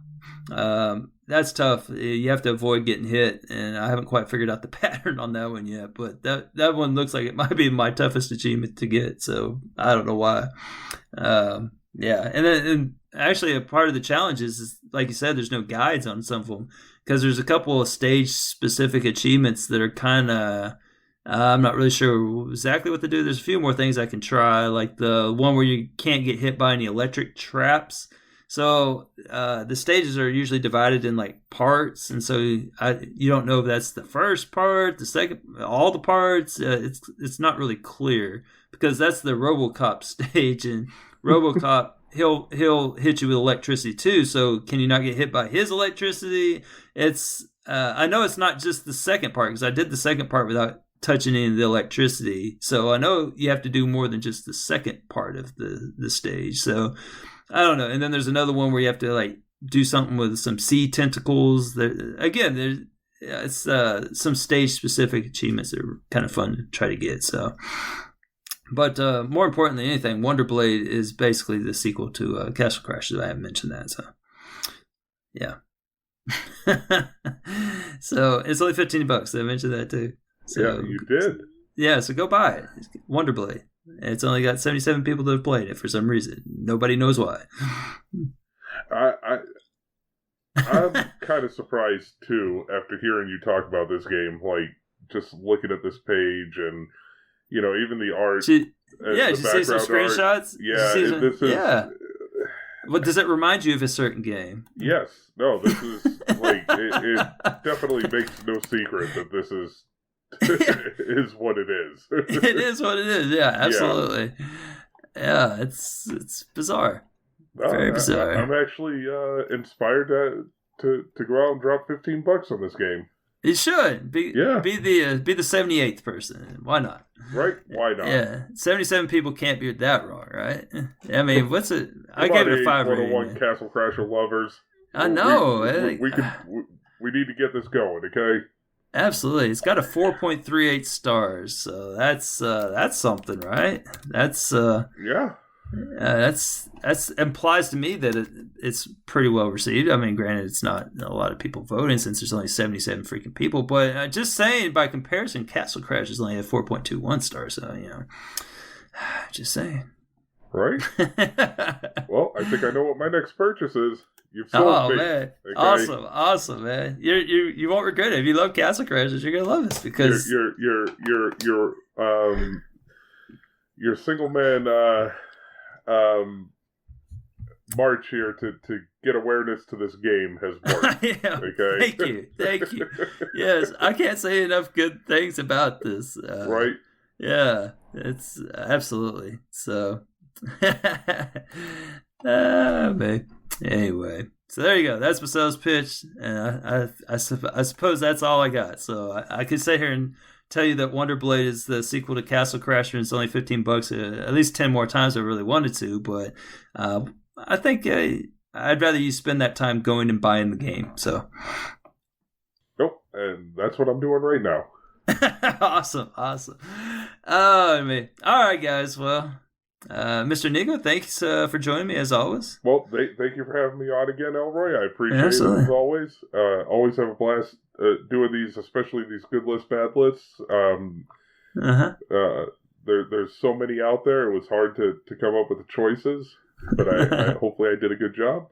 That's tough. You have to avoid getting hit, and I haven't quite figured out the pattern on that one yet. But that one looks like it might be my toughest achievement to get. So I don't know why. Yeah, and actually a part of the challenge is like you said, there's no guides on some of them because there's a couple of stage specific achievements that are kind of. I'm not really sure exactly what to do. There's a few more things I can try, like the one where you can't get hit by any electric traps. So the stages are usually divided in like parts, and so you don't know if that's the first part, the second, all the parts. It's not really clear because that's the RoboCop stage, and RoboCop he'll hit you with electricity too. So can you not get hit by his electricity? It's I know it's not just the second part because I did the second part without touching any of the electricity, so I know you have to do more than just the second part of the stage. So I don't know. And then there's another one where you have to like do something with some sea tentacles. It's some stage specific achievements that are kind of fun to try to get. So, but more important than anything, Wonder Blade is basically the sequel to Castle Crashers. I haven't mentioned that. So, yeah. So it's only $15. I mentioned that too. So, yeah, you did. Yeah, so go buy it. Wonder Blade. It's only got 77 people that have played it for some reason. Nobody knows why. I'm kind of surprised too after hearing you talk about this game. Like just looking at this page and even the art. Did you see some screenshots? This is. Yeah. What does it remind you of a certain game? Yes. No. This is like it definitely makes no secret that this is. is what it is. It is what it is. Yeah, absolutely. Yeah, it's bizarre. Very bizarre. I'm actually inspired to go out and drop $15 on this game. You should be the 78th person. Why not? Right? Why not? Yeah, 77 people can't be that wrong, right? I mean, what's it? I gave it a 5 rating. 101 Castle Crasher lovers. I know. We need to get this going, okay? Absolutely, it's got a 4.38 stars, so that's something, right? That's that's implies to me that it's pretty well received. I mean, granted, it's not a lot of people voting since there's only 77 freaking people, but just saying by comparison, Castle Crashers only have 4.21 stars, so just saying. Right. Well, I think I know what my next purchase is. You've sold me. Man, okay? awesome, man! You won't regret it if you love Castle Crashers. You're gonna love this because your single man march here to get awareness to this game has worked. Yeah, okay, thank you. Yes, I can't say enough good things about this. Right? Yeah, it's absolutely so. Man. Anyway, so there you go. That's my sales pitch, and I suppose that's all I got. So I could sit here and tell you that Wonder Blade is the sequel to Castle Crasher, and it's only $15 at least 10 more times if I really wanted to. But I think I'd rather you spend that time going and buying the game. So, nope, and that's what I'm doing right now. Awesome. Oh man! All right, guys. Well. Mr. Inigo, thanks for joining me as always. Well, thank you for having me on again, Elroy. I appreciate it as always. Always have a blast doing these, especially these good lists, bad lists. There's so many out there. It was hard to come up with the choices, but I hopefully I did a good job.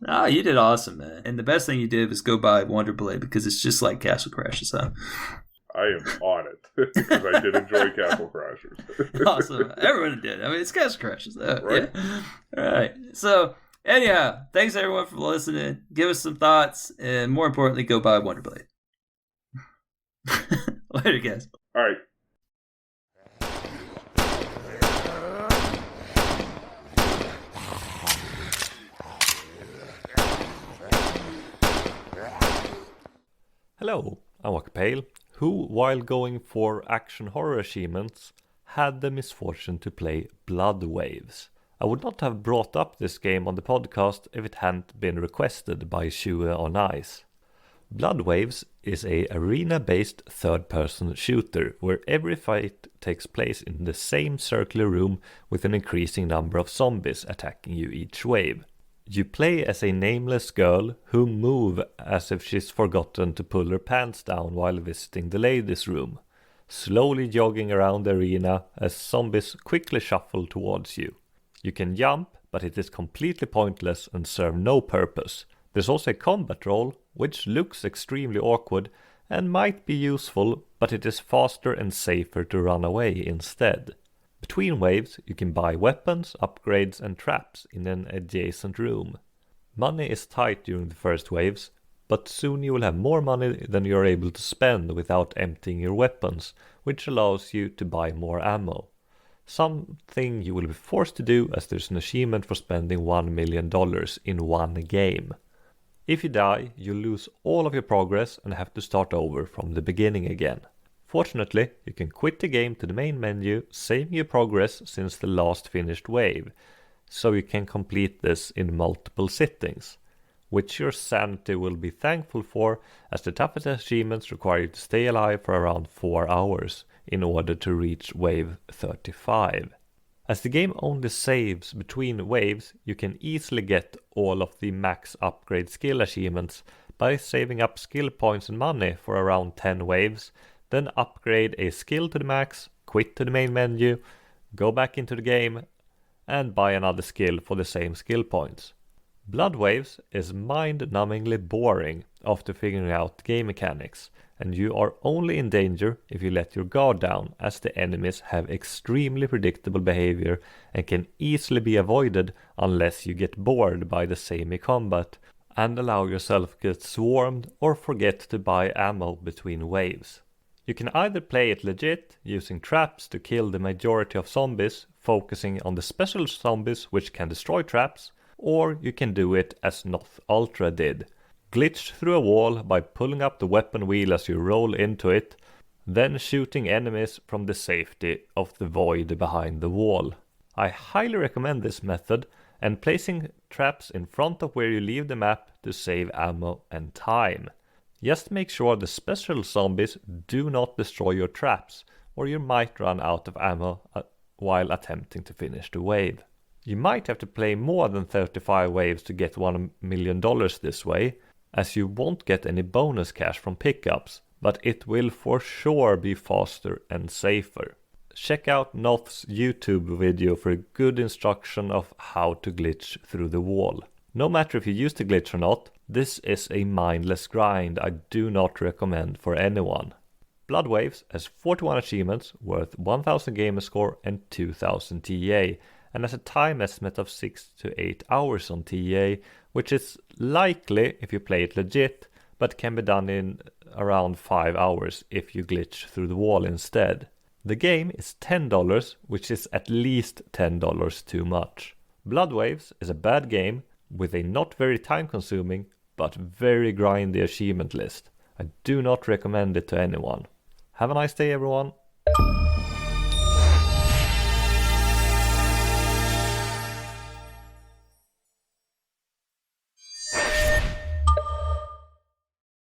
Oh, you did awesome, man. And the best thing you did was go buy Wonder Blade because it's just like Castle Crashers, huh? I am on it because I did enjoy Castle Crashers. Awesome. Everyone did. I mean, it's Castle Crashers. Right. Yeah. All right. So, anyhow, thanks everyone for listening. Give us some thoughts, and more importantly, go buy Wonder Blade. Later, guys. All right. Hello, I'm Wakapeil, who, while going for action horror achievements, had the misfortune to play Blood Waves. I would not have brought up this game on the podcast if it hadn't been requested by Shue on Ice. Blood Waves is a arena-based third-person shooter where every fight takes place in the same circular room with an increasing number of zombies attacking you each wave. You play as a nameless girl who moves as if she's forgotten to pull her pants down while visiting the ladies' room, slowly jogging around the arena as zombies quickly shuffle towards you. You can jump, but it is completely pointless and serve no purpose. There's also a combat roll, which looks extremely awkward and might be useful, but it is faster and safer to run away instead. Between waves, you can buy weapons, upgrades and traps in an adjacent room. Money is tight during the first waves, but soon you will have more money than you are able to spend without emptying your weapons, which allows you to buy more ammo. Something you will be forced to do as there's an achievement for spending $1 million in one game. If you die, you lose all of your progress and have to start over from the beginning again. Fortunately, you can quit the game to the main menu, saving your progress since the last finished wave, so you can complete this in multiple sittings, which your sanity will be thankful for, as the toughest achievements require you to stay alive for around 4 hours in order to reach wave 35. As the game only saves between waves, you can easily get all of the max upgrade skill achievements by saving up skill points and money for around 10 waves, then upgrade a skill to the max, quit to the main menu, go back into the game, and buy another skill for the same skill points. Blood Waves is mind-numbingly boring after figuring out game mechanics, and you are only in danger if you let your guard down, as the enemies have extremely predictable behavior and can easily be avoided unless you get bored by the samey combat and allow yourself to get swarmed or forget to buy ammo between waves. You can either play it legit, using traps to kill the majority of zombies, focusing on the special zombies which can destroy traps, or you can do it as Noth Ultra did. Glitch through a wall by pulling up the weapon wheel as you roll into it, then shooting enemies from the safety of the void behind the wall. I highly recommend this method, and placing traps in front of where you leave the map to save ammo and time. Just make sure the special zombies do not destroy your traps, or you might run out of ammo while attempting to finish the wave. You might have to play more than 35 waves to get $1 million this way, as you won't get any bonus cash from pickups, but it will for sure be faster and safer. Check out Noth's YouTube video for a good instruction of how to glitch through the wall. No matter if you use the glitch or not, this is a mindless grind I do not recommend for anyone. Blood Waves has 41 achievements worth 1000 gamer score and 2000 TA, and has a time estimate of 6 to 8 hours on TA, which is likely if you play it legit, but can be done in around 5 hours if you glitch through the wall instead. The game is $10, which is at least $10 too much. Blood Waves is a bad game with a not very time consuming but very grindy achievement list. I do not recommend it to anyone. Have a nice day everyone.